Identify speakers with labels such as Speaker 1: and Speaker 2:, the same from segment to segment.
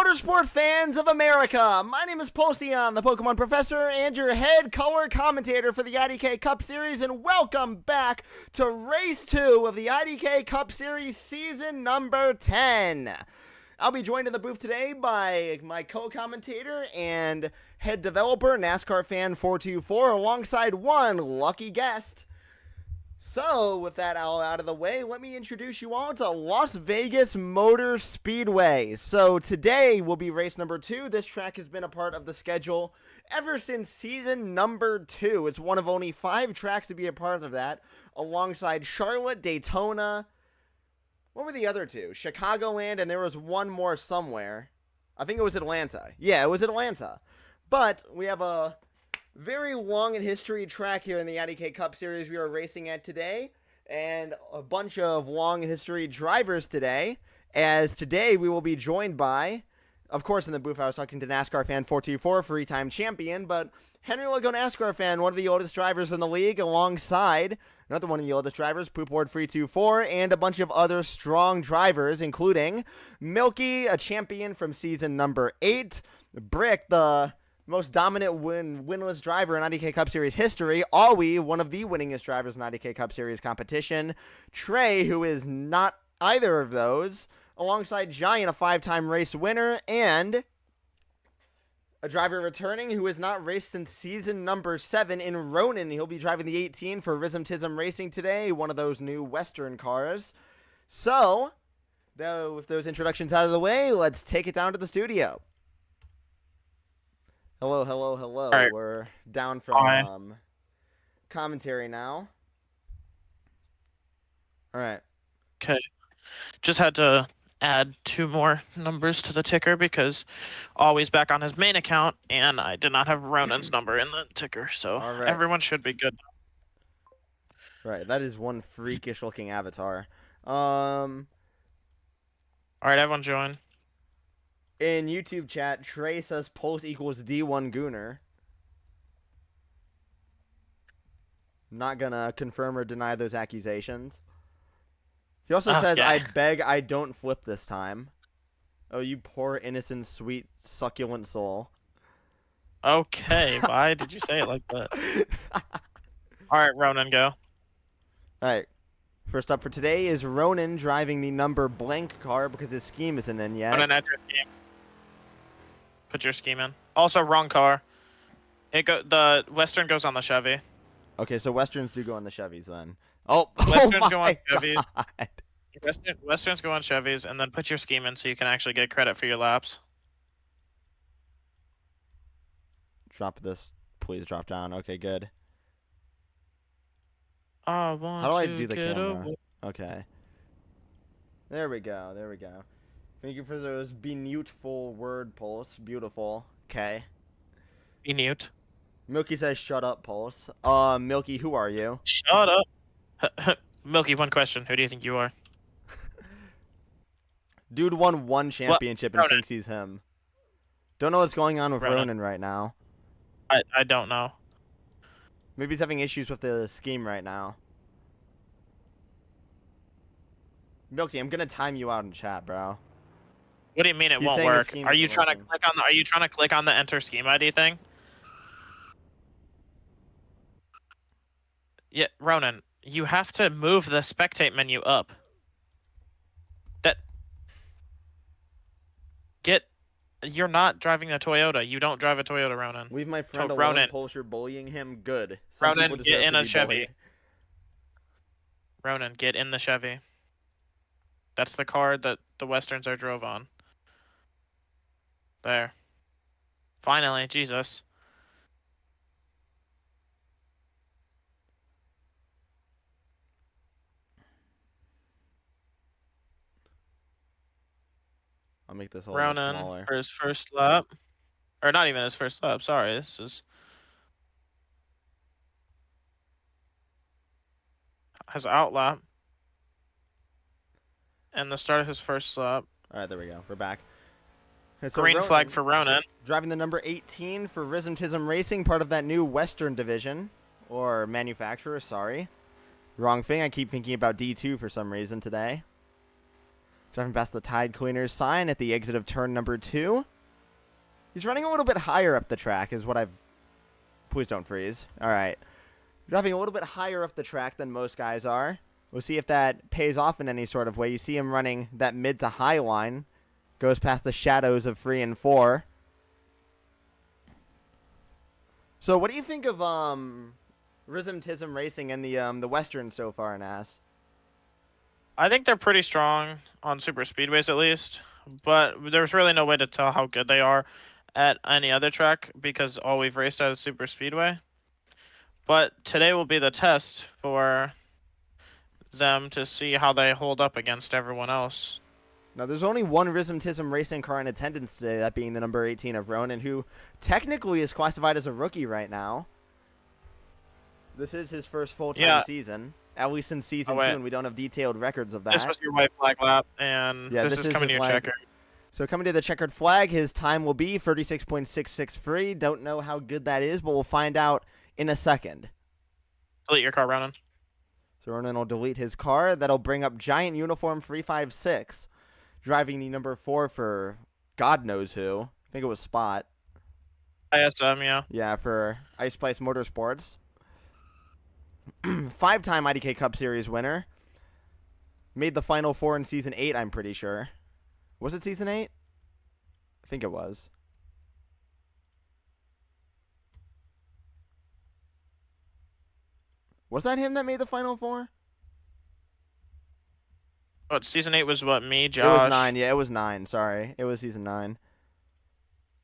Speaker 1: Motorsport fans of America, my name is Pulsion, the Pokemon Professor, and your head color commentator for the IDK Cup Series, and welcome back to Race 2 of the IDK Cup Series Season number 10. I'll be joined in the booth today by my co-commentator and head developer, NASCAR Fan 424, alongside one lucky guest. So, with that all out of the way, let me introduce you all to Las Vegas Motor Speedway. So, today will be race number 2. This track has been a part of the schedule ever since season number 2. It's one of only 5 tracks to be a part of that, alongside Charlotte, Daytona. What were the other 2? Chicagoland, and there was one more somewhere. I think it was Atlanta. Yeah, it was Atlanta. But we have a very long in history track here in the IDK Cup Series we are racing at today, and a bunch of long in history drivers today, as today we will be joined by, of course in the booth I was talking to NASCAR Fan 424, 3-time champion, but Henry Logo NASCAR Fan, one of the oldest drivers in the league, alongside another one of the oldest drivers, Poopboard 324, and a bunch of other strong drivers, including Milky, a champion from season number 8, Brick, the most dominant winless driver in IDK Cup Series history, Awi, one of the winningest drivers in IDK Cup Series competition, Trey, who is not either of those, alongside Giant, a 5-time race winner, and a driver returning who has not raced since season number 7 in Ronin. He'll be driving the 18 for Rhythm Tism Racing today, one of those new Western cars. So, with those introductions out of the way, let's take it down to the studio. Hello. All right. We're down from commentary now. All right.
Speaker 2: Okay. Just had to add 2 more numbers to the ticker because Always back on his main account, and I did not have Ronan's number in the ticker, so everyone should be good.
Speaker 1: Right. That is one freakish looking avatar. All
Speaker 2: right, everyone join.
Speaker 1: In YouTube chat, Trey says Pulse equals D1 Gooner. Not gonna confirm or deny those accusations. He also says,
Speaker 2: yeah.
Speaker 1: I beg I don't flip this time. Oh, you poor, innocent, sweet, succulent soul.
Speaker 2: Okay, why did you say it like that? Alright, Ronan, go.
Speaker 1: Alright. First up for today is Ronan driving the number blank car because his scheme isn't in yet.
Speaker 2: Ronan, enter scheme. Put your scheme in. Also, wrong car. The Western goes on the Chevy.
Speaker 1: Okay, so Westerns do go on the Chevys then. Oh,
Speaker 2: Westerns go on Chevys.
Speaker 1: God.
Speaker 2: Westerns go on Chevys, and then put your scheme in so you can actually get credit for your laps.
Speaker 1: Drop this. Please drop down. Okay, good.
Speaker 2: I want
Speaker 1: How do I
Speaker 2: to
Speaker 1: do the
Speaker 2: get
Speaker 1: camera?
Speaker 2: over.
Speaker 1: Okay. There we go. Thank you for those beautiful word, Pulse. Beautiful. Okay.
Speaker 2: Be mute.
Speaker 1: Milky says, shut up, Pulse. Milky, who are you?
Speaker 2: Shut up. Milky, one question. Who do you think you are?
Speaker 1: Dude won 1 championship and
Speaker 2: Ronan.
Speaker 1: thinks he's him. Don't know what's going on with Ronan right now.
Speaker 2: I don't know.
Speaker 1: Maybe he's having issues with the scheme right now. Milky, I'm gonna time you out in chat, bro.
Speaker 2: What do you mean it
Speaker 1: He's
Speaker 2: won't
Speaker 1: saying the
Speaker 2: work?
Speaker 1: scheme
Speaker 2: Are you
Speaker 1: isn't
Speaker 2: trying to
Speaker 1: working.
Speaker 2: click on the Are you trying to click on the enter scheme ID thing? Yeah, Ronan, you have to move the spectate menu up. You're not driving a Toyota. You don't drive a Toyota, Ronan.
Speaker 1: Leave my friend alone,
Speaker 2: Ronan.
Speaker 1: Pulse, you're bullying him. Good. Some
Speaker 2: Ronan,
Speaker 1: people deserve
Speaker 2: get in
Speaker 1: to
Speaker 2: a
Speaker 1: be
Speaker 2: Chevy.
Speaker 1: bullied.
Speaker 2: Ronan, get in the Chevy. That's the car that the Westerns are drove on. There. Finally, Jesus.
Speaker 1: I'll make this a little bit
Speaker 2: Ronan
Speaker 1: smaller.
Speaker 2: for his first lap. Or not even his first lap, sorry. This is his outlap. And the start of his first lap.
Speaker 1: All right, there we go. We're back. So
Speaker 2: Green
Speaker 1: Ronan,
Speaker 2: flag for Ronan.
Speaker 1: driving the number 18 for Rhythm Tism Racing, part of that new Western division. Or manufacturer, sorry. Wrong thing. I keep thinking about D2 for some reason today. Driving past the Tide Cleaners sign at the exit of turn number 2. He's running a little bit higher up the track is what I've... Please don't freeze. All right. Driving a little bit higher up the track than most guys are. We'll see if that pays off in any sort of way. You see him running that mid to high line. Goes past the shadows of 3 and 4. So what do you think of Rhythm Tism Racing and the Western so far, Nas?
Speaker 2: I think they're pretty strong on super speedways at least, but there's really no way to tell how good they are at any other track because all we've raced at is super speedway. But today will be the test for them to see how they hold up against everyone else.
Speaker 1: Now, there's only one Rhythm Tism Racing car in attendance today, that being the number 18 of Ronan, who technically is classified as a rookie right now. This is his first full-time season, at least in Season 2, and we don't have detailed records of that.
Speaker 2: This was your white flag lap, and this is coming to your checker.
Speaker 1: So coming to the checkered flag, his time will be 36.663. Don't know how good that is, but we'll find out in a second.
Speaker 2: Delete your car, Ronan.
Speaker 1: So Ronan will delete his car. That'll bring up Giant Uniform 356. Driving the number 4 for God knows who. I think it was Spot.
Speaker 2: ISM, yeah.
Speaker 1: Yeah, for Ice Spice Motorsports. 5-time IDK Cup Series winner. Made the Final 4 in Season 8, I'm pretty sure. Was it Season 8? I think it was. Was that him that made the Final 4?
Speaker 2: What, Season 8 was what, me, Josh?
Speaker 1: It was 9, yeah, it was 9, sorry. It was Season 9.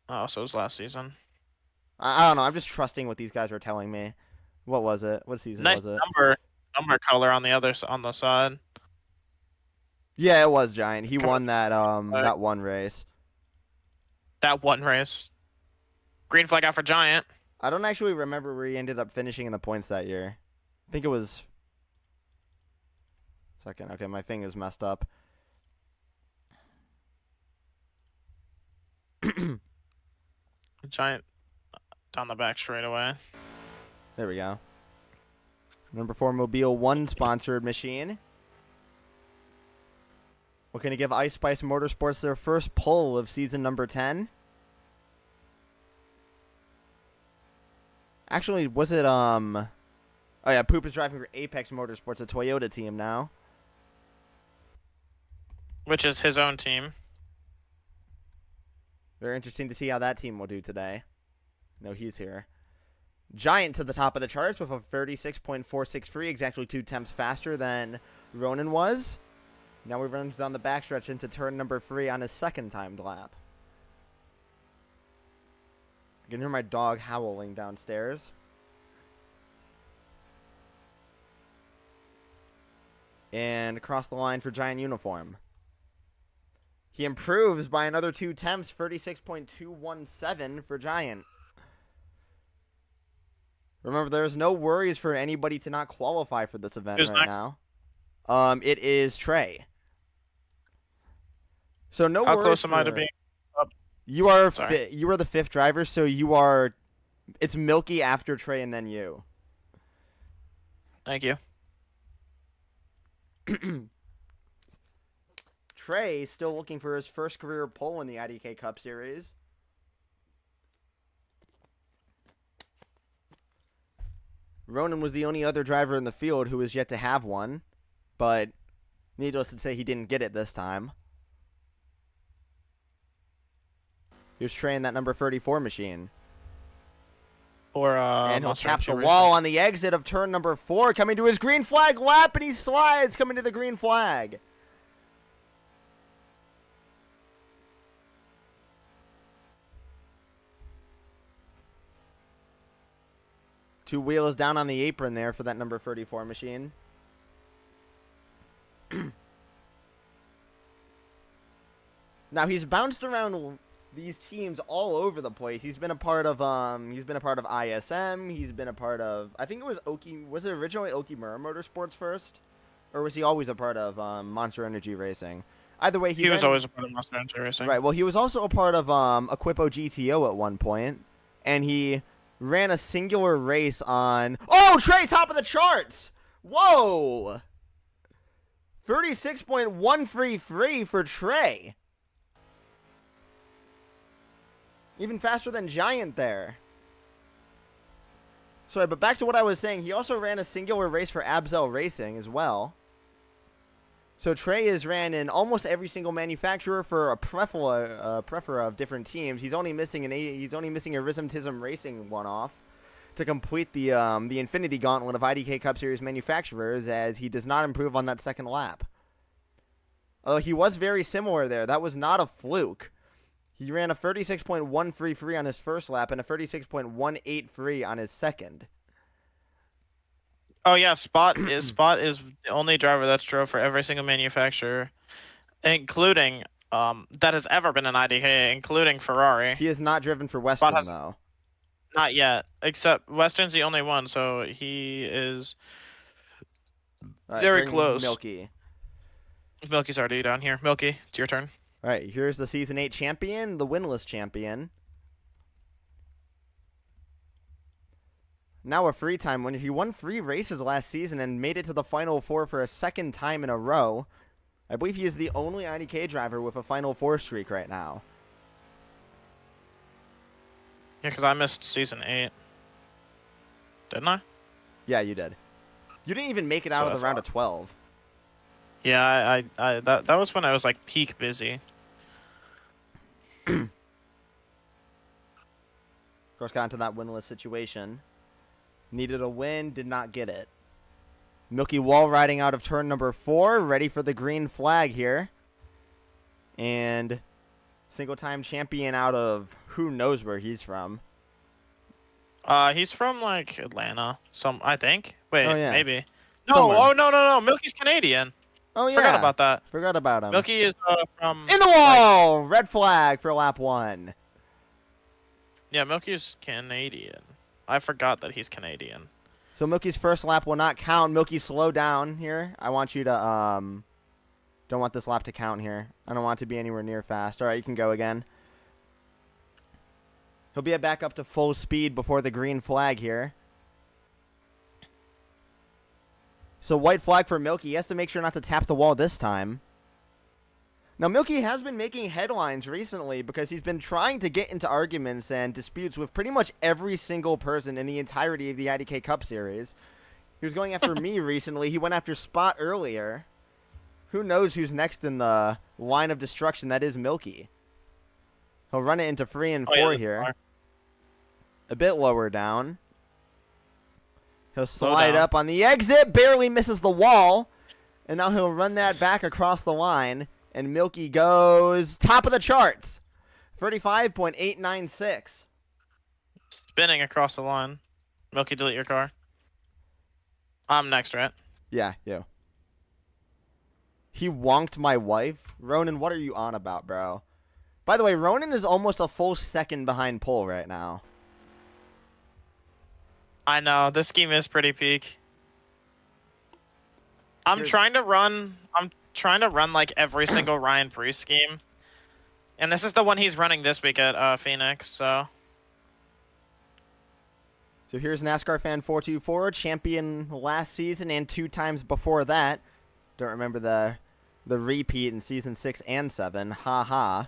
Speaker 2: Oh, so it was last season.
Speaker 1: I don't know, I'm just trusting what these guys are telling me. What was it? What season was it?
Speaker 2: Nice number color on the side.
Speaker 1: Yeah, it was Giant. He won that that one race.
Speaker 2: That one race. Green flag out for Giant.
Speaker 1: I don't actually remember where he ended up finishing in the points that year. I think it was... Second. Okay, my thing is messed up.
Speaker 2: Giant down the back straight away.
Speaker 1: There we go. Number 4 Mobile 1 sponsored machine. We're going to give Ice Spice Motorsports their first pull of season number 10. Actually, was it, Oh yeah, Poop is driving for Apex Motorsports, a Toyota team now.
Speaker 2: Which is his own team.
Speaker 1: Very interesting to see how that team will do today. No, he's here. Giant to the top of the charts with a 36.463, exactly 2 tenths faster than Ronan was. Now he runs down the backstretch into turn number 3 on his second timed lap. I can hear my dog howling downstairs. And across the line for Giant Uniform. He improves by another 2 tenths, 36.217 for Giant. Remember, there's no worries for anybody to not qualify for this event right now. It is Trey. So no worries.
Speaker 2: How close am I to being up?
Speaker 1: You are you are the 5th driver, so you are. It's Milky after Trey and then you.
Speaker 2: Thank you.
Speaker 1: Trey still looking for his first career pole in the IDK Cup Series. Ronan was the only other driver in the field who was yet to have one, but needless to say, he didn't get it this time. He was Trey in that number 34 machine. And he'll tap the wall on the exit of turn number 4, coming to his green flag lap, and he slides, coming to the green flag. Two wheels down on the apron there for that number 34 machine. Now he's bounced around these teams all over the place. He's been a part of ISM. He's been a part of, I think it was Oki. Was it originally Okimura Motorsports first, or was he always a part of Monster Energy Racing? Either way, he was
Speaker 2: always a part of Monster Energy Racing.
Speaker 1: Right. Well, he was also a part of Equipo GTO at one point, and he ran a singular race on... Oh, Trey, top of the charts! Whoa! 36.133 for Trey. Even faster than Giant there. Sorry, but back to what I was saying. He also ran a singular race for Abzel Racing as well. So Trey has ran in almost every single manufacturer for a plethora of different teams. He's only missing a Rhythm Tism Racing one-off to complete the Infinity Gauntlet of IDK Cup Series manufacturers, as he does not improve on that second lap. Although he was very similar there. That was not a fluke. He ran a 36.133 on his first lap and a 36.183 on his second.
Speaker 2: Oh yeah, Spot is the only driver that's drove for every single manufacturer, including that has ever been an IDK, including Ferrari.
Speaker 1: He has not driven for Western though.
Speaker 2: Not yet, except Western's the only one, so he is very close.
Speaker 1: Milky.
Speaker 2: Milky's already down here. Milky, it's your turn.
Speaker 1: All right, here's the Season 8 champion, the winless champion. Now a free time winner. He won 3 races last season and made it to the Final Four for a second time in a row. I believe he is the only IDK driver with a Final Four streak right now.
Speaker 2: Yeah, because I missed Season 8. Didn't I?
Speaker 1: Yeah, you did. You didn't even make it out of the round of 12.
Speaker 2: Yeah, that was when I was like peak busy.
Speaker 1: Of course, got into that winless situation. Needed a win, did not get it. Milky wall riding out of turn number 4, ready for the green flag here. And single-time champion out of who knows where he's from.
Speaker 2: He's from like Atlanta, I think. Wait,
Speaker 1: oh, yeah.
Speaker 2: Maybe. No,
Speaker 1: Somewhere.
Speaker 2: oh no, Milky's Canadian.
Speaker 1: Oh yeah.
Speaker 2: Forgot about that.
Speaker 1: Forgot about him.
Speaker 2: Milky is from
Speaker 1: in the wall. Like, red flag for lap 1.
Speaker 2: Yeah, Milky's Canadian. I forgot that he's Canadian.
Speaker 1: So Milky's first lap will not count. Milky, slow down here. I want you to don't want this lap to count here. I don't want it to be anywhere near fast. All right, you can go again. He'll be back up to full speed before the green flag here. So white flag for Milky. He has to make sure not to tap the wall this time. Now, Milky has been making headlines recently because he's been trying to get into arguments and disputes with pretty much every single person in the entirety of the IDK Cup Series. He was going after me recently. He went after Spot earlier. Who knows who's next in the line of destruction that is Milky. He'll run it into 3 and 4 here. A bit lower down. He'll slide up on the exit. Barely misses the wall. And now he'll run that back across the line. And Milky goes top of the charts. 35.896.
Speaker 2: Spinning across the line. Milky, delete your car. I'm next, right?
Speaker 1: Yeah, you. He wonked my wife? Ronan, what are you on about, bro? By the way, Ronan is almost a full second behind Pole right now.
Speaker 2: I know. This scheme is pretty peak. I'm trying to run like every single Ryan Priest scheme. And this is the one he's running this week at Phoenix, so.
Speaker 1: So here's NASCAR Fan 424, champion last season and 2 times before that. Don't remember the repeat in season 6 and 7. Ha ha.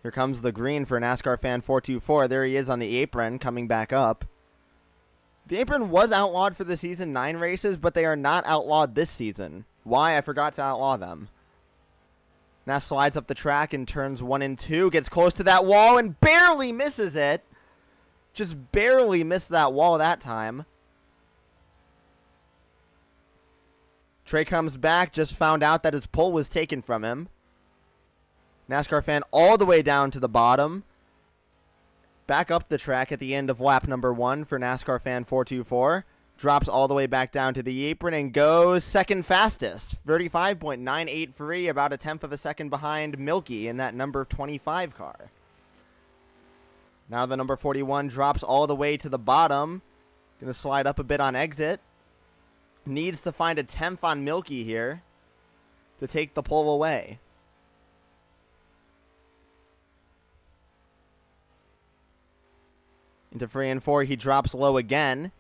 Speaker 1: Here comes the green for NASCAR Fan 424. There he is on the apron coming back up. The apron was outlawed for the Season 9 races, but they are not outlawed this season. Why? I forgot to outlaw them. Now slides up the track in turns 1 and 2. Gets close to that wall and barely misses it. Just barely missed that wall that time. Trey comes back. Just found out that his pole was taken from him. NASCAR Fan all the way down to the bottom. Back up the track at the end of lap number 1 for NASCAR Fan 424. Drops all the way back down to the apron and goes second fastest. 35.983, about a tenth of a second behind Milky in that number 25 car. Now the number 41 drops all the way to the bottom. Going to slide up a bit on exit. Needs to find a tenth on Milky here to take the pole away. Into 3 and 4, he drops low again.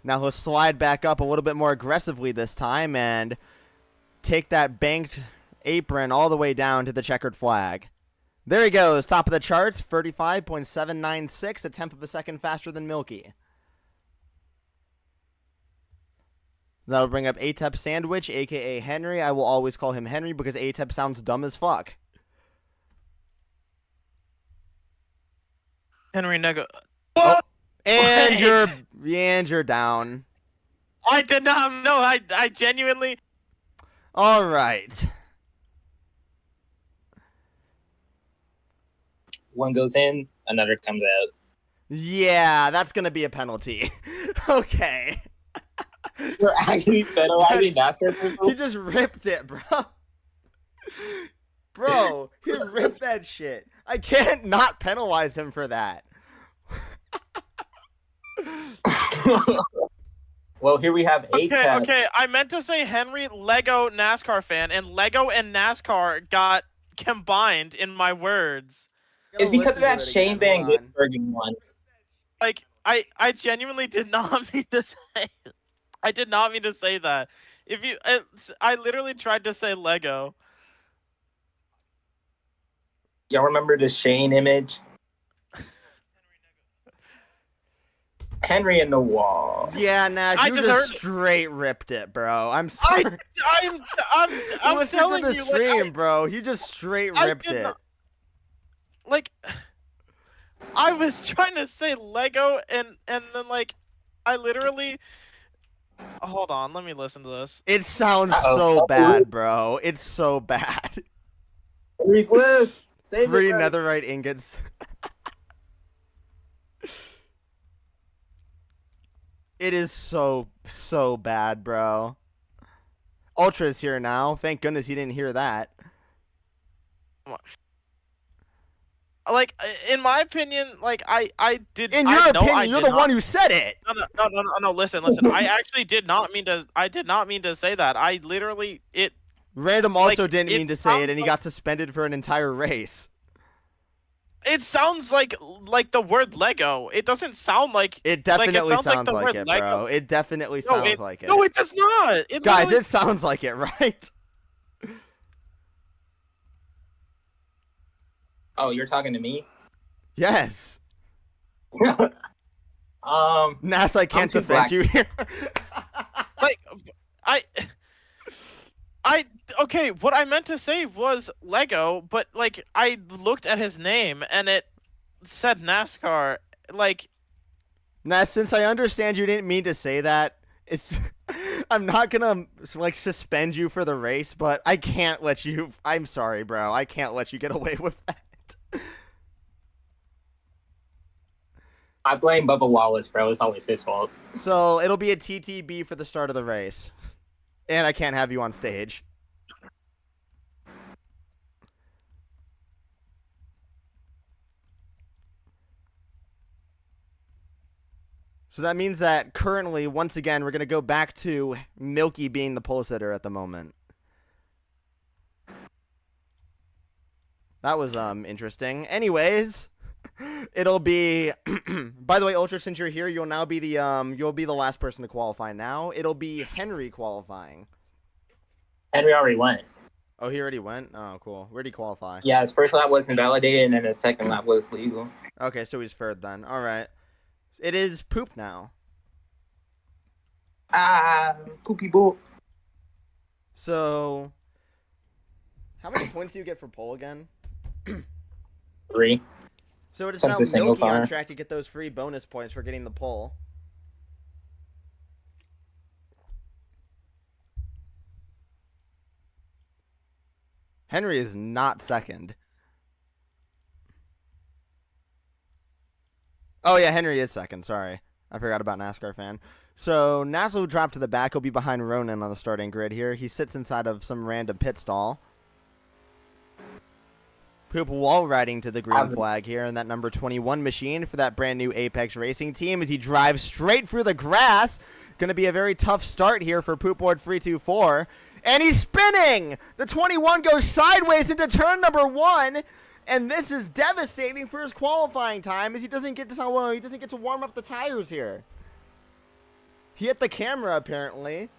Speaker 1: Now he'll slide back up a little bit more aggressively this time and take that banked apron all the way down to the checkered flag. There he goes, top of the charts, 35.796, a tenth of a second faster than Milky. That'll bring up ATEP Sandwich, a.k.a. Henry. I will always call him Henry because ATEP sounds dumb as fuck.
Speaker 2: Henry Nego.
Speaker 1: Oh, and you're down.
Speaker 2: I did not know. I genuinely.
Speaker 1: All right.
Speaker 3: One goes in, another comes out.
Speaker 1: Yeah, that's gonna be a penalty. Okay.
Speaker 3: You're actually penalizing NASCAR people?
Speaker 1: He just ripped it, bro. Bro, he ripped that shit. I can't not penalize him for that.
Speaker 3: Well, here we have ATEP.
Speaker 2: Okay, I meant to say Henry Lego NASCAR fan, and Lego and NASCAR got combined in my words.
Speaker 3: It's because of that Shane Van Gisbergen one.
Speaker 2: Like, I genuinely did not mean to say. I did not mean to say that. I literally tried to say Lego.
Speaker 3: Y'all remember the Shane image? Henry in the wall.
Speaker 1: Yeah, Nash, you just straight ripped it, bro. I'm sorry.
Speaker 2: I'm
Speaker 1: Listen
Speaker 2: telling
Speaker 1: to the
Speaker 2: you,
Speaker 1: stream, bro. He just straight ripped it.
Speaker 2: Like, I was trying to say Lego, and then like, I literally. Hold on, let me listen to this.
Speaker 1: It sounds so bad, bro. It's so bad.
Speaker 3: Henry's list.
Speaker 1: Free netherite ingots. It is so bad, bro. Ultra's here now. Thank goodness he didn't hear that.
Speaker 2: Like, in my opinion, like, I did.
Speaker 1: In your opinion, you're the one who said it.
Speaker 2: No. Listen. I actually did not mean to. I did not mean to say that. I literally
Speaker 1: Random also didn't mean to say it, and he got suspended for an entire race.
Speaker 2: It sounds like the word Lego. It doesn't sound like.
Speaker 1: It definitely
Speaker 2: sounds like it,
Speaker 1: bro. It definitely sounds like it.
Speaker 2: No, it does not.
Speaker 1: Guys, it sounds like it, right?
Speaker 3: Oh, you're talking to me?
Speaker 1: Yes. Nass, I can't defend you here.
Speaker 2: Okay, what I meant to say was Lego, but like I looked at his name and it said NASCAR. Like,
Speaker 1: Nass, since I understand you didn't mean to say that, I'm not gonna like suspend you for the race, but I can't let you. I'm sorry, bro. I can't let you get away with that.
Speaker 3: I blame Bubba Wallace, bro. It's always his fault.
Speaker 1: So it'll be a TTB for the start of the race. And I can't have you on stage. So that means that currently, once again, we're going to go back to Milky being the pole sitter at the moment. That was interesting. Anyways, it'll be by the way, Ultra, since you're here, you'll now be the last person to qualify now. It'll be Henry qualifying.
Speaker 3: Henry already went.
Speaker 1: Oh, he already went? Oh, cool. Where'd he qualify?
Speaker 3: Yeah, his first lap was invalidated and then his second lap was legal.
Speaker 1: Okay, so he's third then. All right. It is Poop now.
Speaker 3: Poopy boo.
Speaker 1: So, how many points do you get for pole again?
Speaker 3: 3.
Speaker 1: So it is
Speaker 3: Since
Speaker 1: now
Speaker 3: a
Speaker 1: Milky
Speaker 3: car.
Speaker 1: on track to get those free bonus points for getting the pole. Henry is not second. Oh yeah, Henry is second. Sorry. I forgot about NASCAR fan. So Nassau will drop to the back. He'll be behind Ronan on the starting grid here. He sits inside of some random pit stall. Poop wall riding to the green flag here in that number 21 machine for that brand new Apex Racing team as he drives straight through the grass. Going to be a very tough start here for Poopboard 324. And he's spinning! The 21 goes sideways into turn number 1. And this is devastating for his qualifying time as he doesn't get to warm up the tires here. He hit the camera, apparently.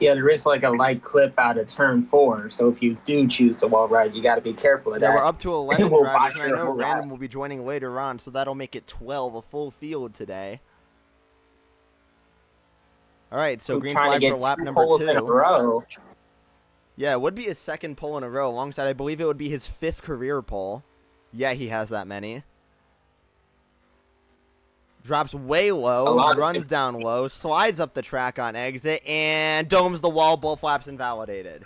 Speaker 3: Yeah, there is like a light clip out of turn 4, so if you do choose the wall ride, you got to be careful of
Speaker 1: Yeah,
Speaker 3: that.
Speaker 1: we're up to 11
Speaker 3: We'll
Speaker 1: drivers,
Speaker 3: buy
Speaker 1: and I know
Speaker 3: your
Speaker 1: Random
Speaker 3: whole
Speaker 1: will be joining later on, so that'll make it 12, a full field today. All right, so
Speaker 3: We're
Speaker 1: green
Speaker 3: trying to
Speaker 1: flag
Speaker 3: get
Speaker 1: for lap
Speaker 3: 2
Speaker 1: number
Speaker 3: poles in a
Speaker 1: 2.
Speaker 3: row.
Speaker 1: Yeah, it would be his second pole in a row. Alongside, I believe it would be his 5th career pole. Yeah, he has that many. Drops way low, runs down low, slides up the track on exit, and domes the wall. Both laps invalidated.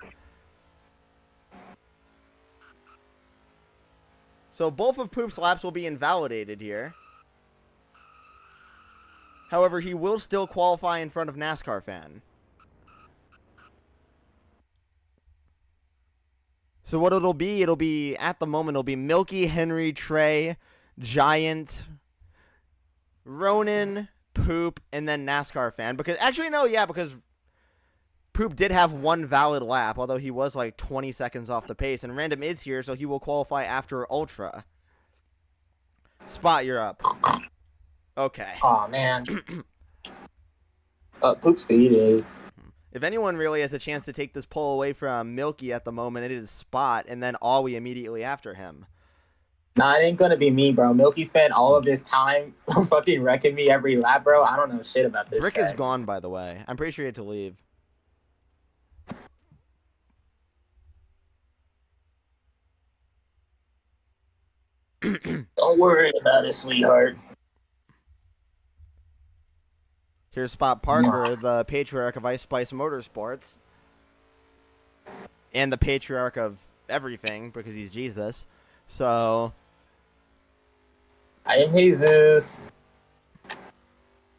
Speaker 1: So both of Poop's laps will be invalidated here. However, he will still qualify in front of NASCAR fan. So what it'll be, at the moment, it'll be Milky, Henry, Trey, Giant, Ronan, Poop, and then NASCAR fan. Because actually, no, yeah, because Poop did have one valid lap, although he was like 20 seconds off the pace. And Random is here, so he will qualify after Ultra. Spot, you're up. Okay.
Speaker 3: Aw, man. Poop speed.
Speaker 1: If anyone really has a chance to take this pole away from Milky at the moment, it is Spot, and then Awi immediately after him.
Speaker 3: Nah, it ain't gonna be me, bro. Milky spent all of this time fucking wrecking me every lap, bro. I don't know shit about this.
Speaker 1: Brick
Speaker 3: track.
Speaker 1: is gone, by the way. I'm pretty sure he had to leave.
Speaker 3: Don't worry about it, sweetheart.
Speaker 1: Here's Spot Parker, the patriarch of Ice Spice Motorsports. And the patriarch of everything, because he's Jesus. So...
Speaker 3: I am Jesus.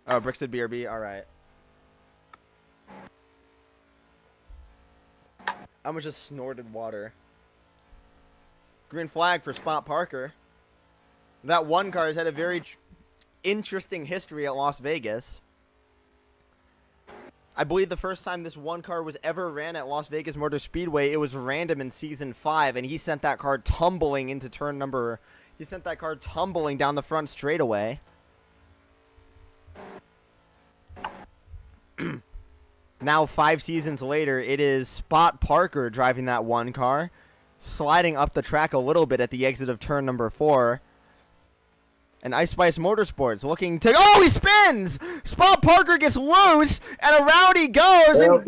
Speaker 1: Oh, Bricks did BRB? Alright. I almost just snorted water. Green flag for Spot Parker. That one car has had a very interesting history at Las Vegas. I believe the first time this one car was ever ran at Las Vegas Motor Speedway, it was Random in Season 5, and he sent that car tumbling into turn number... He sent that car tumbling down the front straightaway. Now, 5 seasons later, it is Spot Parker driving that one car, sliding up the track a little bit at the exit of turn number 4. And Ice Spice Motorsports looking to... Oh, he spins! Spot Parker gets loose, and around he goes and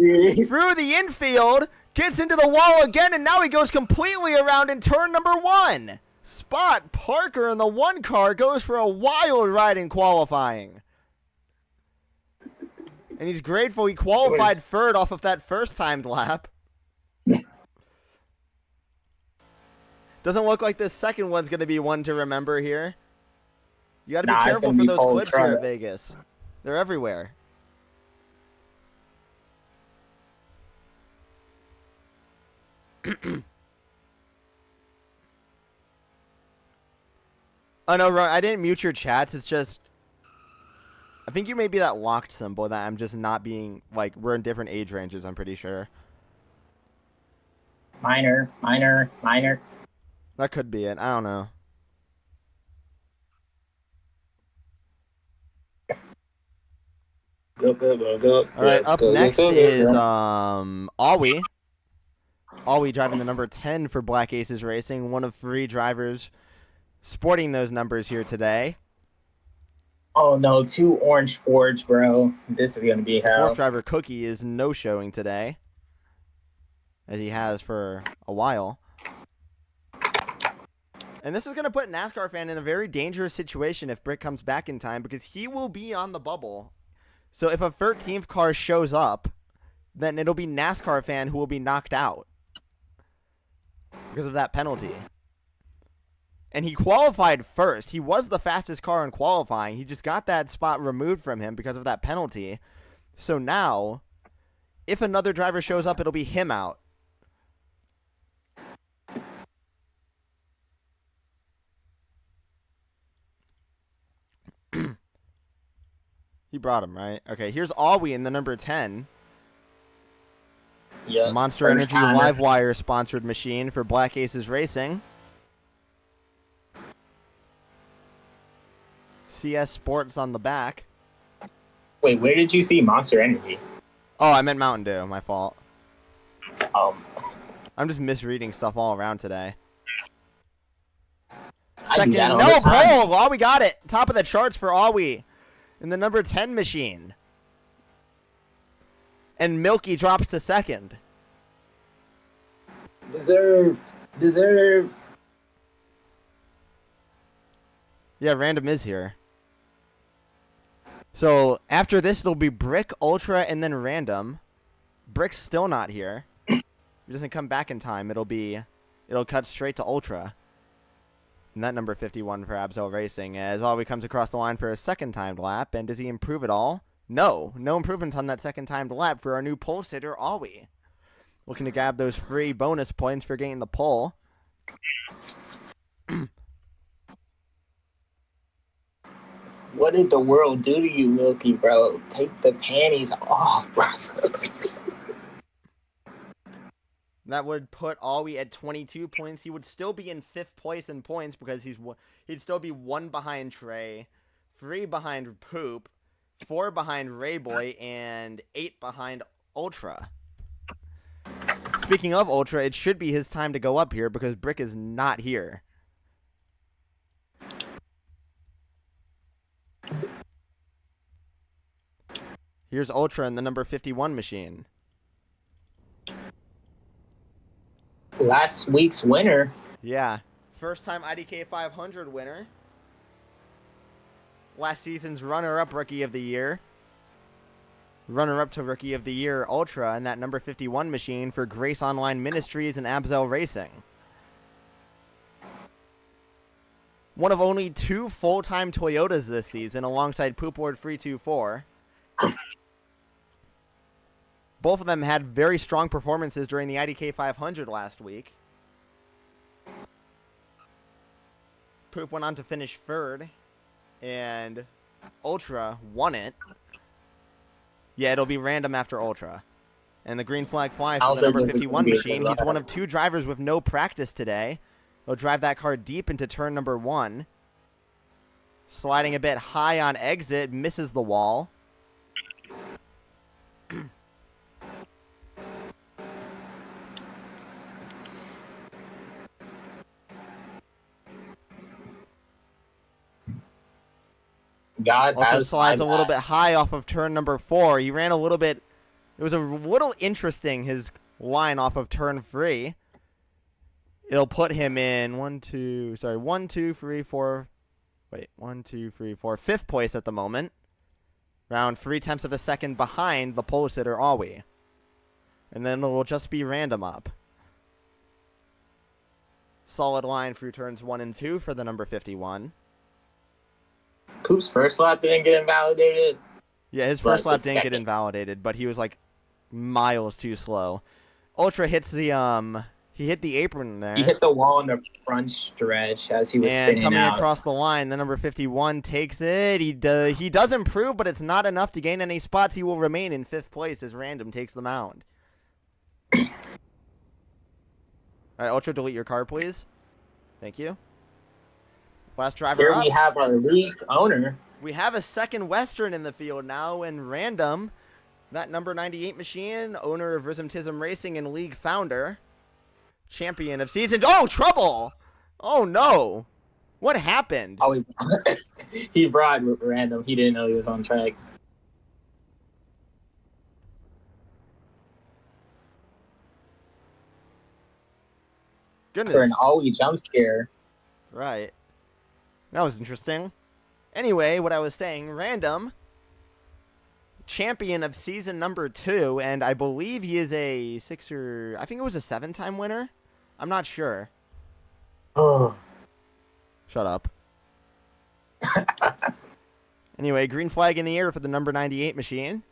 Speaker 1: through the infield, gets into the wall again, and now he goes completely around in turn number 1. Spot Parker in the one car goes for a wild ride in qualifying. And he's grateful he qualified third off of that first timed lap. Doesn't look like this second one's going to be one to remember here. You got to be careful for those clips here at Vegas. They're everywhere. Oh, no, Ron, I didn't mute your chats. It's just... I think you may be that locked symbol that I'm just not being... Like, we're in different age ranges, I'm pretty sure.
Speaker 3: Minor.
Speaker 1: That could be it. I don't know.
Speaker 3: Go.
Speaker 1: All right, up next is Awi. Awi driving the number 10 for Black Aces Racing, one of 3 drivers sporting those numbers here today.
Speaker 3: Oh no, 2 orange Fords, bro. This is gonna be hell.
Speaker 1: 4th driver Cookie is no-showing today, as he has for a while. And this is going to put NASCAR fan in a very dangerous situation if Brick comes back in time, because he will be on the bubble. So if a 13th car shows up, then it'll be NASCAR fan who will be knocked out because of that penalty. And he qualified first. He was the fastest car in qualifying. He just got that spot removed from him because of that penalty. So now, if another driver shows up, it'll be him out. He brought him, right? Okay, here's Awi in the number 10.
Speaker 3: Yeah.
Speaker 1: Monster Energy Livewire sponsored machine for Black Aces Racing. CS Sports on the back.
Speaker 3: Wait, where did you see Monster Energy?
Speaker 1: Oh, I meant Mountain Dew. My fault.
Speaker 3: Um,
Speaker 1: I'm just misreading stuff all around today.
Speaker 3: I do that all
Speaker 1: no
Speaker 3: the time.
Speaker 1: poll. Oh, we got it. Top of the charts for Awi in the number 10 machine. And Milky drops to second.
Speaker 3: Deserved.
Speaker 1: Yeah, Random is here. So after this, it'll be Brick, Ultra, and then Random. Brick's still not here. If he doesn't come back in time, it'll cut straight to Ultra. And that number 51 for Absol Racing, as Awi comes across the line for a second timed lap. And does he improve at all? No improvements on that second timed lap for our new pole sitter, Awi. Looking to grab those free bonus points for getting the pole.
Speaker 3: What did the world do to you, Milky, bro? Take the panties off, bro.
Speaker 1: That would put Awi at 22 points. He would still be in 5th place in points because he'd still be 1 behind Trey, 3 behind Poop, 4 behind Rayboy, and 8 behind Ultra. Speaking of Ultra, it should be his time to go up here because Brick is not here. Here's Ultra in the number 51 machine.
Speaker 3: Last week's winner.
Speaker 1: Yeah. First time IDK 500 winner. Last season's runner-up Rookie of the Year. Runner-up to Rookie of the Year Ultra in that number 51 machine for Grace Online Ministries and Absol Racing. One of only 2 full-time Toyotas this season alongside Poopboard 324. Both of them had very strong performances during the IDK 500 last week. Poop went on to finish 3rd, and Ultra won it. Yeah, it'll be Random after Ultra. And the green flag flies for the number 51 machine. He's one of 2 drivers with no practice today. He'll drive that car deep into turn number 1. Sliding a bit high on exit, misses the wall. Ultra slides a little bit high off of turn number 4. He ran a little bit. It was a little interesting, his line off of turn 3. It'll put him in 1, 2, 3, 4. Wait, 1, 2, 3, 4. 5th place at the moment. Around 0.3 of a second behind the pole sitter, Awi. And then it'll just be Random up. Solid line through turns 1 and 2 for the number 51.
Speaker 3: Poop's first lap didn't get invalidated.
Speaker 1: Yeah, his first lap didn't get invalidated, but he was like miles too slow. Ultra hits the he hit the apron there.
Speaker 3: He hit the wall in the front stretch as he was spinning
Speaker 1: coming
Speaker 3: out.
Speaker 1: Across the line, the number 51 takes it. He does improve, but it's not enough to gain any spots. He will remain in 5th place as Random takes the mound. All right, Ultra, delete your car, please. Thank you. Last driver
Speaker 3: Here
Speaker 1: up.
Speaker 3: we have our league owner.
Speaker 1: We have a second Western in the field now, and Random, that number 98 machine, owner of Rhythmtism Racing and league founder, champion of season. Oh, trouble! Oh no! What happened?
Speaker 3: Oh, he brought Random. He didn't know he was on track.
Speaker 1: Goodness.
Speaker 3: For an Awi jump scare.
Speaker 1: Right. That was interesting. Anyway, what I was saying, Random, champion of season number 2, and I believe he is a 6 or I think it was a 7-time winner. I'm not sure.
Speaker 3: Oh.
Speaker 1: Shut up. Anyway, green flag in the air for the number 98 machine.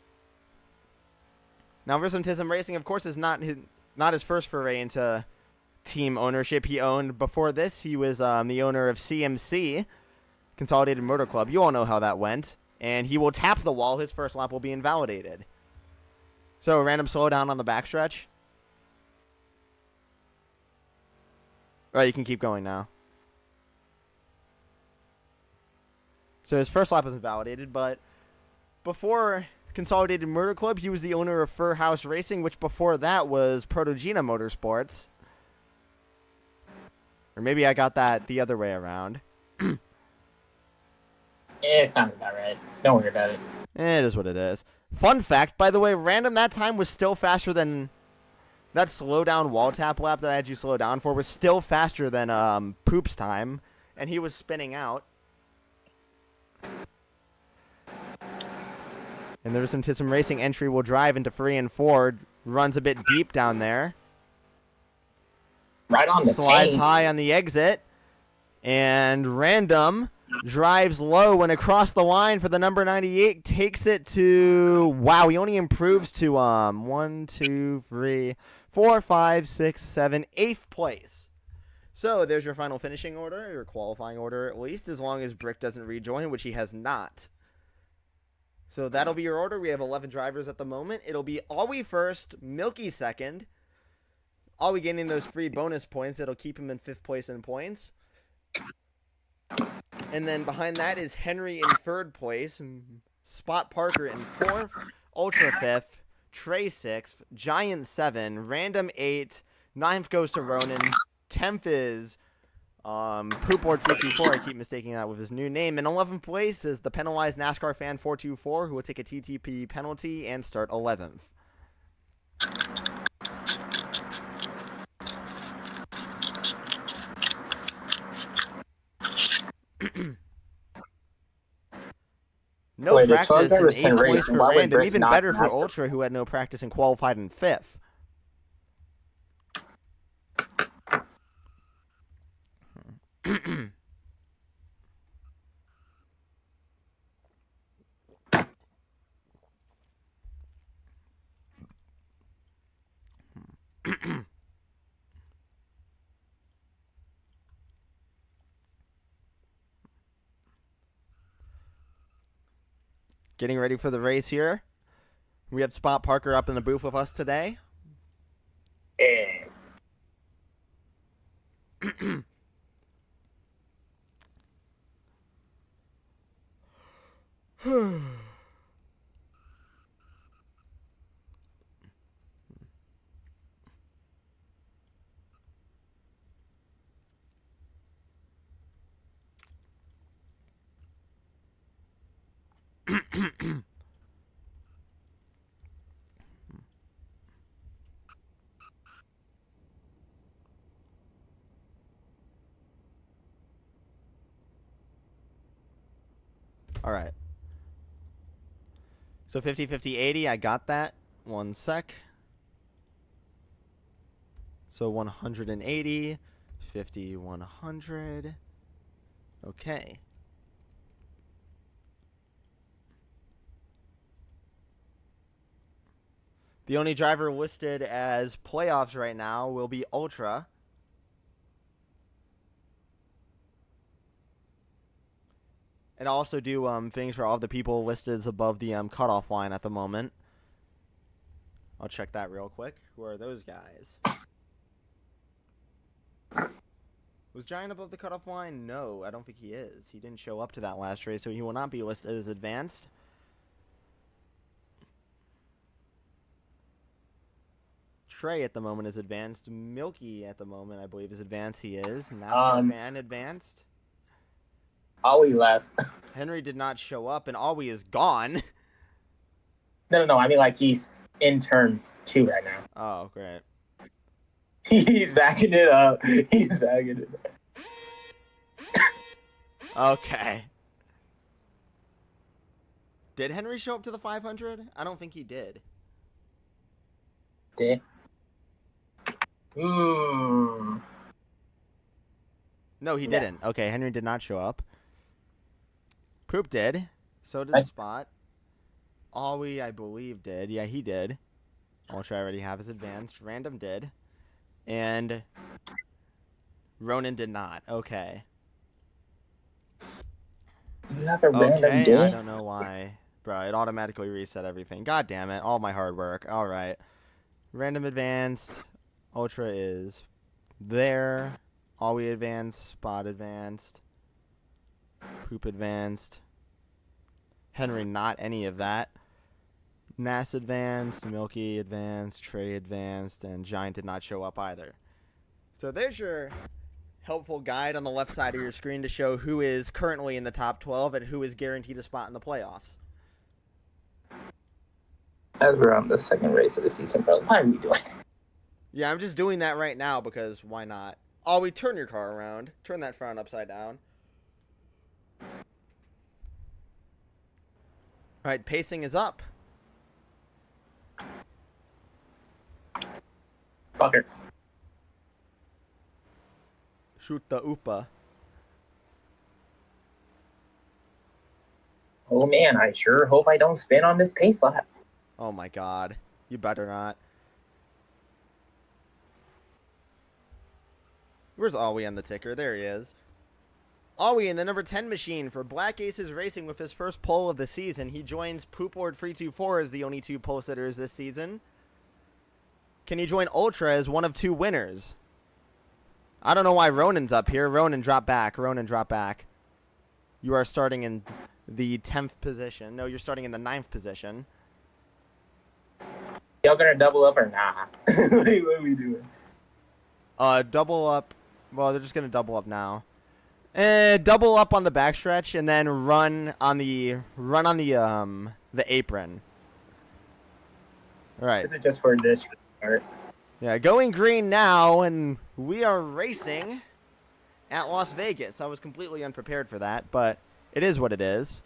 Speaker 1: Now, Rhythmtism Racing, of course, is not his first foray into team ownership. He owned, before this, he was the owner of CMC, Consolidated Motor Club. You all know how that went. And he will tap the wall. His first lap will be invalidated. So, Random slowdown on the backstretch. All right, you can keep going now. So his first lap was invalidated, but before Consolidated Motor Club, he was the owner of Fur House Racing, which before that was Protogena Motorsports. Or maybe I got that the other way around.
Speaker 3: It sounded about right. Don't worry about it.
Speaker 1: It is what it is. Fun fact, by the way, Random that time was still faster than... That slow down wall tap lap that I had you slow down for was still faster than Poop's time. And he was spinning out. And there's some Tism Racing entry will drive into 3 and 4. Runs a bit deep down there.
Speaker 3: Right on the
Speaker 1: Slides
Speaker 3: paint.
Speaker 1: high on the exit. And Random drives low and across the line for the number 98. Takes it to... Wow, he only improves to 1, 2, 3, 4, 5, 6, 7, 8th place. So there's your final finishing order, your qualifying order at least, as long as Brick doesn't rejoin, which he has not. So that'll be your order. We have 11 drivers at the moment. It'll be Alwi first, Milky second. Alwi gaining those free bonus points. It'll keep him in 5th place in points. And then behind that is Henry in 3rd place, Spot Parker in 4th, Ultra 5th, Trey 6th, Giant 7, Random 8, 9th goes to Ronan, 10th is Poopboard 324, I keep mistaking that with his new name, and 11th place is the penalized NASCAR fan 424, who will take a TTP penalty and start 11th. No
Speaker 3: Wait, the
Speaker 1: practice
Speaker 3: truck
Speaker 1: in
Speaker 3: drivers
Speaker 1: 8th
Speaker 3: can
Speaker 1: place
Speaker 3: race,
Speaker 1: for
Speaker 3: why would
Speaker 1: Random,
Speaker 3: Brick
Speaker 1: even
Speaker 3: not
Speaker 1: better for
Speaker 3: NASCAR?
Speaker 1: Ultra, who had no practice and qualified in 5th. Getting ready for the race here. We have Spot Parker up in the booth with us today.
Speaker 3: Yeah.
Speaker 1: All right. So 50, 50, 80. I got that. 1 sec. So 180, 50, 100. Okay. The only driver listed as playoffs right now will be Ultra. And I'll also do things for all the people listed above the cutoff line at the moment. I'll check that real quick. Who are those guys? Was Giant above the cutoff line? No, I don't think he is. He didn't show up to that last race, so he will not be listed as advanced. Trey at the moment is advanced. Milky at the moment, I believe, is advanced. He is. NASCAR fan advanced.
Speaker 3: Alwi left.
Speaker 1: Henry did not show up, and Alwi is gone.
Speaker 3: No. I mean, like, he's in turn 2 right now.
Speaker 1: Oh, great.
Speaker 3: He's backing it up. He's backing it up.
Speaker 1: Okay. Did Henry show up to the 500? I don't think he did.
Speaker 3: Did?
Speaker 1: No, he didn't. Okay, Henry did not show up. Poop did. So did Spot. Alwi, I believe, did. Yeah, he did. Ultra I already have his advanced. Random did. And Ronan did not. Okay.
Speaker 3: You have a random day?
Speaker 1: I don't know why. Bro, it automatically reset everything. God damn it. All my hard work. All right. Random advanced. Ultra is there. Alwi advanced. Spot advanced. Poop advanced. Henry, not any of that. Nass advanced, Milky advanced, Trey advanced, and Giant did not show up either. So there's your helpful guide on the left side of your screen to show who is currently in the top 12 and who is guaranteed a spot in the playoffs.
Speaker 3: As we're on the second race of the season, bro, why are we doing it?
Speaker 1: Yeah, I'm just doing that right now because why not? Oh, we turn your car around. Turn that front upside down. All right, pacing is up.
Speaker 3: Fucker.
Speaker 1: Shoot the Upa.
Speaker 3: Oh man, I sure hope I don't spin on this pace lap.
Speaker 1: Oh my god. You better not. Where's Awi on the ticker? There he is. Awi in the number 10 machine for Black Aces Racing with his first pole of the season. He joins Poopboard 324 as the only 2 pole sitters this season. Can he join Ultra as one of 2 winners? I don't know why Ronan's up here. Ronan, drop back. Ronan, drop back. You are starting in the 10th position. No, you're starting in the 9th position.
Speaker 3: Y'all gonna double up or nah? What are we doing?
Speaker 1: Double up. Well, they're just gonna double up now. Double up on the backstretch and then run on the apron. All right.
Speaker 3: This is just for this part.
Speaker 1: Yeah, going green now, and we are racing at Las Vegas. I was completely unprepared for that, but it is what it is.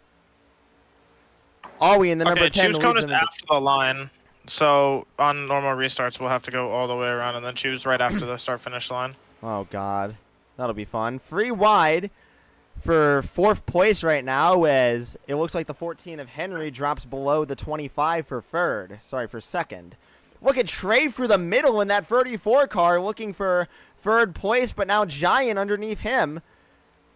Speaker 1: Are we in the number 10?
Speaker 2: Choose cone is after the line. So on normal restarts, we'll have to go all the way around and then choose right after the start-finish line.
Speaker 1: Oh, God. That'll be fun. Free wide for 4th place right now as it looks like the 14 of Henry drops below the 25 for 3rd. Sorry, for 2nd. Look at Trey through the middle in that 34 car looking for 3rd place, but now Giant underneath him.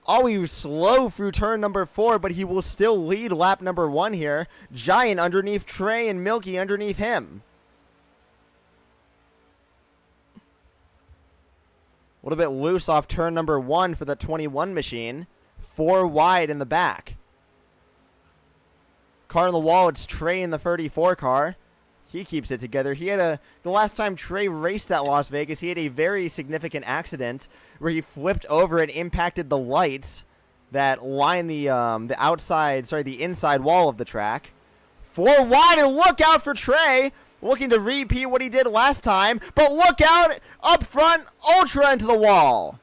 Speaker 1: Always slow through turn number 4, but he will still lead lap number 1 here. Giant underneath Trey and Milky underneath him. A little bit loose off turn number 1 for the 21 machine. 4 wide in the back. Car on the wall, it's Trey in the 34 car. He keeps it together. He had the last time Trey raced at Las Vegas, he had a very significant accident where he flipped over and impacted the lights that line the inside wall of the track. 4 wide, and look out for Trey, looking to repeat what he did last time, but look out up front, Ultra into the wall.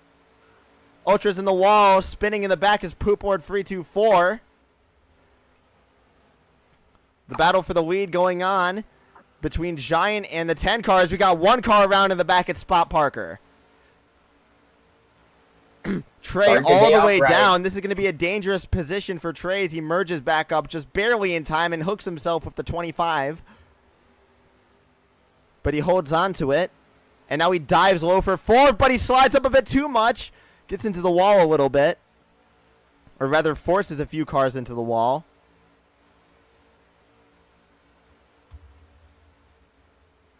Speaker 1: Ultra's in the wall, spinning in the back is Poopboard 324. The battle for the lead going on between Giant and the 10 cars. We got 1 car around in the back at Spot Parker. Trey all the way down. This is going to be a dangerous position for Trey as he merges back up just barely in time and hooks himself with the 25. But he holds on to it. And now he dives low for 4th, but he slides up a bit too much. Gets into the wall a little bit. Or rather forces a few cars into the wall.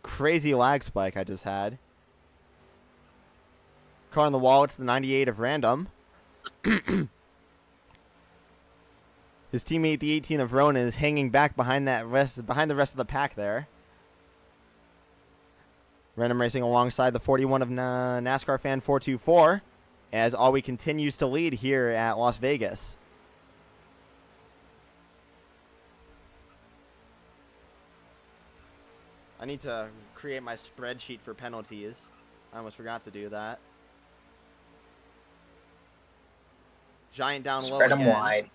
Speaker 1: Crazy lag spike I just had. Car on the wall, it's the 98 of Random. His teammate, the 18 of Ronan, is hanging back behind the rest of the pack there. Random racing alongside the 41 of NASCAR Fan 424 as Alwi continues to lead here at Las Vegas. I need to create my spreadsheet for penalties. I almost forgot to do that. Giant down low again.
Speaker 3: Spread them wide.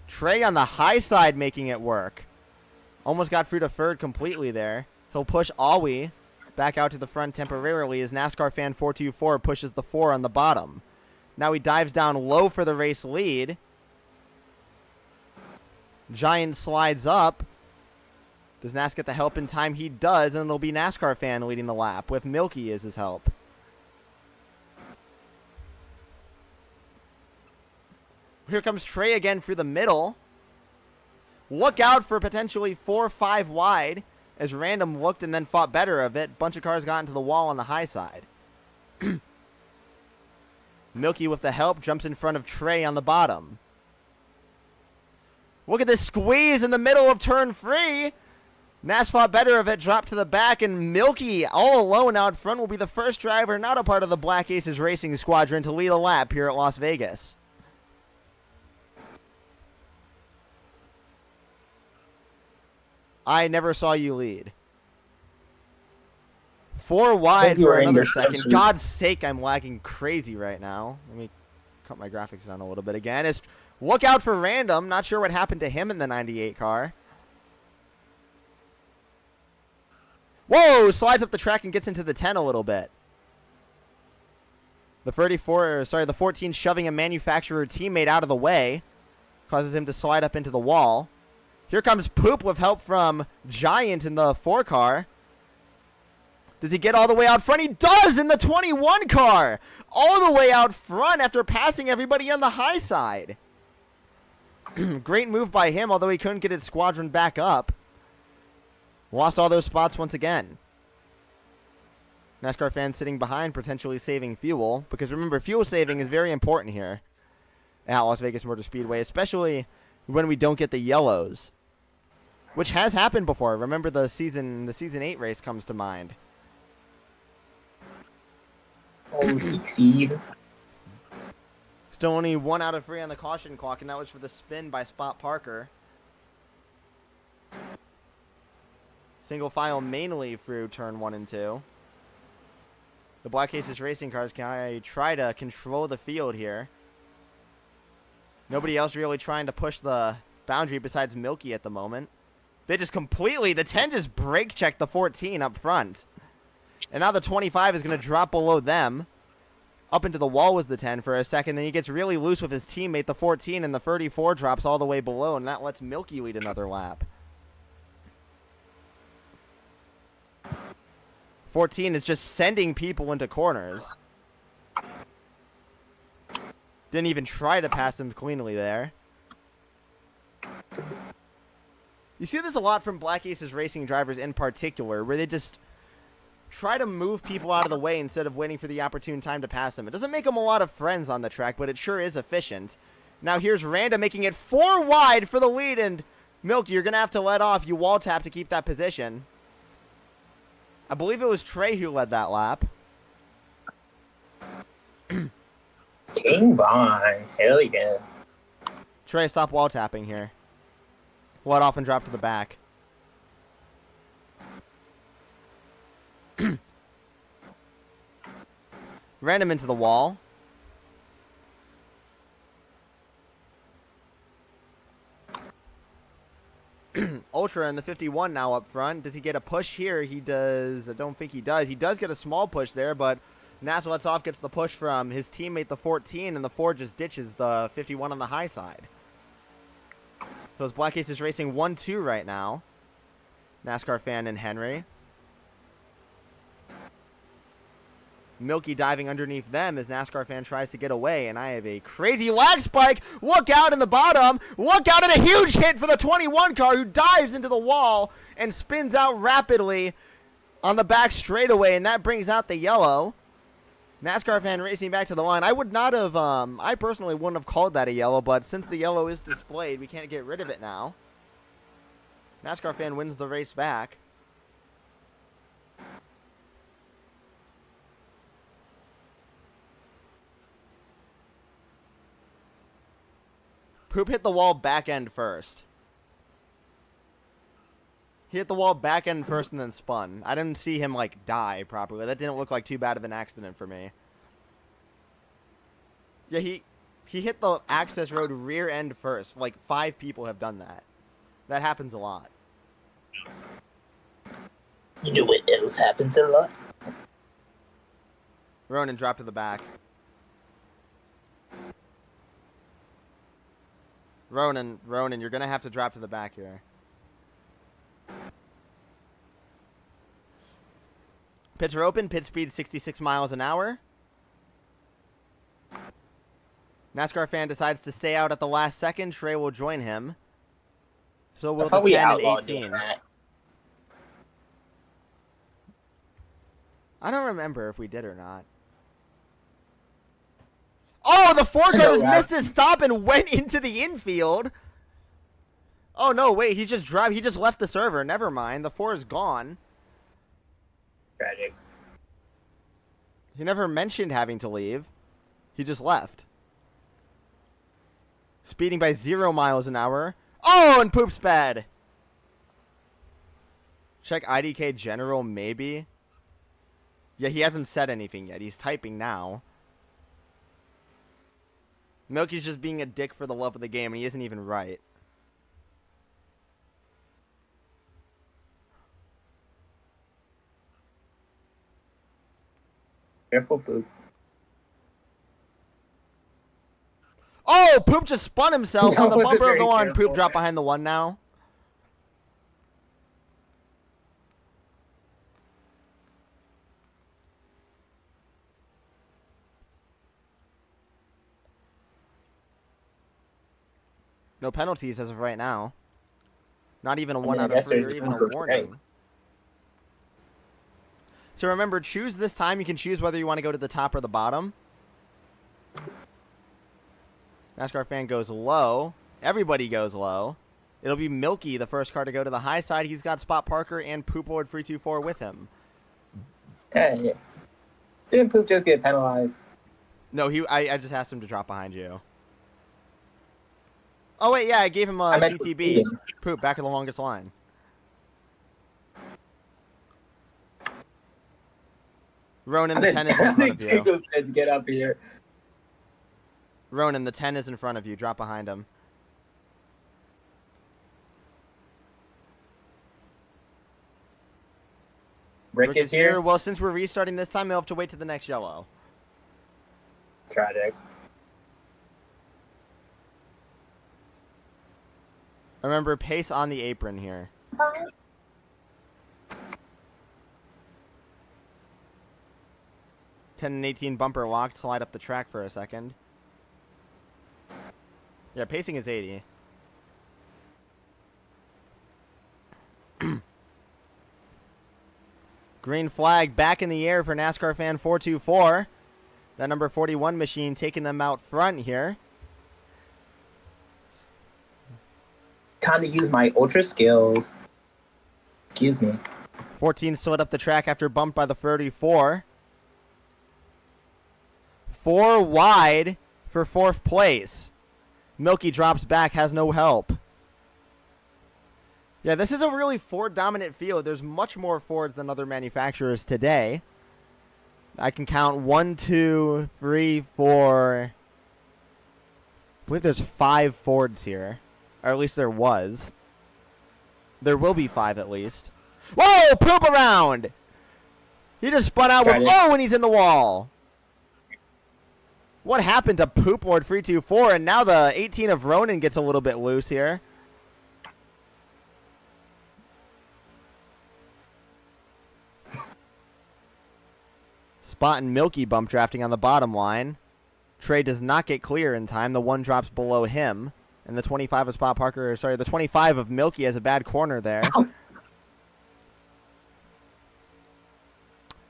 Speaker 1: Trey on the high side making it work. Almost got through to 3rd completely there. He'll push Alwi back out to the front temporarily as NASCAR Fan 424 pushes the 4 on the bottom. Now he dives down low for the race lead. Giant slides up. Does Nas get the help in time? He does, and it'll be NASCAR Fan leading the lap with Milky as his help. Here comes Trey again through the middle. Look out for potentially 4-5 wide as Random looked and then fought better of it. Bunch of cars got into the wall on the high side. Milky with the help jumps in front of Trey on the bottom. Look at this squeeze in the middle of turn 3. Nas fought better of it, dropped to the back, and Milky, all alone out front, will be the first driver not a part of the Black Aces Racing Squadron to lead a lap here at Las Vegas. I never saw you lead. 4 wide for another second. God's sake, I'm lagging crazy right now. Let me cut my graphics down a little bit again. Look out for Random. Not sure what happened to him in the 98 car. Whoa! Slides up the track and gets into the 10 a little bit. The 14 shoving a manufacturer teammate out of the way. Causes him to slide up into the wall. Here comes Poop with help from Giant in the 4 car. Does he get all the way out front? He does in the 21 car! All the way out front after passing everybody on the high side. Great move by him, although he couldn't get his squadron back up. Lost all those spots once again. NASCAR fans sitting behind, potentially saving fuel. Because remember, fuel saving is very important here at Las Vegas Motor Speedway, especially when we don't get the yellows. Which has happened before. Remember the season 8 race comes to mind.
Speaker 3: Oh, succeed.
Speaker 1: Still only 1 out of 3 on the caution clock, and that was for the spin by Spot Parker. Single file mainly through turn 1 and 2. The Black Aces racing cars can try to control the field here. Nobody else really trying to push the boundary besides Milky at the moment. They just completely, the 10 just brake checked the 14 up front. And now the 25 is going to drop below them. Up into the wall was the 10 for a second. Then he gets really loose with his teammate, the 14, and the 34 drops all the way below. And that lets Milky lead another lap. 14 is just sending people into corners. Didn't even try to pass him cleanly there. You see this a lot from Black Aces Racing drivers in particular, where they just try to move people out of the way instead of waiting for the opportune time to pass them. It doesn't make them a lot of friends on the track, but it sure is efficient. Now here's Randa making it 4 wide for the lead, and Milky, you're going to have to let off. You wall tap to keep that position. I believe it was Trey who led that lap.
Speaker 3: King Bond. Hell yeah.
Speaker 1: Trey, stop wall tapping here. Let off and drop to the back. Random into the wall. Ultra in the 51 now up front. Does he get a push here? He does. I don't think he does. He does get a small push there, but NASA lets off, gets the push from his teammate, the 14, and the 4 just ditches the 51 on the high side. So it's Black Aces Racing 1-2 right now. NASCAR fan and Henry. Milky diving underneath them as NASCAR fan tries to get away, and I have a crazy lag spike. Look out in the bottom. Look out at a huge hit for the 21 car who dives into the wall and spins out rapidly on the back straightaway, and that brings out the yellow. NASCAR fan racing back to the line. I would not have, I personally wouldn't have called that a yellow, but since the yellow is displayed, we can't get rid of it now. NASCAR fan wins the race back. Poop hit the wall back end first. He hit the wall back end first and then spun. I didn't see him, like, die properly. That didn't look like too bad of an accident for me. Yeah, he hit the access road rear end first. Like, 5 people have done that. That happens a lot.
Speaker 3: You know what else happens a lot?
Speaker 1: Ronan dropped to the back. Ronan, you're going to have to drop to the back here. Pits are open. Pit speed 66 miles an hour. NASCAR fan decides to stay out at the last second. Trey will join him. So will the 10 and 18. I don't remember if we did or not. Oh, the 4 car
Speaker 3: No,
Speaker 1: just missed his stop and went into the infield. Oh, no, wait. He just left the server. Never mind. The 4 is gone.
Speaker 3: Tragic.
Speaker 1: He never mentioned having to leave. He just left. Speeding by 0 miles an hour. Oh, and poop sped. Check IDK General, maybe. Yeah, he hasn't said anything yet. He's typing now. Milky's just being a dick for the love of the game, and he isn't even right.
Speaker 3: Careful, Poop.
Speaker 1: Oh, Poop just spun himself
Speaker 3: That
Speaker 1: on the
Speaker 3: wasn't
Speaker 1: bumper of the
Speaker 3: very
Speaker 1: 1.
Speaker 3: careful.
Speaker 1: Poop dropped behind the 1 now. No penalties as of right now. Not even a 1
Speaker 3: I
Speaker 1: out of
Speaker 3: guess
Speaker 1: 3 or
Speaker 3: there's
Speaker 1: even a
Speaker 3: room for
Speaker 1: warning.
Speaker 3: break.
Speaker 1: So remember, choose this time. You can choose whether you want to go to the top or the bottom. NASCAR fan goes low. Everybody goes low. It'll be Milky, the first car to go to the high side. He's got Spot Parker and Poop Lord 324 with him.
Speaker 3: Hey. Didn't Poop just get penalized?
Speaker 1: No, I just asked him to drop behind you. Oh, wait, yeah, I gave him a
Speaker 3: I meant
Speaker 1: GTB.
Speaker 3: speeding.
Speaker 1: Poop, back of the longest line. Ronan, the 10 is in front of you.
Speaker 3: Tickle said get up here.
Speaker 1: Ronan, the 10 is in front of you. Drop behind him.
Speaker 3: Rick is here.
Speaker 1: Well, since we're restarting this time, you'll have to wait to the next yellow.
Speaker 3: Tragic.
Speaker 1: Remember, pace on the apron here. 10 and 18 bumper locked. Slide up the track for a second. Yeah, pacing is 80. Green flag back in the air for NASCAR fan 424. That number 41 machine taking them out front here.
Speaker 3: Time to use my ultra skills. Excuse me.
Speaker 1: 14 slid up the track after bumped by the 34. 4 wide for 4th place. Milky drops back, has no help. Yeah, this is a really Ford-dominant field. There's much more Fords than other manufacturers today. I can count 1, 2, 3, 4. I believe there's 5 Fords here. Or at least there was. There will be 5 at least. Whoa! Poop around! He just spun out with low and he's in the wall. What happened to Poop Lord 324? And now the 18 of Ronan gets a little bit loose here. Spot and Milky bump drafting on the bottom line. Trey does not get clear in time. The 1 drops below him. And the 25 of Spot Parker, sorry, the 25 of Milky has a bad corner there.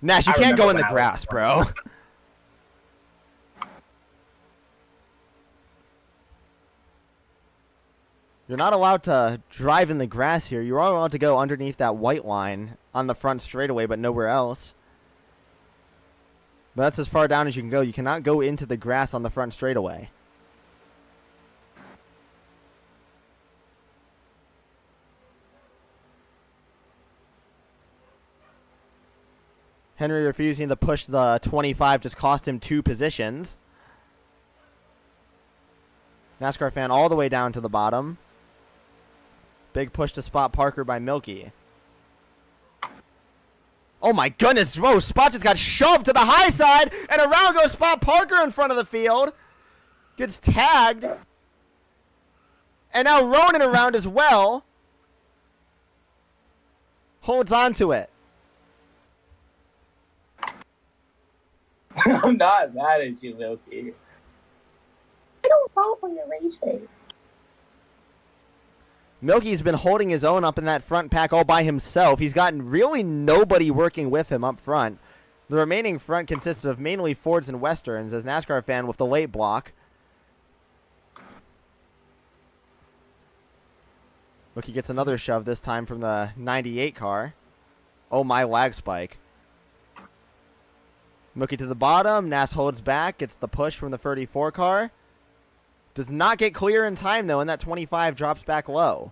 Speaker 1: Nash, you can't go in the grass, bro. You're not allowed to drive in the grass here. You're only allowed to go underneath that white line on the front straightaway, but nowhere else. But that's as far down as you can go. You cannot go into the grass on the front straightaway. Henry refusing to push the 25 just cost him 2 positions. NASCAR fan all the way down to the bottom. Big push to Spot Parker by Milky. Oh my goodness, whoa, Spot just got shoved to the high side, and around goes Spot Parker in front of the field. Gets tagged. And now Ronan around as well. Holds on to it.
Speaker 3: I'm not mad at you, Milky. I don't fall for your rage face.
Speaker 1: Milky's been holding his own up in that front pack all by himself. He's gotten really nobody working with him up front. The remaining front consists of mainly Fords and Westerns, as NASCAR fan with the late block. Mookie gets another shove, this time from the 98 car. Oh my, lag spike. Mookie to the bottom. Nas holds back, gets the push from the 34 car. Does not get clear in time, though, and that 25 drops back low.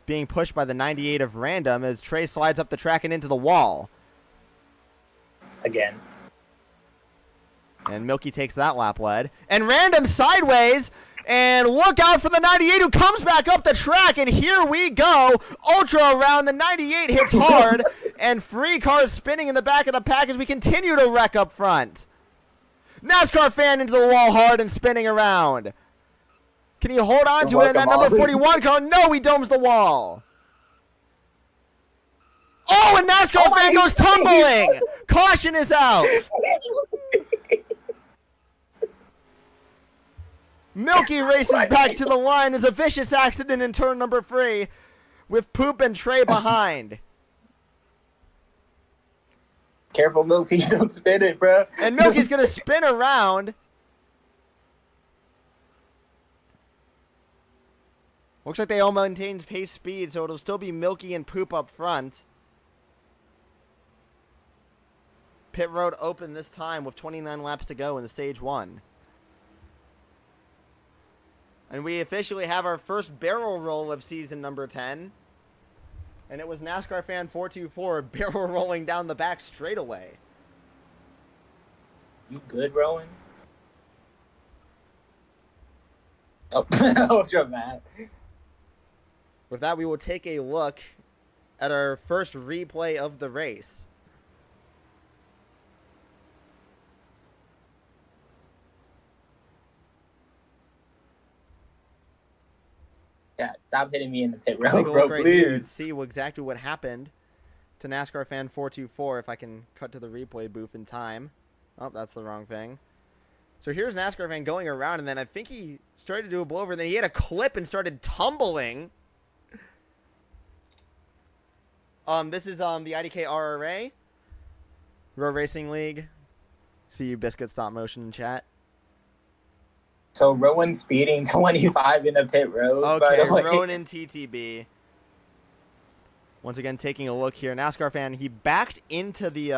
Speaker 1: Being pushed by the 98 of Random as Trey slides up the track and into the wall.
Speaker 3: Again.
Speaker 1: And Milky takes that lap lead. And Random sideways. And look out for the 98 who comes back up the track. And here we go. Ultra around. The 98 hits hard. And free cars spinning in the back of the pack as we continue to wreck up front. NASCAR fan into the wall hard and spinning around. Can he hold on to it in that number 41 car? No, he domes the wall. Oh, and NASCAR fan goes tumbling. Caution is out. Milky races back to the line as a vicious accident in turn number 3 with Poop and Trey behind.
Speaker 3: Careful, Milky. Don't spin it, bro.
Speaker 1: And Milky's going to spin around. Looks like they all maintain pace speed, so it'll still be Milky and Poop up front. Pit road open this time with 29 laps to go in the stage 1. And we officially have our first barrel roll of season number 10. And it was NASCAR fan 424 barrel rolling down the back straightaway.
Speaker 3: You good, Rowan? Oh, ultra mad.
Speaker 1: With that, we will take a look at our first replay of the race.
Speaker 3: Yeah, stop hitting me in the pit road,
Speaker 1: Take a
Speaker 3: bro,
Speaker 1: look right here and
Speaker 3: please.
Speaker 1: see exactly what happened to NASCAR fan 424 if I can cut to the replay booth in time. Oh, that's the wrong thing. So here's NASCAR fan going around, and then I think he started to do a blowover, and then he hit a clip and started tumbling. This is the IDK RRA, Road Racing League. See you, Biscuit Stop Motion in chat.
Speaker 3: So Rowan speeding 25 in the pit road.
Speaker 1: Okay,
Speaker 3: by the way.
Speaker 1: Ronan TTB. Once again, taking a look here, NASCAR fan, he backed into the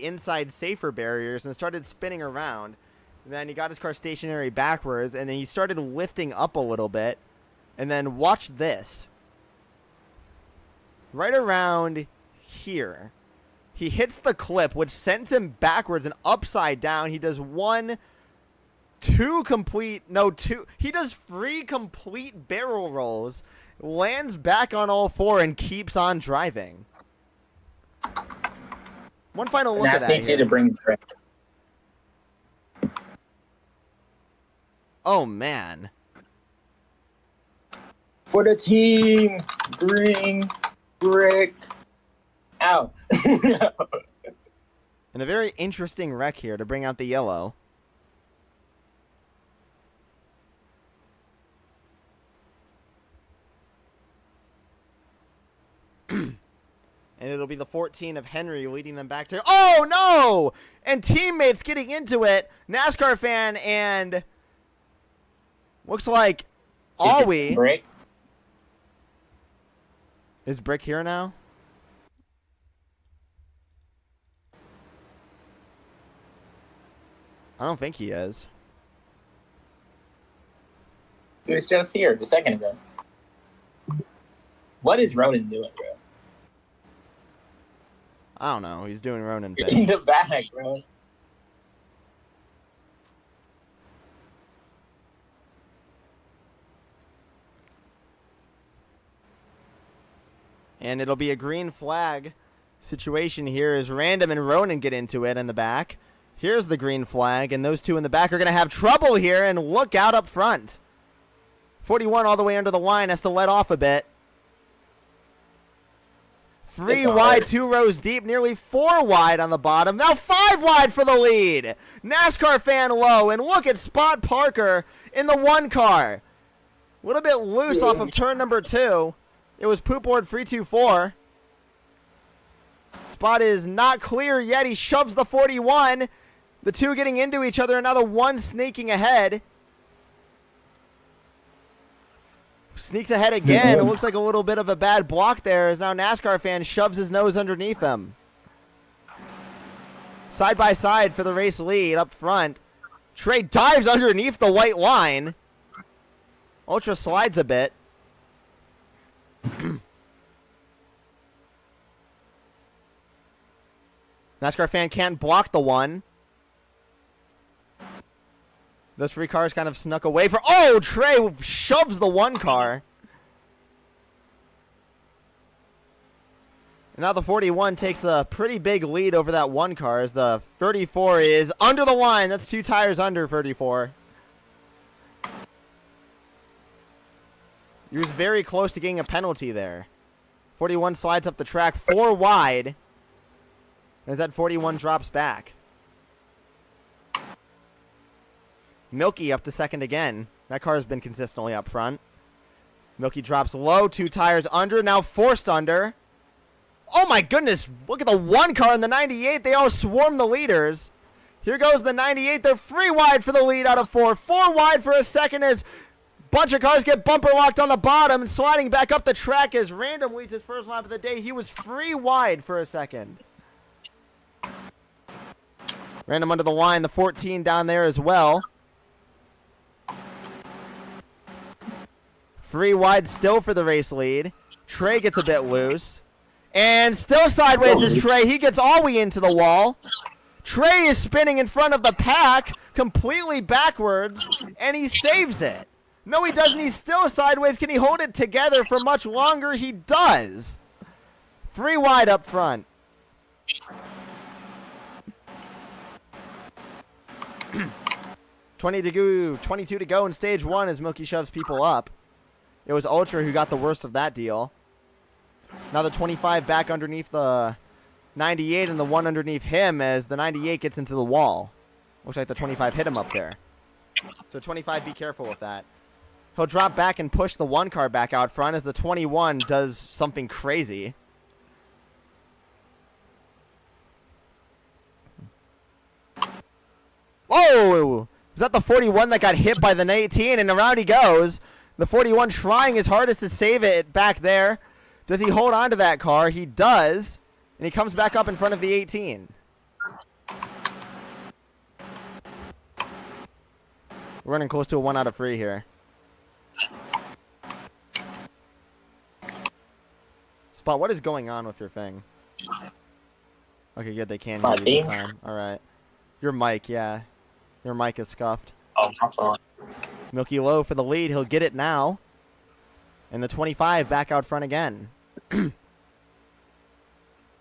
Speaker 1: inside safer barriers and started spinning around. And then he got his car stationary backwards, and then he started lifting up a little bit. And then watch this. Right around here, he hits the clip, which sends him backwards and upside down. He does he does 3 complete barrel rolls, lands back on all 4, and keeps on driving. One final look at that.
Speaker 3: Needs you to bring Trey.
Speaker 1: Oh, man.
Speaker 3: For the team, bring Brick out.
Speaker 1: And a very interesting wreck here to bring out the yellow. And it'll be the 14 of Henry leading them back to... Oh, no! And teammates getting into it. NASCAR fan and... Looks like Awi...
Speaker 3: Brick.
Speaker 1: Is Brick here now? I don't think he is.
Speaker 3: He was just here a second ago. What is Ronan doing, bro?
Speaker 1: I don't know. He's doing Ronan
Speaker 3: In
Speaker 1: thing.
Speaker 3: the back, bro.
Speaker 1: And it'll be a green flag situation here as Random and Ronan get into it in the back. Here's the green flag, and those two in the back are going to have trouble here, and look out up front. 41 all the way under the line, has to let off a bit. 3 wide, 2 rows deep, nearly 4 wide on the bottom. Now 5 wide for the lead. NASCAR fan low, and look at Spot Parker in the 1 car. A little bit loose off of turn number 2. It was Poop Board 324. Spot is not clear yet. He shoves the 41. The two getting into each other. Another one sneaking ahead. Sneaks ahead again. It looks like a little bit of a bad block there as now NASCAR fan shoves his nose underneath him. Side by side for the race lead up front. Trey dives underneath the white line. Ultra slides a bit. NASCAR fan can't block the one. Those three cars kind of snuck away for... Oh, Trey shoves the one car. And now the 41 takes a pretty big lead over that one car as the 34 is under the line. That's 2 tires under 34. He was very close to getting a penalty there. 41 slides up the track 4 wide. As that 41 drops back. Milky up to second again. That car has been consistently up front. Milky drops low, 2 tires under, now forced under. Oh my goodness, look at the one car in the 98. They all swarm the leaders. Here goes the 98. They're 3 wide for the lead out of 4. 4 wide for a second as bunch of cars get bumper locked on the bottom and sliding back up the track as Random leads his first lap of the day. He was 3 wide for a second. Random under the line, the 14 down there as well. 3 wide still for the race lead. Trey gets a bit loose. And still sideways is Trey. He gets all the way into the wall. Trey is spinning in front of the pack, completely backwards, and he saves it. No, he doesn't. He's still sideways. Can he hold it together for much longer? He does. 3 wide up front. $22 to go in stage 1 as Milky shoves people up. It was Ultra who got the worst of that deal. Now the 25 back underneath the 98 and the one underneath him as the 98 gets into the wall. Looks like the 25 hit him up there. So 25, be careful with that. He'll drop back and push the one car back out front as the 21 does something crazy. Whoa! Is that the 41 that got hit by the 18? And around he goes. The 41 trying his hardest to save it back there. Does he hold on to that car? He does. And he comes back up in front of the 18. We're running close to a 1 out of 3 here. Spot, what is going on with your thing? Okay, good. They can hear you this time. All right. Your mic, yeah. Your mic is scuffed.
Speaker 3: Oh,
Speaker 1: Milky low for the lead. He'll get it now. And the 25 back out front again.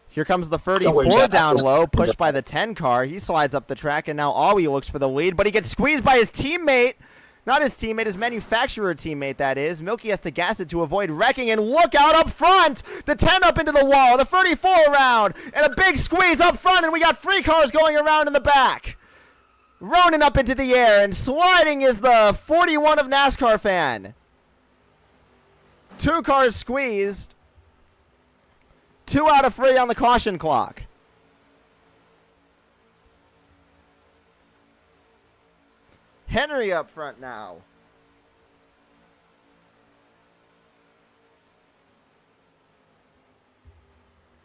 Speaker 1: Here comes the 34 down low, pushed by the 10 car. He slides up the track, and now Awi looks for the lead, but he gets squeezed by his teammate. Not his teammate, his manufacturer teammate, that is. Milky has to gas it to avoid wrecking, and look out up front! The 10 up into the wall, the 34 around, and a big squeeze up front, and we got 3 cars going around in the back. Ronin up into the air, and sliding is the 41 of NASCAR fan. 2 cars squeezed. 2 out of 3 on the caution clock. Henry up front now.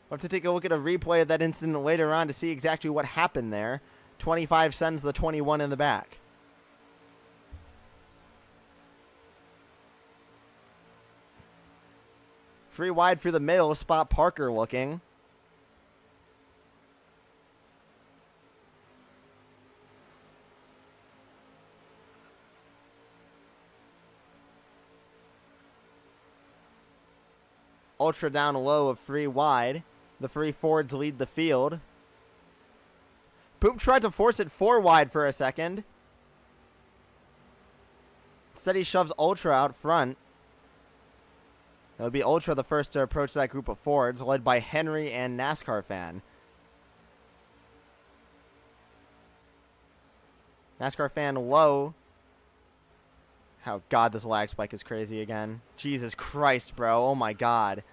Speaker 1: We'll have to take a look at a replay of that incident later on to see exactly what happened there. 25 sends the 21 in the back. Free wide through the middle, Spot Parker looking. Ultra down low of 3 wide. The 3 Fords lead the field. Poop tried to force it 4 wide for a second. Instead he shoves Ultra out front. It'll be Ultra the first to approach that group of Fords, led by Henry and NASCAR fan. NASCAR fan low. Oh, God, this lag spike is crazy again. Jesus Christ, bro. Oh, my God.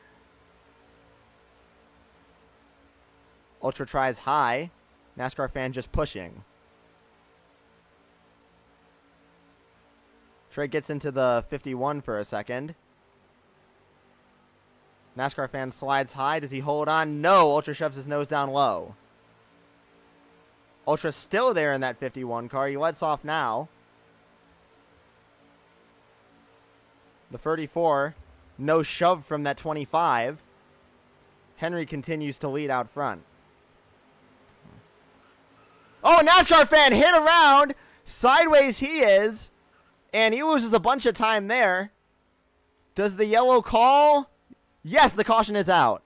Speaker 1: Ultra tries high. NASCAR fan just pushing. Trey gets into the 51 for a second. NASCAR fan slides high. Does he hold on? No. Ultra shoves his nose down low. Ultra still there in that 51 car. He lets off now. The 34. No shove from that 25. Henry continues to lead out front. Oh, a NASCAR fan hit around. Sideways he is. And he loses a bunch of time there. Does the yellow call? Yes, the caution is out.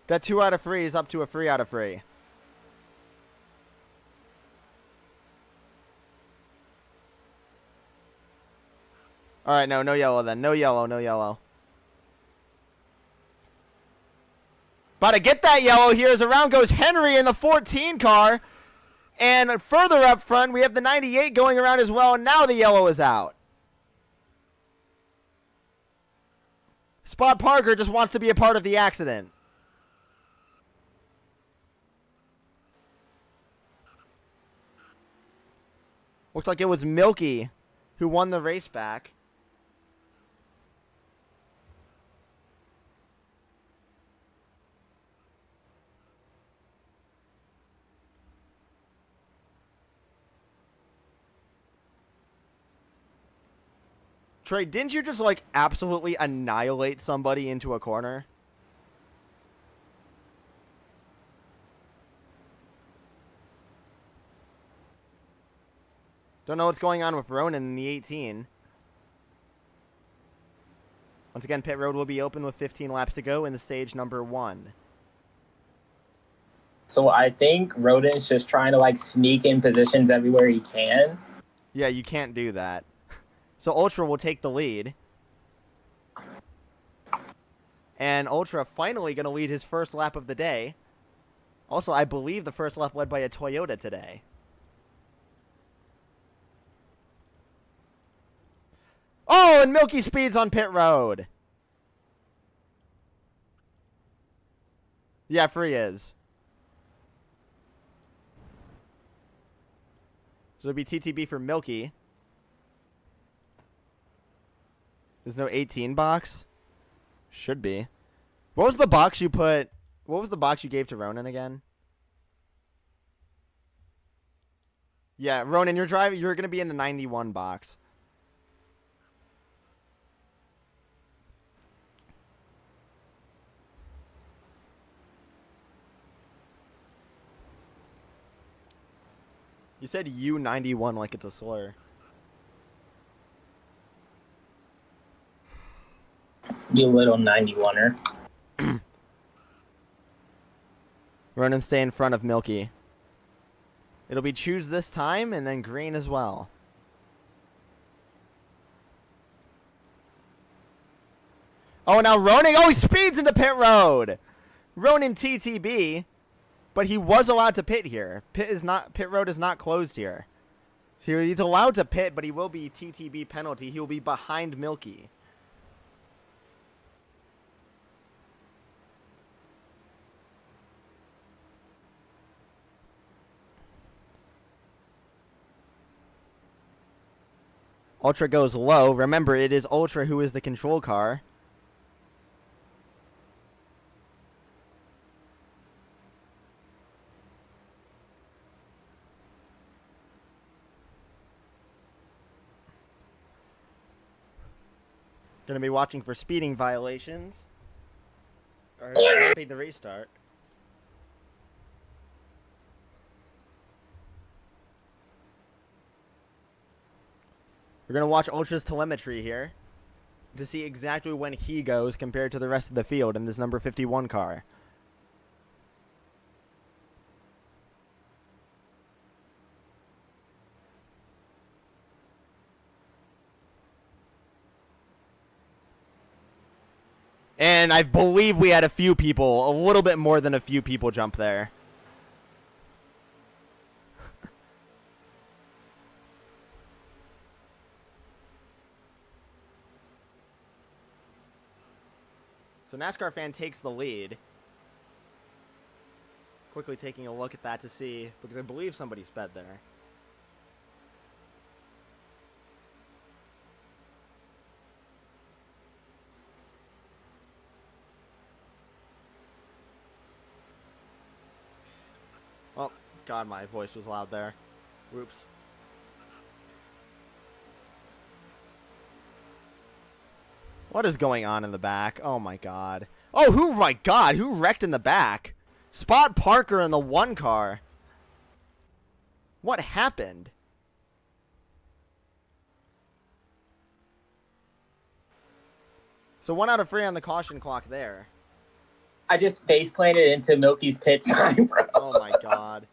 Speaker 1: That 2 out of 3 is up to a 3 out of 3. All right, no yellow then. No yellow. About to get that yellow here as around goes Henry in the 14 car. And further up front, we have the 98 going around as well. And now the yellow is out. Spot Parker just wants to be a part of the accident. Looks like it was Milky who won the race back. Trey, didn't you just, like, absolutely annihilate somebody into a corner? Don't know what's going on with Ronan in the 18. Once again, pit road will be open with 15 laps to go in the stage number 1.
Speaker 3: So I think Rodin's just trying to, like, sneak in positions everywhere he can.
Speaker 1: Yeah, you can't do that. So Ultra will take the lead. And Ultra finally going to lead his first lap of the day. Also, I believe the first lap led by a Toyota today. Oh, and Milky speeds on pit road. Yeah, free is. So it'll be TTB for Milky. There's no 18 box? Should be. What was the box you put? What was the box you gave to Ronan again? Yeah, Ronan, you're going to be in the 91 box. You said U91 like it's a slur.
Speaker 3: You little 91er.
Speaker 1: Ronan stay in front of Milky. It'll be choose this time and then green as well. Oh, now Ronan. Oh, he speeds into pit road. Ronan TTB, but he was allowed to pit here. Pit road is not closed here. So he's allowed to pit, but he will be TTB penalty. He will be behind Milky. Ultra goes low. Remember, it is Ultra who is the control car. Gonna be watching for speeding violations. Or stopping the restart. We're going to watch Ultra's telemetry here to see exactly when he goes compared to the rest of the field in this number 51 car. And I believe we had a few people, a little bit more than a few people jump there. So NASCAR fan takes the lead. Quickly taking a look at that to see, because I believe somebody sped there. Oh, God, my voice was loud there. Whoops. What is going on in the back? Oh, my God. Oh, my God, who wrecked in the back? Spot Parker in the 1 car. What happened? So 1 out of 3 on the caution clock there.
Speaker 3: I just face planted into Milky's pit sign, bro.
Speaker 1: Oh, my God.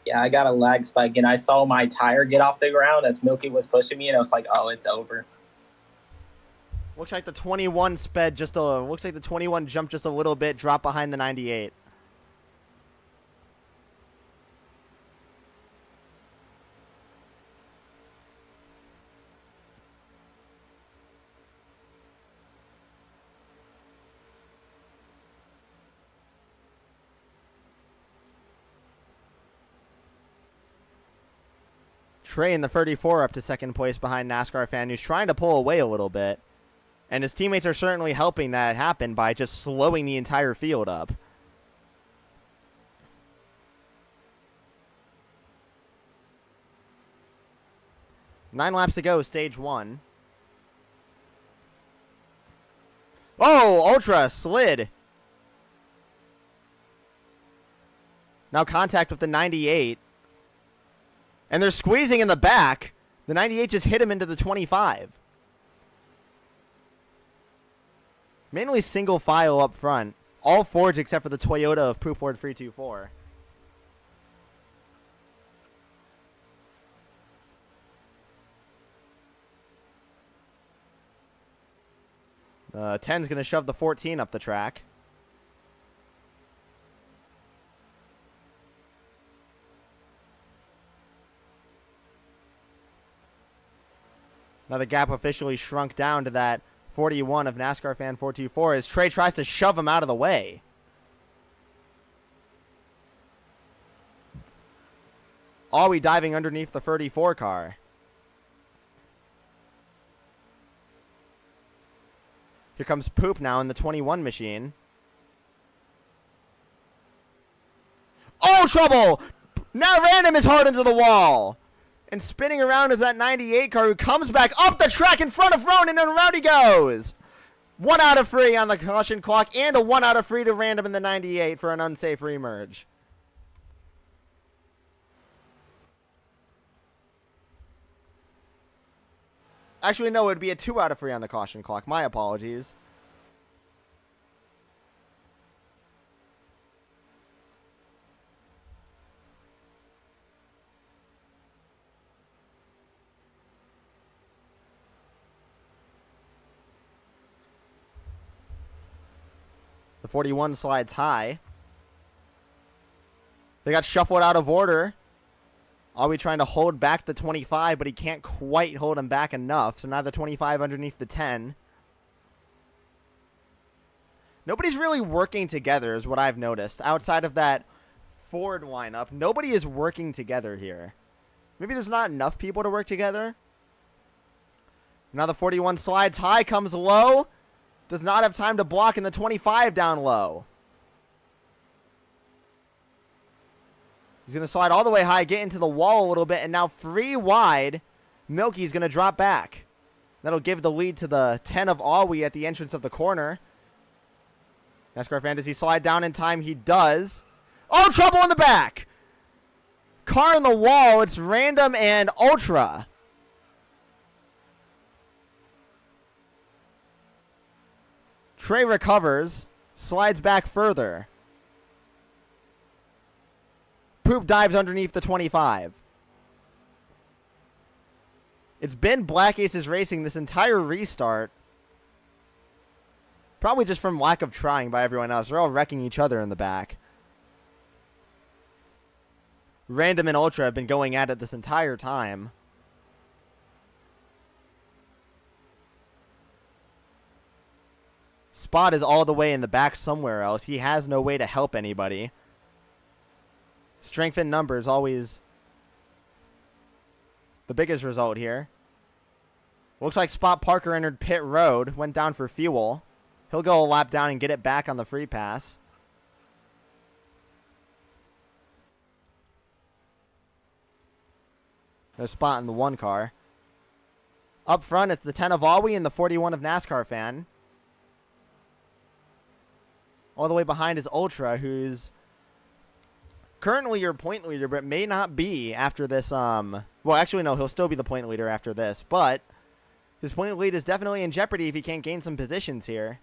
Speaker 3: Yeah, I got a lag spike, and I saw my tire get off the ground as Milky was pushing me, and I was like, "Oh, it's over."
Speaker 1: Looks like the 21 sped just a. Looks like the 21 jumped just a little bit, dropped behind the 98. Trey in the 34 up to second place behind NASCAR fan, who's trying to pull away a little bit. And his teammates are certainly helping that happen by just slowing the entire field up. Nine laps to go, stage 1. Oh, Ultra slid. Now contact with the 98. And they're squeezing in the back. The 98 just hit him into the 25. Mainly single file up front. All Fords except for the Toyota of Poopward 324. The 10's going to shove the 14 up the track. Now the gap officially shrunk down to that 41 of NASCAR fan 424 as Trey tries to shove him out of the way. Always diving underneath the 34 car. Here comes Poop now in the 21 machine. Oh, trouble! Now Random is hard into the wall. And spinning around is that 98 car who comes back up the track in front of Ronan, and around he goes. 1 out of 3 on the caution clock, and a 1 out of 3 to Random in the 98 for an unsafe remerge. Actually, no, it would be a 2 out of 3 on the caution clock. My apologies. The 41 slides high. They got shuffled out of order. Always trying to hold back the 25, but he can't quite hold him back enough. So now the 25 underneath the 10. Nobody's really working together is what I've noticed. Outside of that Ford lineup, nobody is working together here. Maybe there's not enough people to work together. Now the 41 slides high, comes low. Does not have time to block in the 25 down low. He's going to slide all the way high, get into the wall a little bit, and now 3 wide. Milky's going to drop back. That'll give the lead to the 10 of Awi at the entrance of the corner. NASCAR fan, does he slide down in time? He does. Oh, trouble in the back. Car in the wall. It's Random and Ultra. Trey recovers, slides back further. Poop dives underneath the 25. It's been Black Aces Racing this entire restart. Probably just from lack of trying by everyone else. They're all wrecking each other in the back. Random and Ultra have been going at it this entire time. Spot is all the way in the back somewhere else. He has no way to help anybody. Strength in numbers always the biggest result here. Looks like Spot Parker entered pit road, went down for fuel. He'll go a lap down and get it back on the free pass. There's Spot in the 1 car. Up front, it's the 10 of Awi and the 41 of NASCAR Fan. All the way behind is Ultra, who's currently your point leader, but may not be after this. Well, actually, no, he'll still be the point leader after this, but his point lead is definitely in jeopardy if he can't gain some positions here.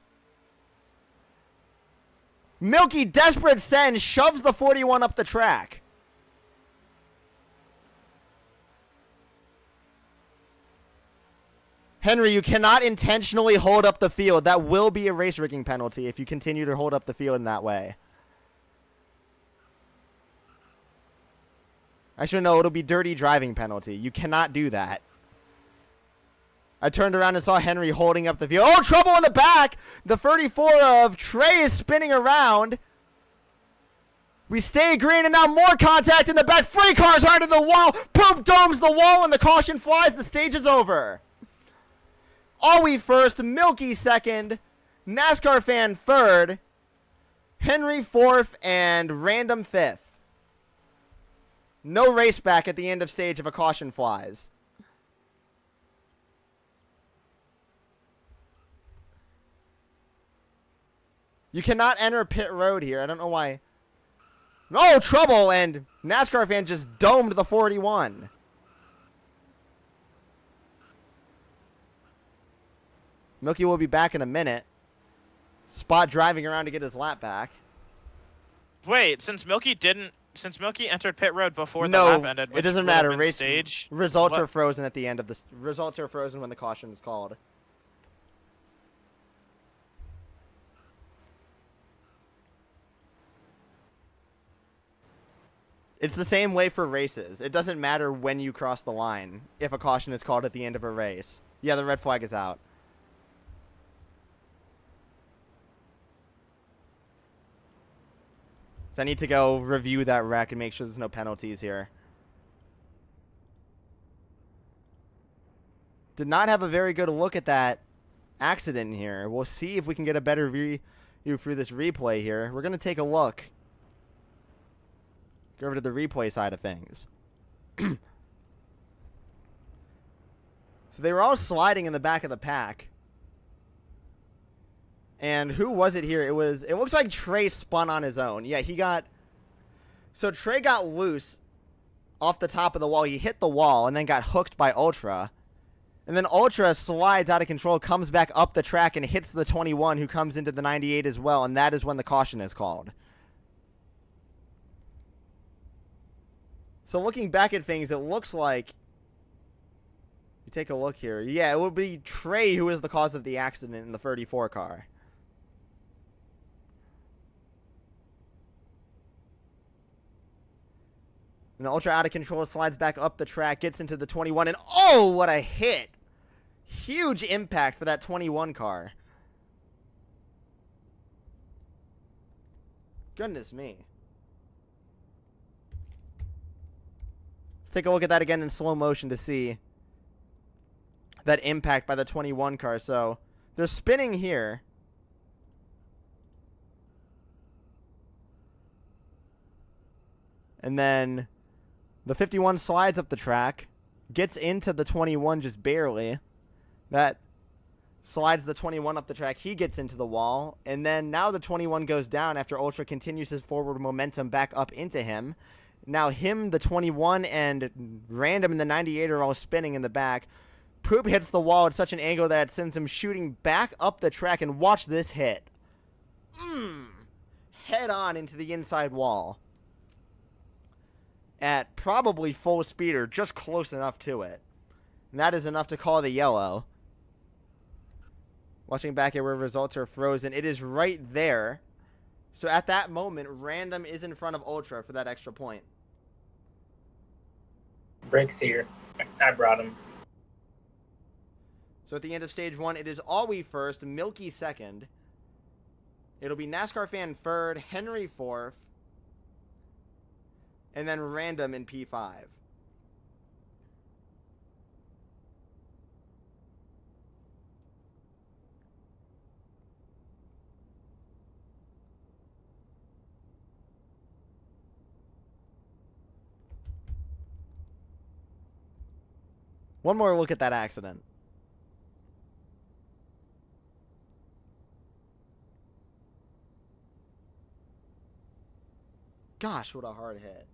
Speaker 1: Milky Desperate Send shoves the 41 up the track. Henry, you cannot intentionally hold up the field. That will be a race rigging penalty if you continue to hold up the field in that way. Actually, no, it'll be dirty driving penalty. You cannot do that. I turned around and saw Henry holding up the field. Oh, trouble in the back! The 34 of Trey is spinning around. We stay green, and now more contact in the back. Free cars are into the wall. Poop domes the wall, and the caution flies. The stage is over. Awi first, Milky second, NASCAR Fan third, Henry fourth, and Random fifth. No race back at the end of stage if a caution flies. You cannot enter pit road here. I don't know why. No trouble, and NASCAR Fan just domed the 41. Milky will be back in a minute. Spot driving around to get his lap back.
Speaker 2: Wait, since Milky entered pit road before the lap ended,
Speaker 1: it doesn't matter. Race
Speaker 2: stage
Speaker 1: results are frozen at the end of this. Results are frozen when the caution is called. It's the same way for races. It doesn't matter when you cross the line if a caution is called at the end of a race. Yeah, the red flag is out. So I need to go review that wreck and make sure there's no penalties here. Did not have a very good look at that accident here. We'll see if we can get a better view through this replay here. We're going to take a look. Go over to the replay side of things. So they were all sliding in the back of the pack. And who was it here? It looks like Trey spun on his own. Yeah, so Trey got loose off the top of the wall. He hit the wall and then got hooked by Ultra. And then Ultra slides out of control, comes back up the track and hits the 21 who comes into the 98 as well. And that is when the caution is called. So looking back at things, it looks like, you take a look here. Yeah, it would be Trey who is the cause of the accident in the 34 car. And Ultra out of control, slides back up the track, gets into the 21, and oh, what a hit! Huge impact for that 21 car. Goodness me. Let's take a look at that again in slow motion to see that impact by the 21 car. So they're spinning here. And then the 51 slides up the track, gets into the 21 just barely. That slides the 21 up the track. He gets into the wall. And then now the 21 goes down after Ultra continues his forward momentum back up into him. Now him, the 21, and Random and the 98 are all spinning in the back. Poop hits the wall at such an angle that it sends him shooting back up the track. And watch this hit. Head on into the inside wall. At probably full speed or just close enough to it. And that is enough to call the yellow. Watching back at where results are frozen, it is right there. So at that moment, Random is in front of Ultra for that extra point.
Speaker 3: Rick's here. I brought him.
Speaker 1: So at the end of stage 1, it is Alwee first, Milky second. It'll be NASCAR Fan third, Henry fourth, and then Random in P5. One more look at that accident. Gosh, what a hard hit.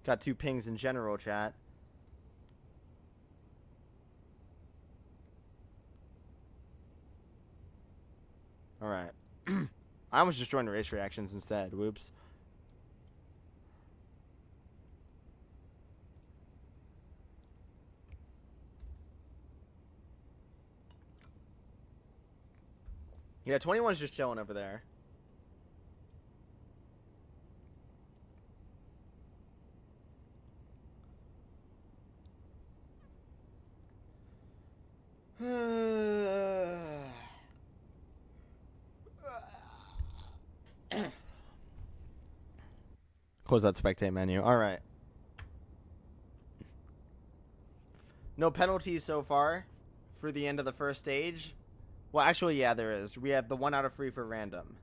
Speaker 1: Got 2 pings in general chat. Alright. I almost just joined the race reactions instead. Whoops. Yeah, 21's just chilling over there. Close that spectate menu. All right. No penalties so far for the end of the first stage. Well, actually, yeah, there is. We have the 1 out of 3 for Random.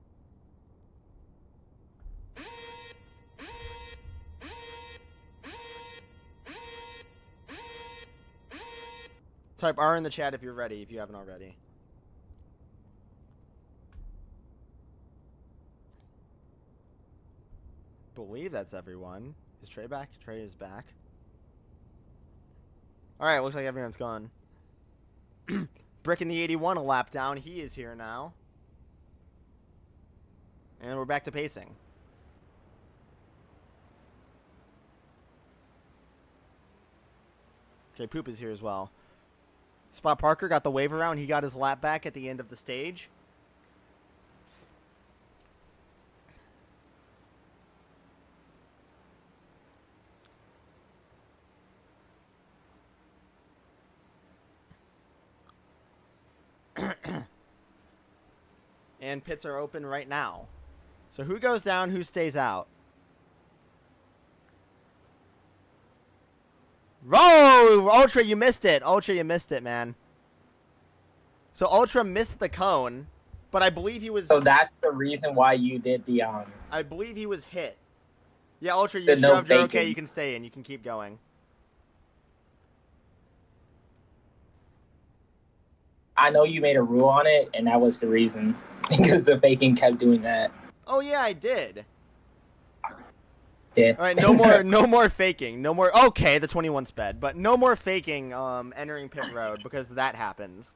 Speaker 1: Type R in the chat if you're ready, if you haven't already. Believe that's everyone. Is Trey back? Trey is back. Alright, looks like everyone's gone. Brick in the 81, a lap down. He is here now. And we're back to pacing. Okay, Poop is here as well. Spot Parker got the wave around. He got his lap back at the end of the stage. And pits are open right now. So who goes down, who stays out? Whoa! Ultra, you missed it. Ultra, you missed it, man. So Ultra missed the cone, but I believe he was...
Speaker 3: So that's the reason why you did the,
Speaker 1: I believe he was hit. Yeah, Ultra, you
Speaker 3: The no
Speaker 1: shoved. You're okay,
Speaker 3: faking.
Speaker 1: you can stay in. You can keep going.
Speaker 3: I know you made a rule on it, and that was the reason. Because the faking kept doing that.
Speaker 1: Oh, yeah, I did.
Speaker 3: Yeah.
Speaker 1: All right, no more, no more faking. No more... Okay, the 21 sped, but no more faking entering pit road because that happens.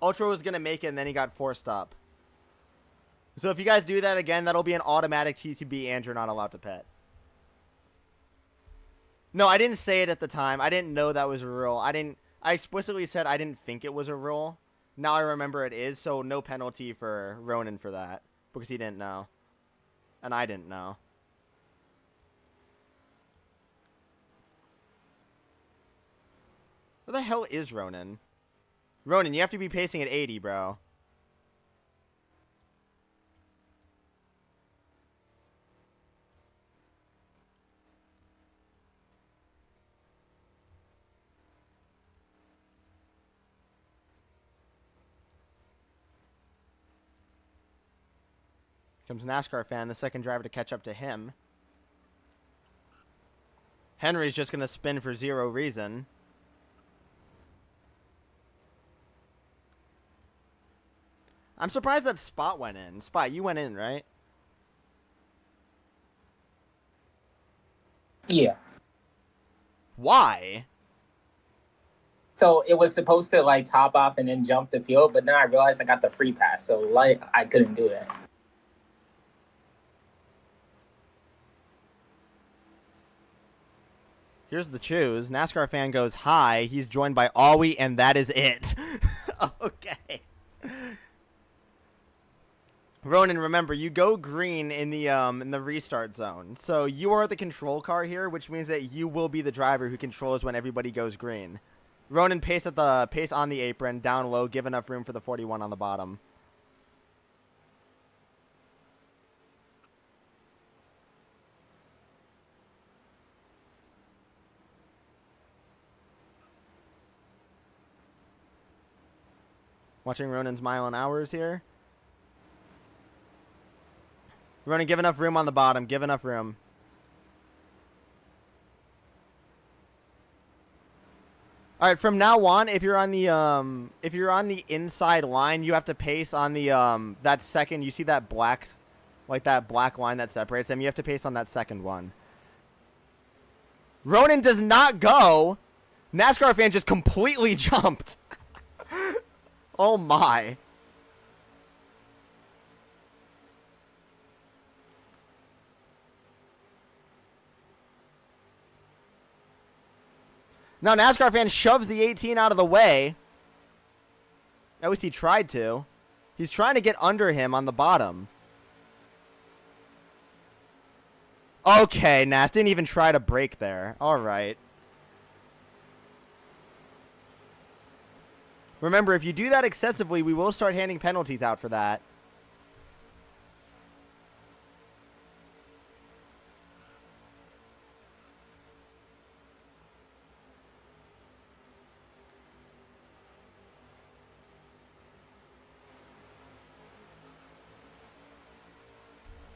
Speaker 1: Ultra was going to make it, and then he got forced up. So if you guys do that again, that'll be an automatic T2B and you're not allowed to pit. No, I didn't say it at the time. I didn't know that was a rule. I explicitly said I didn't think it was a rule. Now I remember it is, so no penalty for Ronan for that. Because he didn't know. And I didn't know. Where the hell is Ronan? Ronan, you have to be pacing at 80, bro. Comes NASCAR fan, the second driver to catch up to him. Henry's just going to spin for zero reason. I'm surprised that Spot went in. Spot, you went in, right?
Speaker 3: Yeah.
Speaker 1: Why?
Speaker 3: So it was supposed to like top off and then jump the field, but then I realized I got the free pass, so like I couldn't do that.
Speaker 1: Here's the choose. NASCAR fan goes high. He's joined by Awi, and that is it. Okay. Ronan, remember, you go green in the restart zone. So you are the control car here, which means that you will be the driver who controls when everybody goes green. Ronan, pace on the apron, down low, give enough room for the 41 on the bottom. Watching Ronan's mile an hours here. Ronan, give enough room on the bottom. Give enough room. All right, from now on, if you're on the inside line, you have to pace on the that second. You see that black, like that black line that separates them. You have to pace on that second one. Ronan does not go. NASCAR fan just completely jumped. Oh my. Now NASCAR fan shoves the 18 out of the way. At least he tried to. He's trying to get under him on the bottom. Okay, Nas didn't even try to brake there. All right. Remember, if you do that excessively, we will start handing penalties out for that.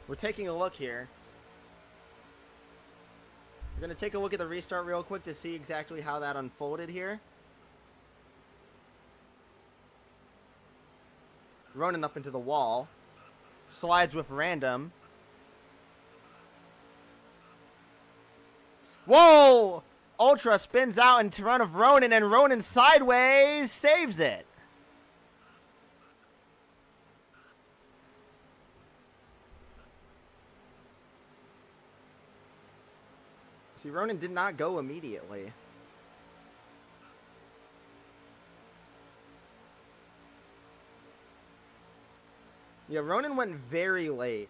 Speaker 1: We're taking a look here. We're going to take a look at the restart real quick to see exactly how that unfolded here. Ronan up into the wall. Slides with random. Whoa! Ultra spins out in front of Ronan, and Ronan sideways saves it. See, Ronan did not go immediately. Yeah, Ronan went very late.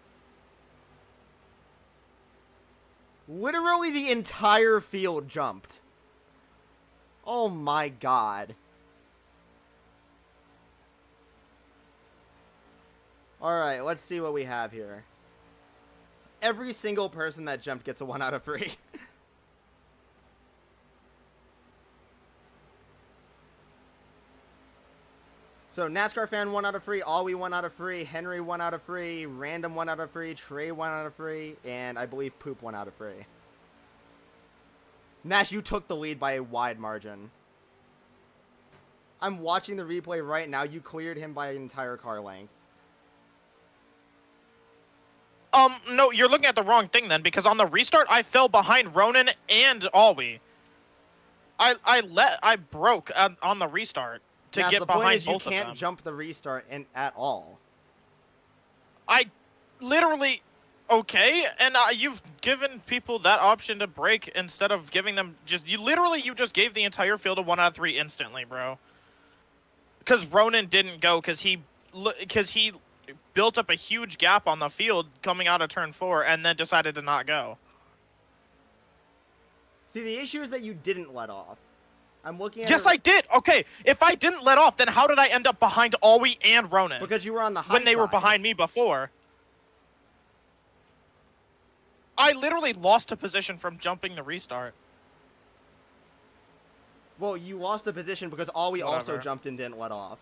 Speaker 1: Literally the entire field jumped. Oh my god. Alright, let's see what we have here. Every single person that jumped gets a 1 out of 3. So NASCAR fan 1 out of 3, Alwi 1 out of 3, Henry 1 out of 3, Random 1 out of 3, Trey 1 out of 3, and I believe Poop 1 out of 3. Nash, you took the lead by a wide margin. I'm watching the replay right now. You cleared him by an entire car length.
Speaker 2: No, you're looking at the wrong thing then, because on the restart, I fell behind Ronan and Alwi. I broke on the restart. To
Speaker 1: now,
Speaker 2: get
Speaker 1: the
Speaker 2: behind
Speaker 1: point is
Speaker 2: both
Speaker 1: you can't
Speaker 2: of them.
Speaker 1: jump the restart at all.
Speaker 2: I literally, okay, and you've given people that option to break instead of giving them just, you just gave the entire field a 1 out of 3 instantly, bro. Because Ronan didn't go because he built up a huge gap on the field coming out of turn 4 and then decided to not go.
Speaker 1: See, the issue is that you didn't let off. I'm looking at
Speaker 2: Yes, I did. Okay, if I didn't let off, then how did I end up behind Alwi and Ronan?
Speaker 1: Because you were on the high
Speaker 2: when they were
Speaker 1: side.
Speaker 2: behind me before. I literally lost a position from jumping the restart.
Speaker 1: Well, you lost a position because Alwi also
Speaker 2: Whatever.
Speaker 1: jumped and didn't let off.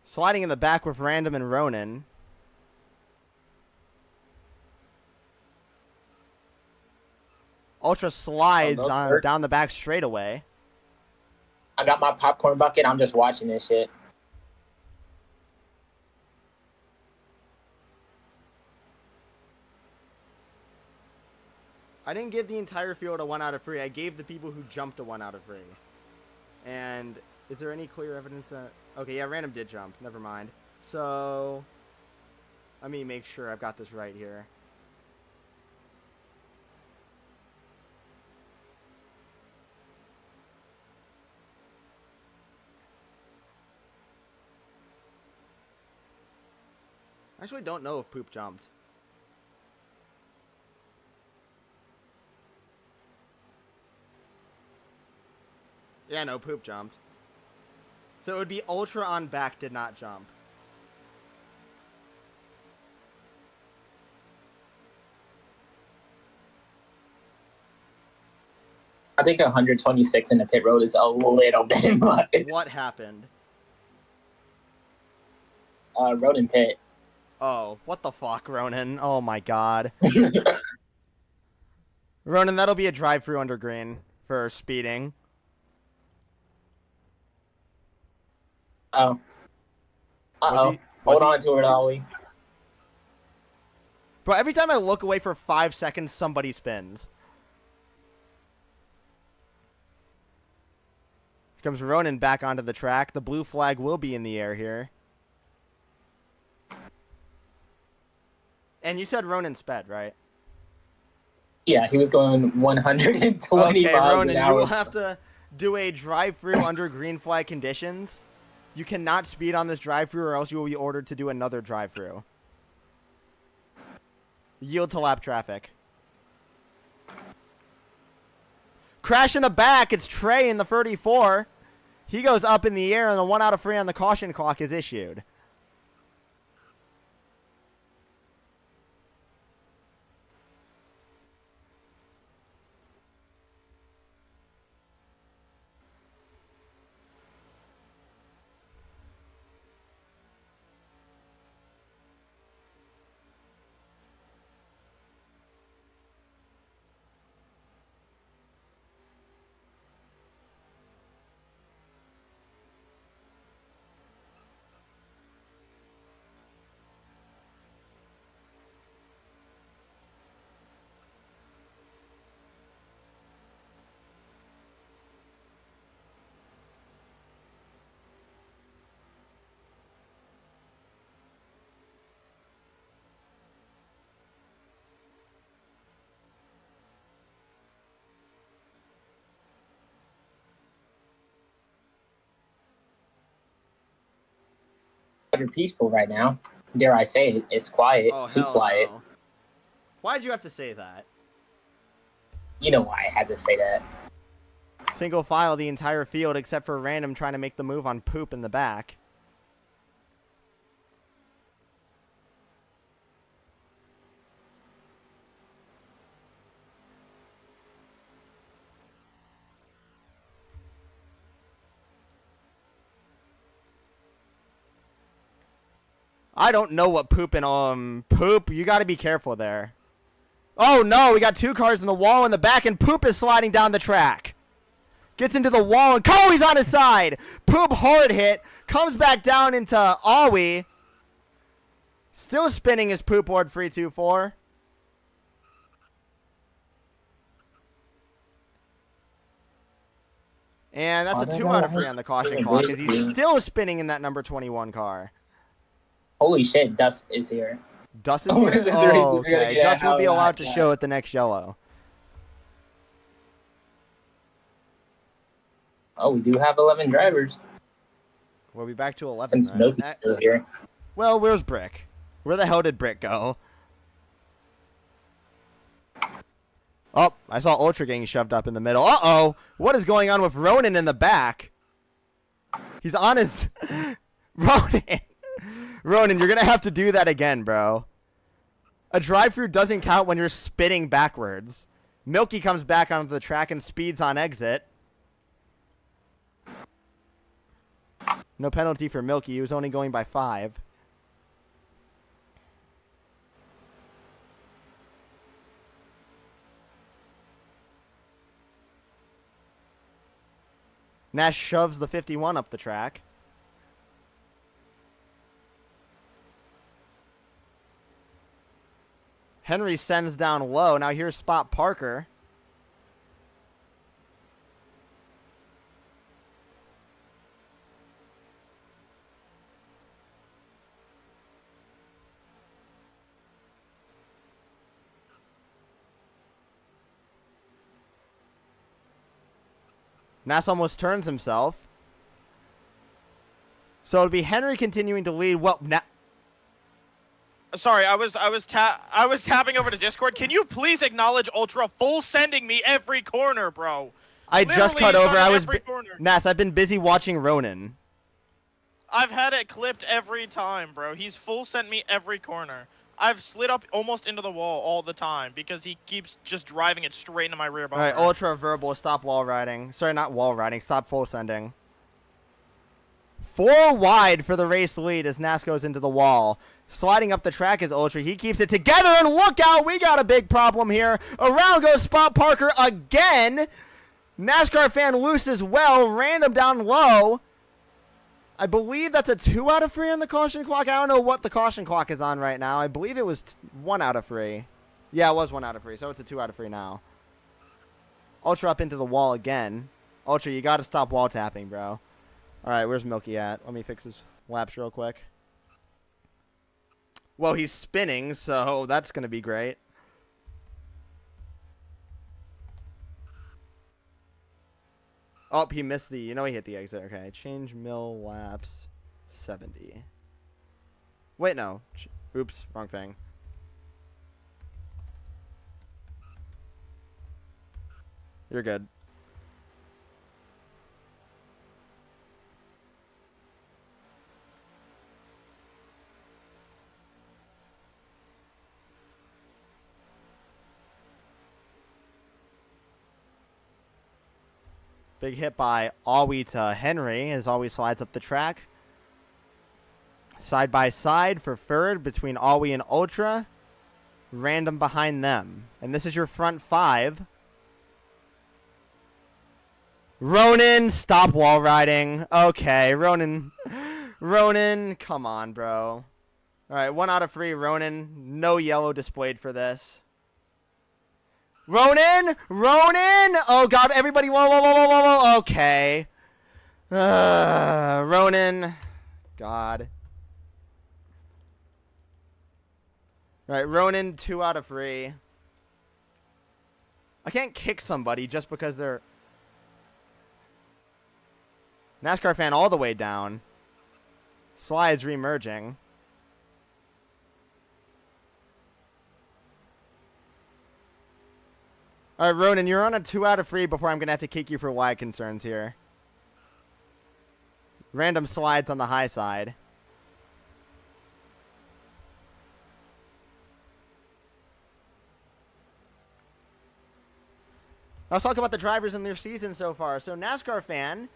Speaker 1: Sliding in the back with Random and Ronan. Ultra slides down the back straightaway.
Speaker 3: I got my popcorn bucket. I'm just watching this shit.
Speaker 1: I didn't give the entire field a 1 out of 3. I gave the people who jumped a 1 out of 3. And is there any clear evidence that... Okay, yeah, random did jump. Never mind. So, let me make sure I've got this right here. I actually don't know if Poop jumped. Yeah, no, Poop jumped. So it would be Ultra on back did not jump.
Speaker 3: I think 126 in the pit road is a little bit much.
Speaker 1: What happened?
Speaker 3: Road and pit.
Speaker 1: Oh, what the fuck, Ronan? Oh my god. Ronan, that'll be a drive-through under green for speeding.
Speaker 3: Oh. Uh-oh. Hold on to it, Ollie.
Speaker 1: Bro, every time I look away for 5 seconds, somebody spins. Here comes Ronan back onto the track. The blue flag will be in the air here. And you said Ronan sped, right?
Speaker 3: Yeah, he was going 120
Speaker 1: okay,
Speaker 3: miles
Speaker 1: Ronan,
Speaker 3: an hour.
Speaker 1: you will have to do a drive-through under green flag conditions. You cannot speed on this drive-through or else you will be ordered to do another drive-through. Yield to lap traffic. Crash in the back. It's Trey in the 34. He goes up in the air and the 1 out of 3 on the caution clock is issued.
Speaker 3: You're peaceful right now. Dare I say it? It's quiet.
Speaker 1: Oh,
Speaker 3: Too
Speaker 1: hell
Speaker 3: quiet.
Speaker 1: no. Why'd you have to say that?
Speaker 3: You know why I had to say that.
Speaker 1: Single file the entire field except for Random trying to make the move on Poop in the back. I don't know what Poop and Poop, you got to be careful there. Oh no, we got 2 cars in the wall in the back and Poop is sliding down the track. Gets into the wall and Coey's on his side. Poop hard hit, comes back down into Awi. Still spinning his Poop board 3-2-4. And that's a 2 out of 3 on the caution clock as he's still spinning in that number 21 car.
Speaker 3: Holy shit, Dust is here.
Speaker 1: Dust is here? Oh, okay. Dust will be allowed to show at the next yellow.
Speaker 3: Oh, we do have 11 drivers.
Speaker 1: We'll be back to 11.
Speaker 3: Since Milky's still here.
Speaker 1: Well, where's Brick? Where the hell did Brick go? Oh, I saw Ultra getting shoved up in the middle. Uh-oh. What is going on with Ronan in the back? He's on his... Ronan. Ronan, you're going to have to do that again, bro. A drive-through doesn't count when you're spitting backwards. Milky comes back onto the track and speeds on exit. No penalty for Milky. He was only going by 5. Nash shoves the 51 up the track. Henry sends down low. Now here's Spot Parker. Nass almost turns himself. So it'll be Henry continuing to lead. Well,
Speaker 2: Sorry, I was tapping over to Discord. Can you please acknowledge Ultra full sending me every corner, bro?
Speaker 1: I just cut over. Nass, I've been busy watching Ronan.
Speaker 2: I've had it clipped every time, bro. He's full sent me every corner. I've slid up almost into the wall all the time because he keeps just driving it straight into my rear bumper.
Speaker 1: All right, Ultra Verbal, stop wall riding. Sorry, not wall riding. Stop full sending. 4 wide for the race lead as Nass goes into the wall. Sliding up the track is Ultra. He keeps it together, and look out, we got a big problem here. Around goes Spot Parker again. NASCAR fan loose as well. Random down low. I believe that's a 2 out of 3 on the caution clock. I don't know what the caution clock is on right now. I believe it was 1 out of 3. Yeah, it was 1 out of 3, so it's a 2 out of 3 now. Ultra up into the wall again. Ultra, you got to stop wall tapping, bro. All right, where's Milky at? Let me fix his laps real quick. Well, he's spinning, so that's going to be great. Oh, he missed the... he hit the exit. Okay, change mill laps 70. Wait, no. Oops, wrong thing. You're good. Big hit by Awi to Henry as Awi slides up the track. Side by side for third between Awi and Ultra. Random behind them. And this is your front 5. Ronan, stop wall riding. Okay, Ronan. Ronan, come on, bro. All right, 1 out of 3, Ronan. No yellow displayed for this. Ronan! Ronan! Oh, God, everybody. Whoa, whoa, whoa, whoa, whoa, whoa. Okay. Ronan. God. All right, Ronan, 2 out of 3. I can't kick somebody just because they're... NASCAR fan all the way down. Slides remerging. All right, Ronan, you're on a 2 out of 3 before I'm going to have to kick you for wide concerns here. Random slides on the high side. Let's talk about the drivers in their season so far. So NASCAR fan,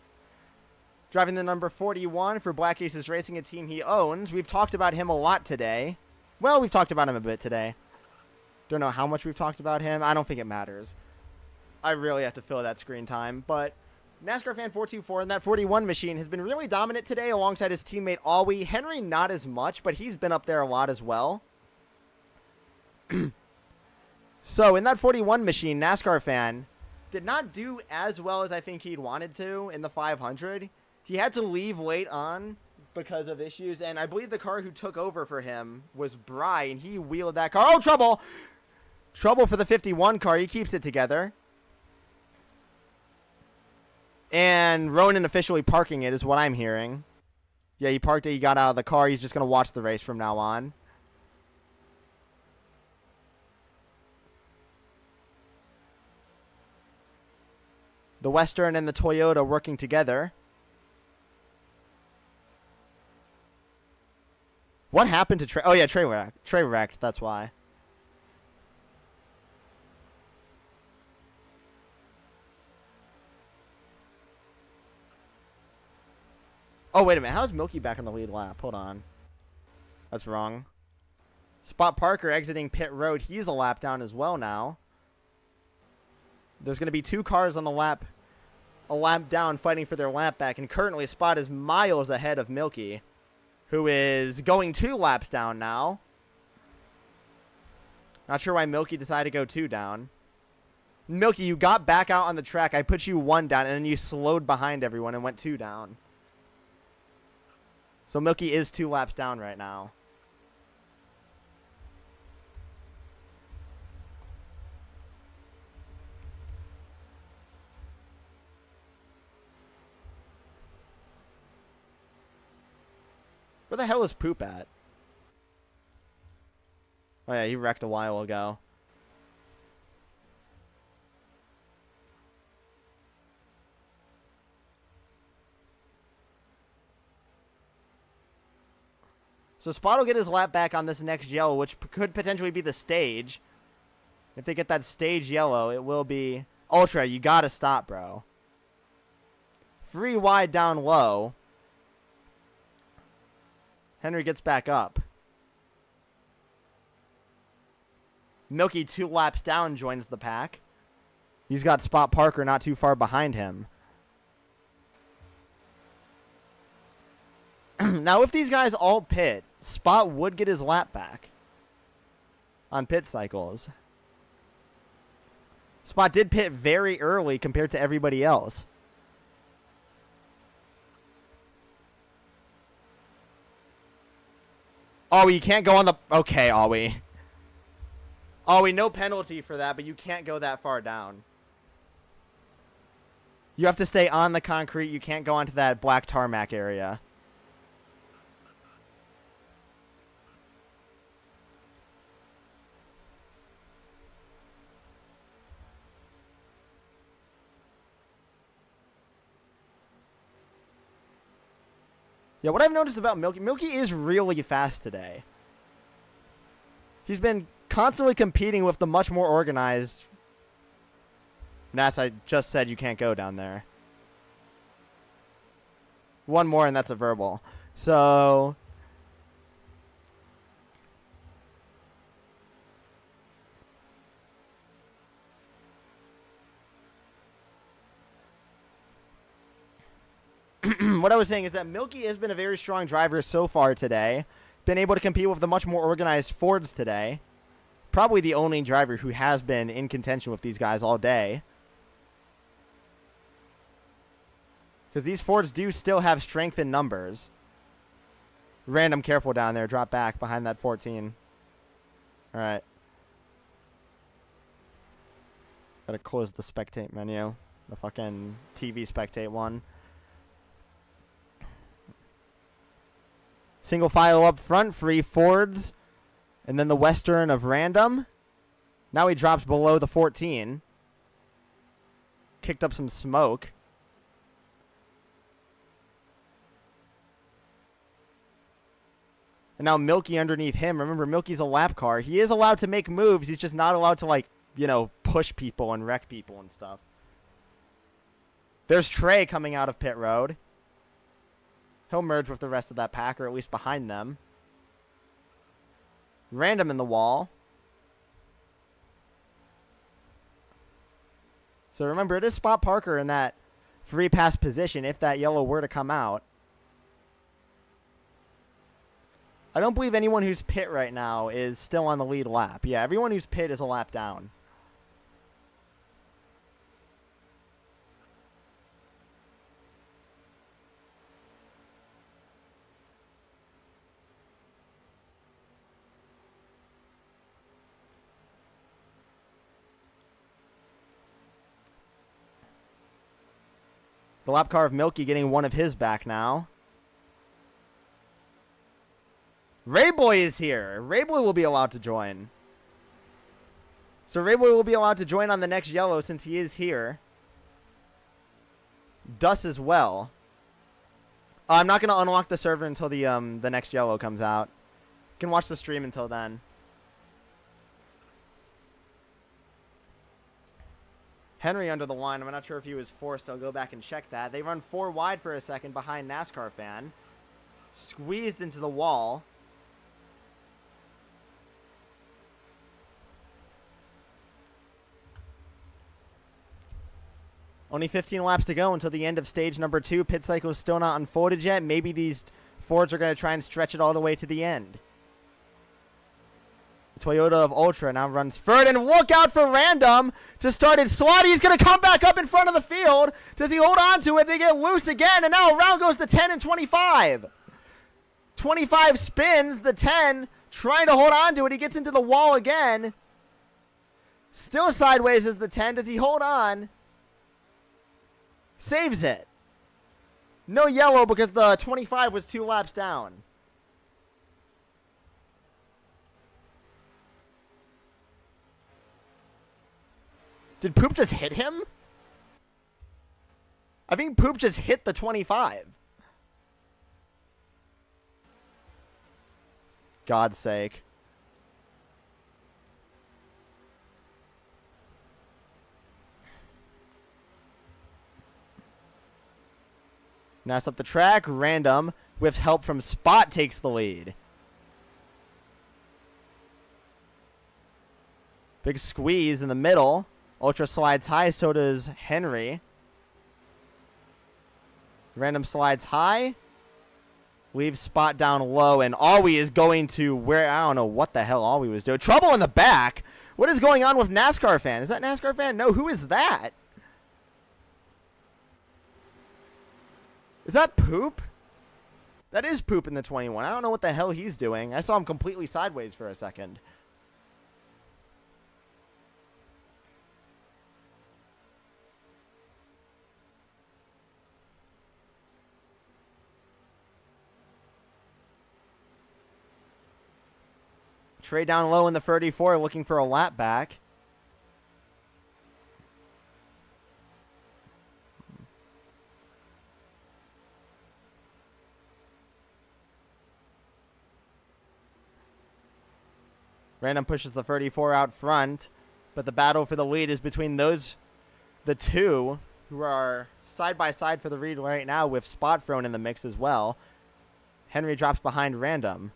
Speaker 1: driving the number 41 for Black Aces Racing, a team he owns. We've talked about him a lot today. Well, we've talked about him a bit today. Don't know how much we've talked about him. I don't think it matters. I really have to fill that screen time. But NASCAR fan 424 in that 41 machine has been really dominant today alongside his teammate Awi. Henry not as much, but he's been up there a lot as well. So in that 41 machine, NASCAR fan did not do as well as I think he'd wanted to in the 500. He had to leave late on because of issues, and I believe the car who took over for him was Bry, and he wheeled that car. Oh, trouble! Trouble for the 51 car. He keeps it together. And Ronan officially parking it is what I'm hearing. Yeah, he parked it. He got out of the car. He's just going to watch the race from now on. The Western and the Toyota working together. What happened to Trey? Oh, yeah, Trey wrecked. Trey wrecked. That's why. Oh, wait a minute. How's Milky back on the lead lap? Hold on. That's wrong. Spot Parker exiting pit road. He's a lap down as well now. There's going to be 2 cars on the lap. A lap down fighting for their lap back. And currently Spot is miles ahead of Milky, who is going 2 laps down now. Not sure why Milky decided to go 2 down. Milky, you got back out on the track. I put you 1 down, and then you slowed behind everyone and went 2 down. So Milky is 2 laps down right now. Where the hell is Poop at? Oh yeah, he wrecked a while ago. So Spot will get his lap back on this next yellow, which could potentially be the stage. If they get that stage yellow, it will be... Ultra, you gotta stop, bro. 3 wide down low. Henry gets back up. Milky 2 laps down joins the pack. He's got Spot Parker not too far behind him. Now, if these guys all pit, Spot would get his lap back on pit cycles. Spot did pit very early compared to everybody else. Oh, you can't go on the... Okay, Awi. Awi, no penalty for that, but you can't go that far down. You have to stay on the concrete. You can't go onto that black tarmac area. Yeah, what I've noticed about Milky... Milky is really fast today. He's been constantly competing with the much more organized... Nats, I just said you can't go down there. 1 more and that's a verbal. So... What I was saying is that Milky has been a very strong driver so far today. Been able to compete with the much more organized Fords today. Probably the only driver who has been in contention with these guys all day. Because these Fords do still have strength in numbers. Random careful down there. Drop back behind that 14. Alright. Gotta close the spectate menu. The fucking TV spectate one. Single file up front, free Fords. And then the Western of Random. Now he drops below the 14. Kicked up some smoke. And now Milky underneath him. Remember, Milky's a lap car. He is allowed to make moves. He's just not allowed to, like, you know, push people and wreck people and stuff. There's Trey coming out of pit road. He'll merge with the rest of that pack, or at least behind them. Random in the wall. So remember, it is Spot Parker in that free pass position if that yellow were to come out. I don't believe anyone who's pit right now is still on the lead lap. Yeah, everyone who's pit is a lap down. The lap car of Milky getting one of his back now. Rayboy is here. Rayboy will be allowed to join. So Rayboy will be allowed to join on the next yellow since he is here. Dus as well. I'm not going to unlock the server until the next yellow comes out. You can watch the stream until then. Henry under the line. I'm not sure if he was forced. I'll go back and check that. They run 4 wide for a second behind NASCAR fan. Squeezed into the wall. Only 15 laps to go until the end of stage number 2. Pit cycle is still not unfolded yet. Maybe these Fords are going to try and stretch it all the way to the end. Toyota of Ultra now runs third, and look out for Random. Just started sliding. He's going to come back up in front of the field. Does he hold on to it? They get loose again, and now around goes the 10 and 25. 25 spins, the 10 trying to hold on to it. He gets into the wall again. Still sideways is the 10. Does he hold on? Saves it. No yellow because the 25 was 2 laps down. Did Poop just hit him? I think Poop just hit the 25. God's sake. Now it's up the track. Random, with help from Spot, takes the lead. Big squeeze in the middle. Ultra slides high, so does Henry. Random slides high. Leaves Spot down low, and Awi is going to where, I don't know what the hell Awi was doing. Trouble in the back. What is going on with NASCAR fan? Is that NASCAR fan? No, who is that? Is that Poop? That is Poop in the 21. I don't know what the hell he's doing. I saw him completely sideways for a second. Trey down low in the 34, looking for a lap back. Random pushes the 34 out front, but the battle for the lead is between the two who are side by side for the lead right now, with Spot thrown in the mix as well. Henry drops behind Random.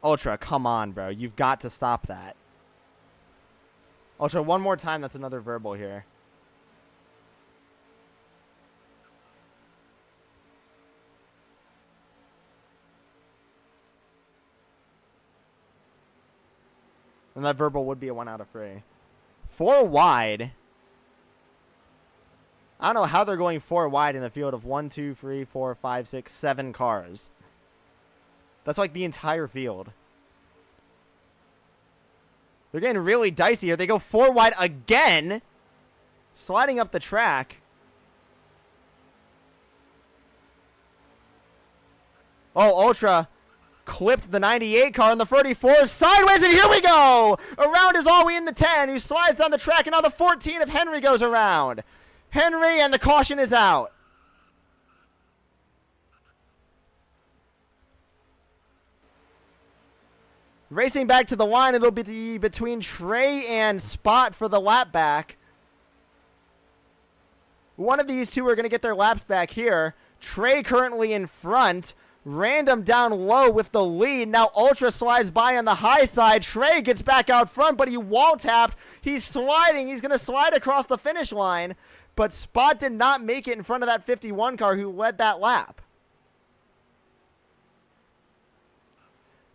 Speaker 1: Ultra, come on, bro. You've got to stop that. Ultra, one more time. That's another verbal here. And that verbal would be a 1 out of 3. 4 wide. I don't know how they're going 4 wide in the field of 1, 2, 3, 4, 5, 6, 7 cars. That's like the entire field. They're getting really dicey here. They go 4 wide again. Sliding up the track. Oh, Ultra clipped the 98 car in the 34 sideways, and here we go! Around is Awi in the 10, who slides down the track, and now the 14 of Henry goes around. Henry, and the caution is out. Racing back to the line, it'll be between Trey and Spot for the lap back. One of these two are going to get their laps back here. Trey currently in front. Random down low with the lead. Now Ultra slides by on the high side. Trey gets back out front, but he wall tapped. He's sliding. He's going to slide across the finish line. But Spot did not make it in front of that 51 car who led that lap.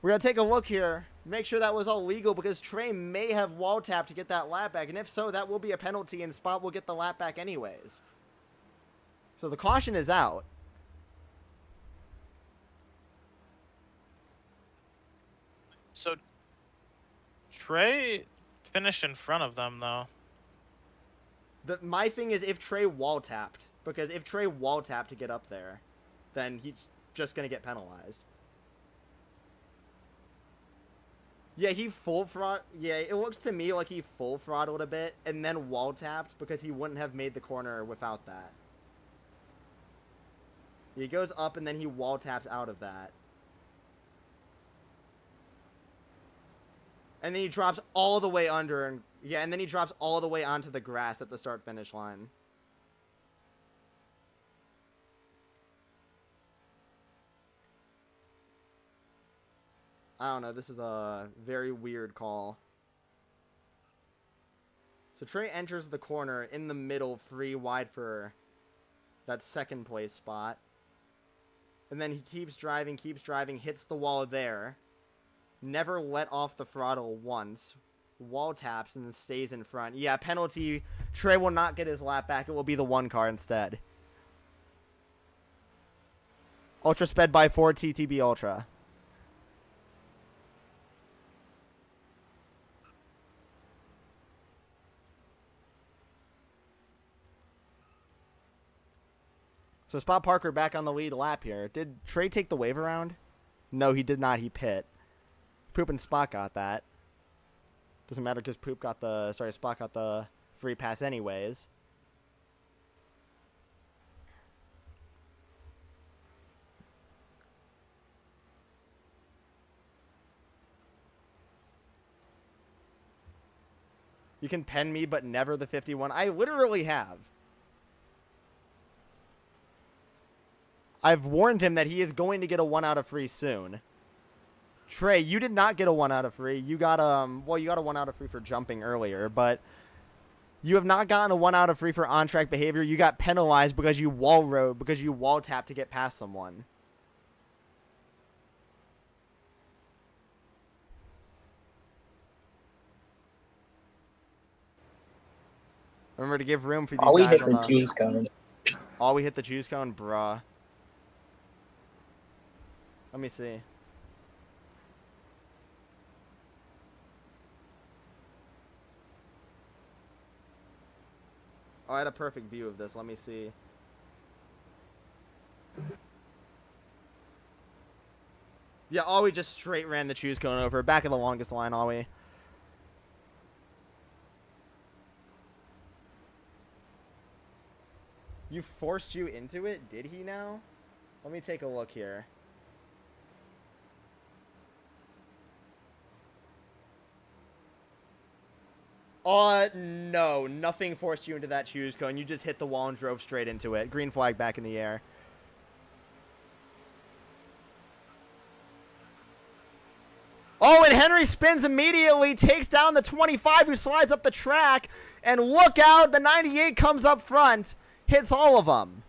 Speaker 1: We're going to take a look here. Make sure that was all legal, because Trey may have wall tapped to get that lap back. And if so, that will be a penalty, and Spot will get the lap back anyways. So the caution is out.
Speaker 2: So Trey finished in front of them, though.
Speaker 1: My thing is if Trey wall tapped, because if Trey wall tapped to get up there, then he's just going to get penalized. Yeah, he full throttled. Yeah, it looks to me like he full throttled a bit and then wall tapped, because he wouldn't have made the corner without that. He goes up and then he wall taps out of that. And then he drops all the way under, and yeah, and then he drops all the way onto the grass at the start-finish line. I don't know, this is a very weird call. So Trey enters the corner in the middle, 3 wide for that second place spot. And then he keeps driving, hits the wall there. Never let off the throttle once. Wall taps and then stays in front. Yeah, penalty. Trey will not get his lap back. It will be the 1 car instead. Ultra sped by 4 TTB Ultra. So Spot Parker back on the lead lap here. Did Trey take the wave around? No, he did not. He pit. Poop and Spot got that. Doesn't matter because Spot got the free pass anyways. You can pen me, but never the 51. I literally have. I've warned him that he is going to get a 1 out of 3 soon. Trey, you did not get a 1 out of 3. You got you got a 1 out of 3 for jumping earlier, but you have not gotten a 1 out of 3 for on-track behavior. You got penalized because you wall tapped to get past someone. Remember to give room for these guys.
Speaker 3: We hit the choose cone.
Speaker 1: Oh, we hit the choose cone, bruh. Let me see. Oh, I had a perfect view of this. Let me see. Yeah, Ollie just straight ran the choose cone over. Back of the longest line, Ollie. You forced you into it? Did he now? Let me take a look here. No. Nothing forced you into that choose cone. You just hit the wall and drove straight into it. Green flag back in the air. Oh, and Henry spins immediately, takes down the 25 who slides up the track. And look out, the 98 comes up front. Hits all of them.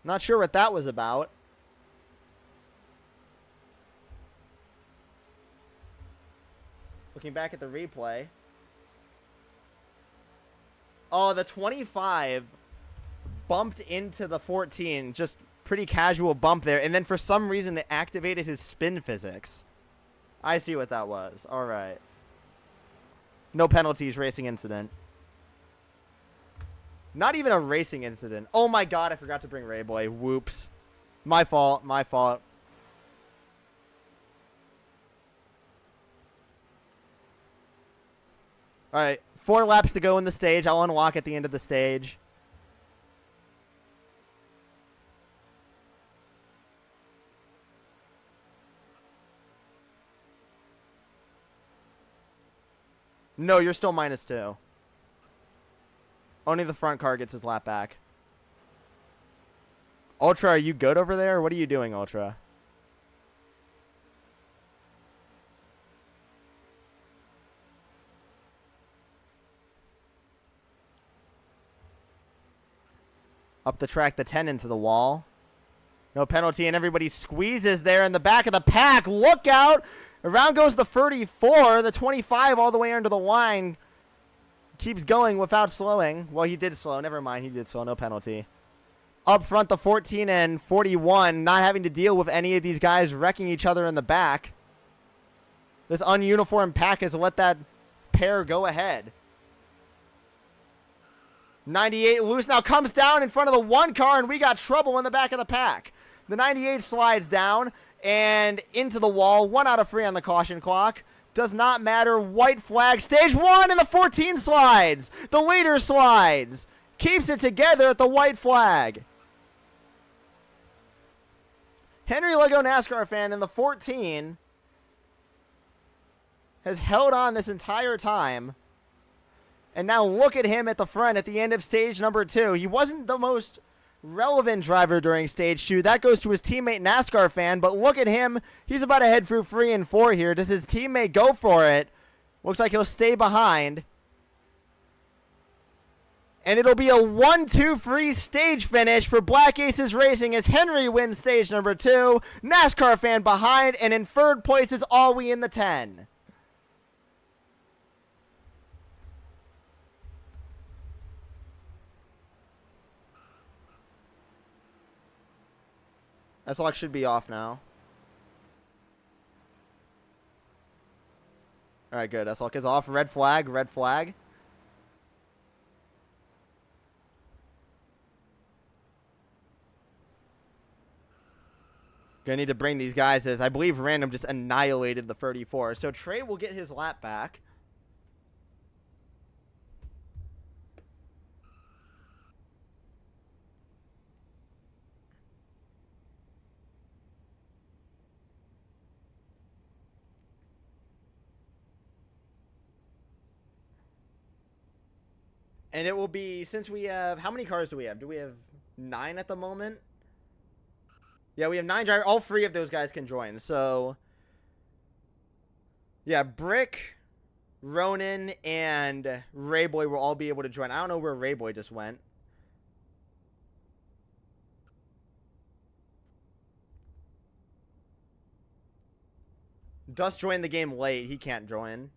Speaker 1: Not sure what that was about. Looking back at the replay. Oh, the 25 bumped into the 14. Just pretty casual bump there. And then for some reason it activated his spin physics. I see what that was. All right. No penalties, racing incident. Not even a racing incident. Oh my god, I forgot to bring Rayboy. Whoops. My fault, my fault. Alright, 4 laps to go in the stage. I'll unlock at the end of the stage. No, you're still -2. Only the front car gets his lap back. Ultra, are you good over there? What are you doing, Ultra? Up the track, the 10 into the wall. No penalty, and everybody squeezes there in the back of the pack. Look out! Around goes the 34, the 25 all the way under the line. Keeps going without slowing. Well, he did slow. Never mind. He did slow. No penalty. Up front, the 14 and 41. Not having to deal with any of these guys wrecking each other in the back. This ununiformed pack has let that pair go ahead. 98 loose now comes down in front of the 1 car, and we got trouble in the back of the pack. The 98 slides down and into the wall. 1 out of 3 on the caution clock. Does not matter. White flag. Stage 1 and the 14 slides. The leader slides. Keeps it together at the white flag. Henry Lego NASCAR fan in the 14 has held on this entire time. And now look at him at the front at the end of stage number 2. He wasn't the most relevant driver during stage 2. That goes to his teammate NASCAR fan, but look at him. He's about to head through 3 and 4 here. Does his teammate go for it? Looks like he'll stay behind. And it'll be a 1-2-3 stage finish for Black Aces Racing as Henry wins stage number 2. NASCAR fan behind, and in third place is Alwi in the 10. That lock should be off now. All right, good. That lock is off. Red flag, red flag. Gonna need to bring these guys as I believe Random just annihilated the 34. So Trey will get his lap back. And it will be, since we have, how many cars do we have? Do we have 9 at the moment? Yeah, we have 9 drivers. All 3 of those guys can join. So, yeah, Brick, Ronan, and Rayboy will all be able to join. I don't know where Rayboy just went. Dust joined the game late. He can't join.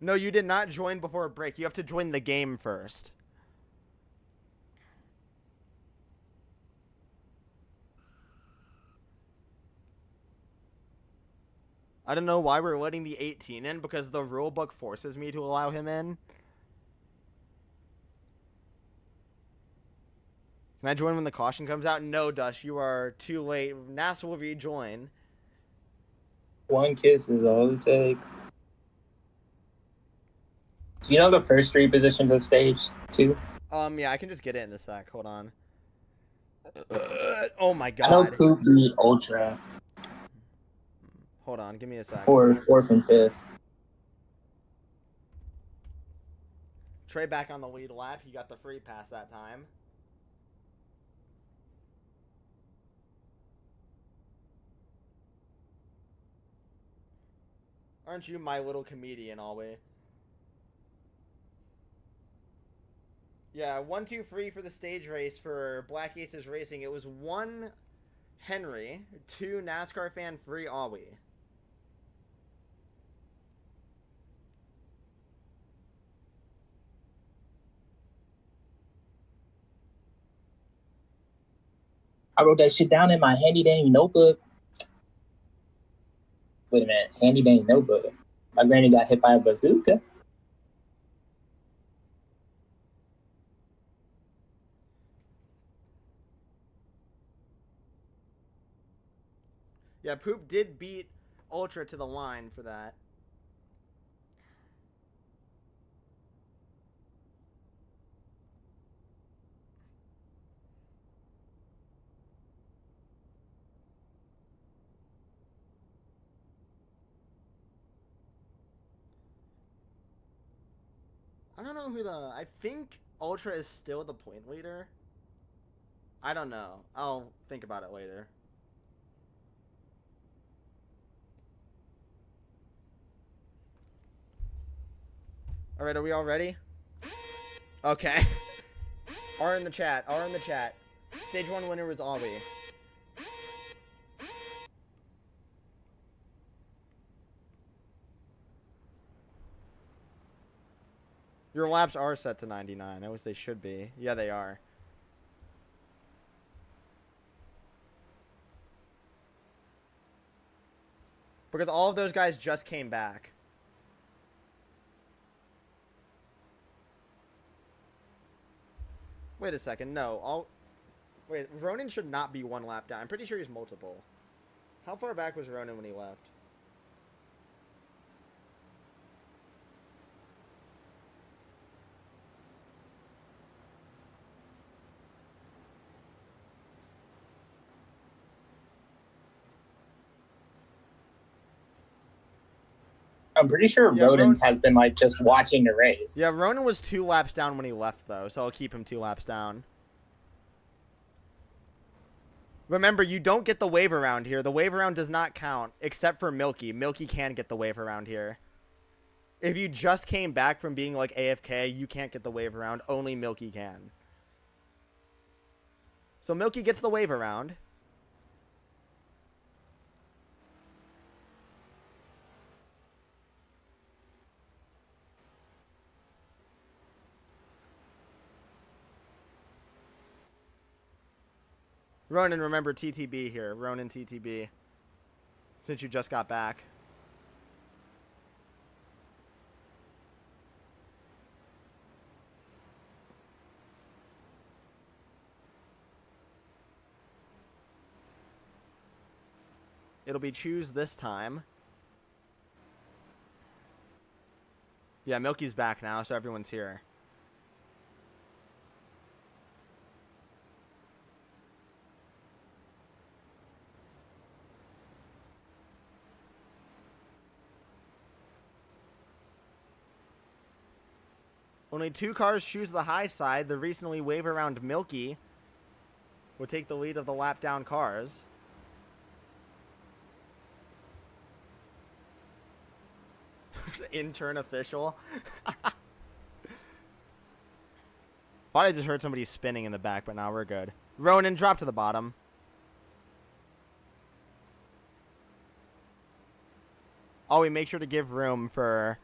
Speaker 1: No, you did not join before a break. You have to join the game first. I don't know why we're letting the 18 in, because the rulebook forces me to allow him in. Can I join when the caution comes out? No, Dush, you are too late. NASA will rejoin.
Speaker 3: 1 kiss is all it takes. Do you know the first 3 positions of stage 2?
Speaker 1: Yeah, I can just get it in a sec. Hold on. Oh my god.
Speaker 3: I know Poop beat Ultra.
Speaker 1: Hold on, give me a sec.
Speaker 3: 4th and 5th.
Speaker 1: Trey back on the lead lap. He got the free pass that time. Aren't you my little comedian, always? Yeah, 1-2-3 for the stage race for Black Aces Racing. It was 1 Henry, 2 NASCAR fan, 3 Awi.
Speaker 3: I wrote that shit down in my handy dandy notebook. Wait a minute, handy dandy notebook. My granny got hit by a bazooka.
Speaker 1: Yeah, Poop did beat Ultra to the line for that. I don't know who I think Ultra is still the point leader. I don't know. I'll think about it later. All right, are we all ready? Okay. R in the chat. R in the chat. Stage 1 winner was Ollie. Your laps are set to 99. I wish they should be. Yeah, they are. Because all of those guys just came back. Wait a second. No. Wait, Ronan should not be 1 lap down. I'm pretty sure he's multiple. How far back was Ronan when he left?
Speaker 3: I'm pretty sure
Speaker 1: Yeah,
Speaker 3: Ronan has been like just watching the race.
Speaker 1: Yeah, Ronan was 2 laps down when he left, though, so I'll keep him 2 laps down. Remember, you don't get the wave around here. The wave around does not count, except for Milky. Milky can get the wave around here. If you just came back from being like AFK, you can't get the wave around. Only Milky can. So Milky gets the wave around. Ronan, remember TTB here. Ronan TTB. Since you just got back. It'll be choose this time. Yeah, Milky's back now, so everyone's here. Only 2 cars choose the high side. The recently wave around Milky will take the lead of the lap down cars. Intern official. Thought I just heard somebody spinning in the back, but now we're good. Ronan, drop to the bottom. Oh, we make sure to give room for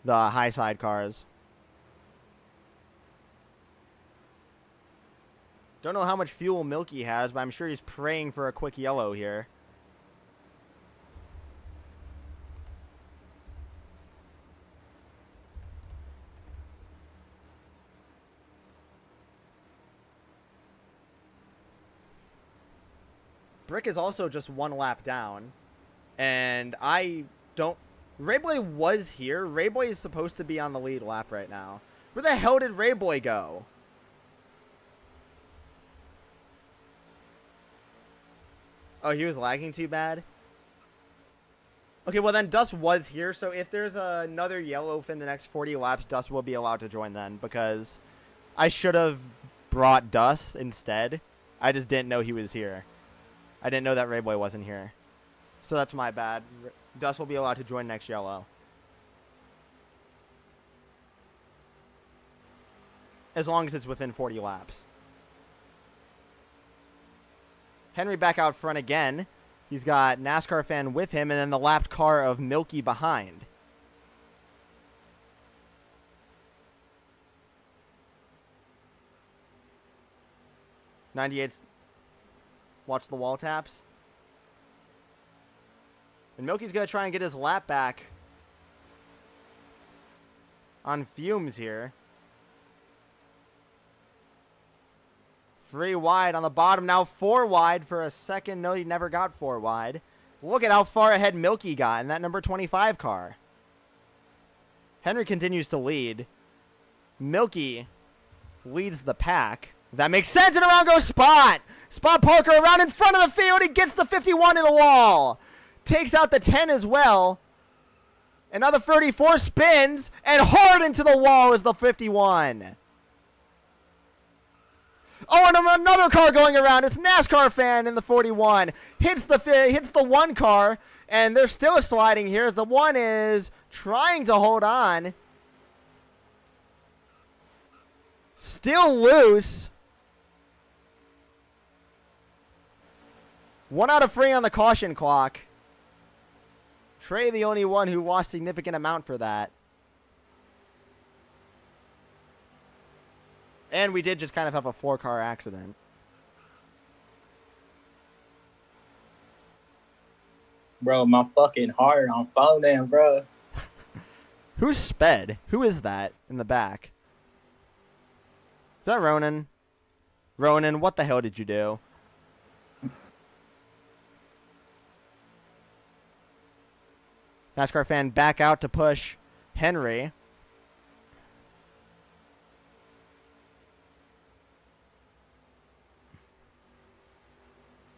Speaker 1: the high side cars. Don't know how much fuel Milky has, but I'm sure he's praying for a quick yellow here. Brick is also just 1 lap down. And I don't... Rayboy was here. Rayboy is supposed to be on the lead lap right now. Where the hell did Rayboy go? Oh, he was lagging too bad? Okay, well then Dust was here, so if there's another yellow in the next 40 laps, Dust will be allowed to join then, because I should have brought Dust instead. I just didn't know he was here. I didn't know that Rayboy wasn't here. So that's my bad. Dust will be allowed to join next yellow. As long as it's within 40 laps. Henry back out front again. He's got NASCAR fan with him, and then the lapped car of Milky behind. '98's watch the wall taps. And Milky's going to try and get his lap back on fumes here. 3 wide on the bottom. Now 4 wide for a second. No, he never got 4 wide. Look at how far ahead Milky got in that number 25 car. Henry continues to lead. Milky leads the pack. That makes sense, and around goes Spot. Spot Parker around in front of the field. He gets the 51 in the wall. Takes out the 10 as well. Another 34 spins, and hard into the wall is the 51. Oh, and another car going around. It's NASCAR fan in the 41. Hits the 1 car, and there's still a sliding here as the 1 is trying to hold on. Still loose. 1 out of 3 on the caution clock. Trey the only one who lost significant amount for that. And we did just kind of have a 4-car accident.
Speaker 3: Bro, my fucking heart on phone, bro.
Speaker 1: Who's sped? Who is that in the back? Is that Ronan? Ronan, what the hell did you do? NASCAR fan back out to push Henry.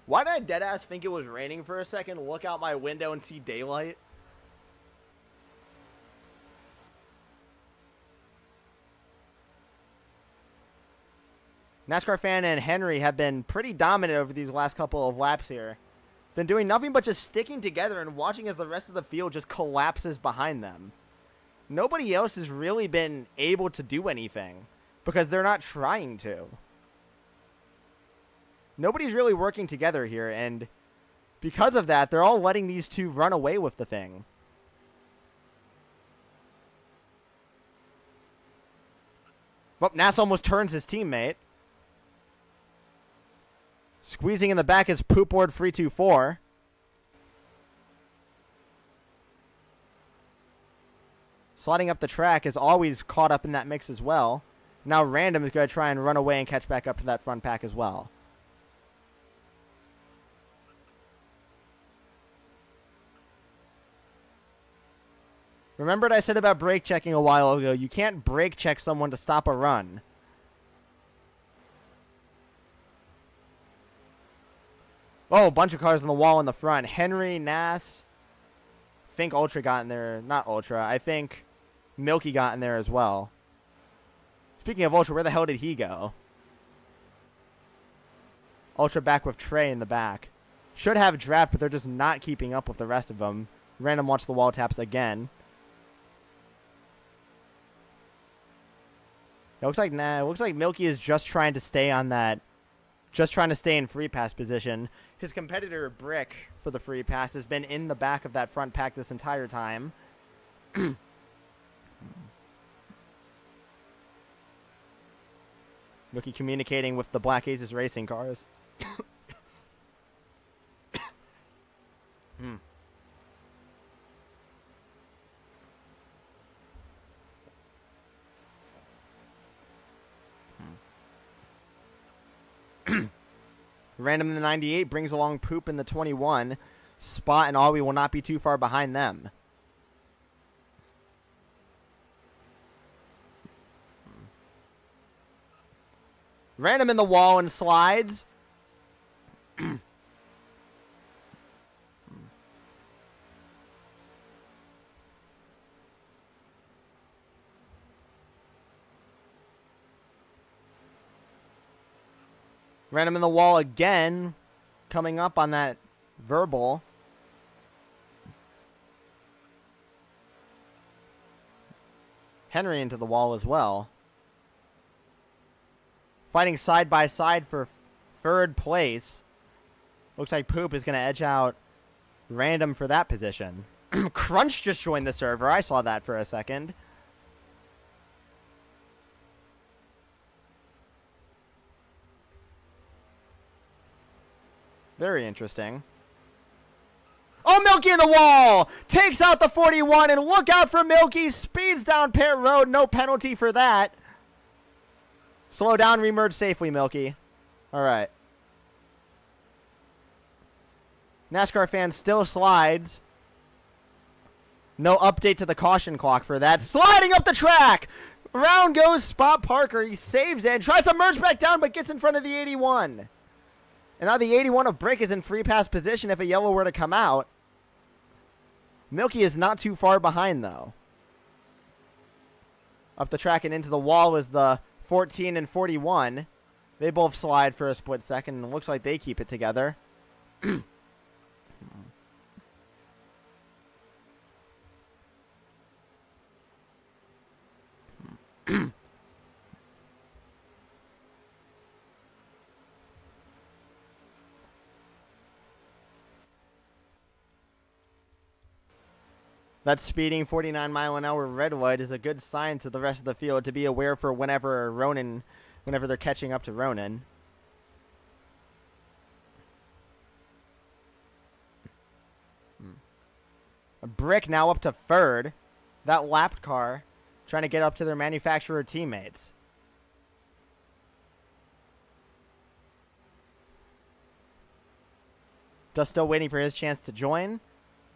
Speaker 1: Why did I deadass think it was raining for a second, look out my window and see daylight? NASCAR Fan and Henry have been pretty dominant over these last couple of laps here. Been doing nothing but just sticking together and watching as the rest of the field just collapses behind them. Nobody else has really been able to do anything because they're not trying to. Nobody's really working together here, and because of that, they're all letting these two run away with the thing. Well, Nass almost turns his teammate. Squeezing in the back is Poopboard 324. Sliding up the track is always caught up in that mix as well. Now Random is going to try and run away and catch back up to that front pack as well. Remember what I said about brake checking a while ago? You can't brake check someone to stop a run. Oh, a bunch of cars on the wall in the front. Henry, Nass. I think Ultra got in there. Not Ultra. I think Milky got in there as well. Speaking of Ultra, where the hell did he go? Ultra back with Trey in the back. Should have draft, but they're just not keeping up with the rest of them. Random wants the wall taps again. It looks like Milky is just trying to stay on that. Just trying to stay in free pass position. His competitor, Brick, for the free pass, has been in the back of that front pack this entire time. Milky communicating with the Black Aces racing cars. Random in the 98 brings along Poop in the 21. Spot and Alwi will not be too far behind them. Random in the wall and slides. Random in the wall again, coming up on that verbal. Henry into the wall as well. Fighting side by side for third place. Looks like Poop is going to edge out Random for that position. Crunch just joined the server. I saw that for a second. Very interesting. Oh, Milky in the wall! Takes out the 41, and look out for Milky. Speeds down Pear Road. No penalty for that. Slow down, remerge safely, Milky. All right. NASCAR Fan still slides. No update to the caution clock for that. Sliding up the track! Around goes Spot Parker. He saves it and tries to merge back down, but gets in front of the 81. And now the 81 of Brick is in free pass position if a yellow were to come out. Milky is not too far behind, though. Up the track and into the wall is the 14 and 41. They both slide for a split second, and it looks like they keep it together. That speeding 49-mile-an-hour red light is a good sign to the rest of the field to be aware for whenever they're catching up to Ronan. A Brick now up to third. That lapped car trying to get up to their manufacturer teammates. Just still waiting for his chance to join.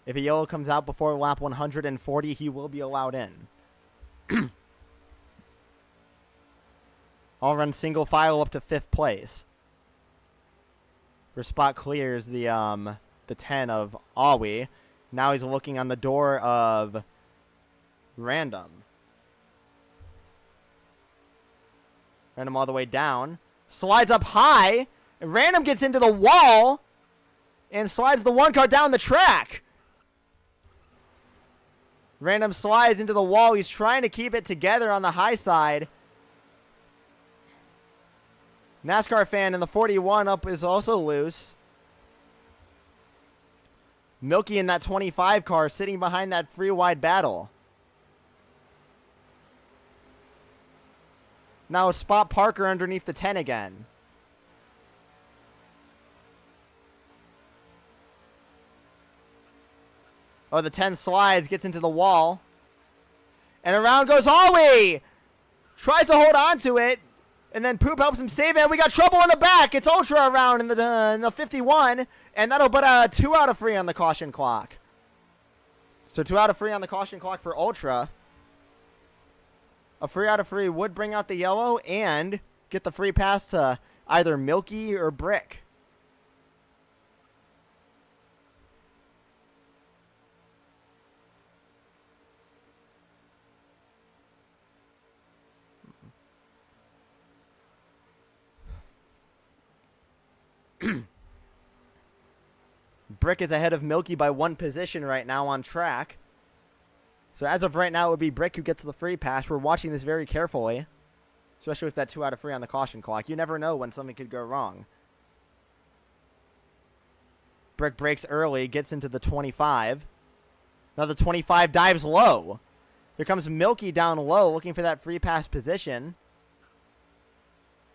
Speaker 1: If a yellow comes out before lap 140, he will be allowed in. I'll run single file up to 5th place. Where Spot clears the 10 of Awi. Now he's looking on the door of Random. Random all the way down. Slides up high. And Random gets into the wall. And slides the one car down the track. Random slides into the wall. He's trying to keep it together on the high side. NASCAR fan in the 41 up is also loose. Milky in that 25 car sitting behind that free wide battle. Now Spot Parker underneath the 10 again. Oh, the 10 slides, gets into the wall. And around goes Ollie! Tries to hold on to it. And then Poop helps him save it. We got trouble in the back. It's Ultra around in the 51. And that'll put a 2 out of 3 on the caution clock. So 2 out of 3 on the caution clock for Ultra. A 3 out of 3 would bring out the yellow and get the free pass to either Milky or Brick. Brick is ahead of Milky by 1 position right now on track. So as of right now, it would be Brick who gets the free pass. We're watching this very carefully, especially with that 2 out of 3 on the caution clock. You never know when something could go wrong. Brick breaks early, gets into the 25. Now the 25 dives low. Here comes Milky down low, looking for that free pass position.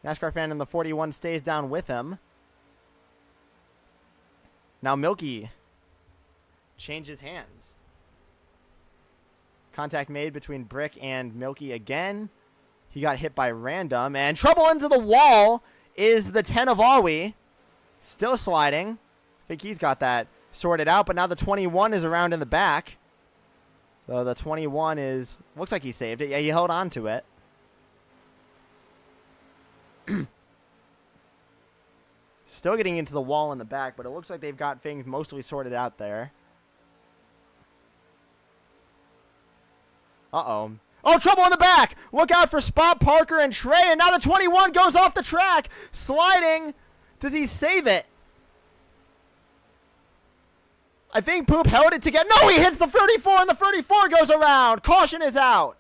Speaker 1: NASCAR fan in the 41 stays down with him. Now Milky changes hands. Contact made between Brick and Milky again. He got hit by Random. And trouble into the wall is the 10 of Awi. Still sliding. I think he's got that sorted out. But now the 21 is around in the back. So the 21 is... Looks like he saved it. Yeah, he held on to it. Still getting into the wall in the back, but it looks like they've got things mostly sorted out there. Uh-oh. Oh, trouble in the back! Look out for Spot Parker and Trey, and now the 21 goes off the track! Sliding! Does he save it? I think Poop held it together. No, he hits the 34, and the 34 goes around! Caution is out!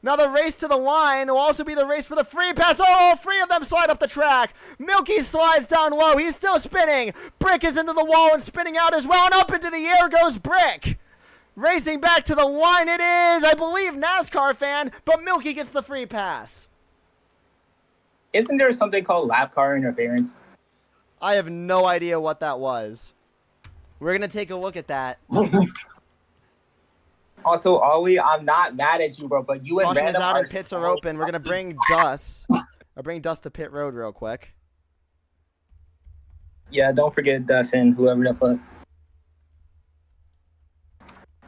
Speaker 1: Now the race to the line will also be the race for the free pass. Oh, all 3 of them slide up the track. Milky slides down low. He's still spinning. Brick is into the wall and spinning out as well. And up into the air goes Brick. Racing back to the line. It is, I believe, NASCAR fan, but Milky gets the free pass.
Speaker 3: Isn't there something called lap car interference?
Speaker 1: I have no idea what that was. We're going to take a look at that.
Speaker 3: Also, Ollie, I'm not mad at you, bro, but you and
Speaker 1: Caution is
Speaker 3: Random
Speaker 1: out
Speaker 3: are
Speaker 1: and pits are open. We're going to bring Dust. I'll bring Dust to pit road real quick.
Speaker 3: Yeah, don't forget Dust and whoever the fuck.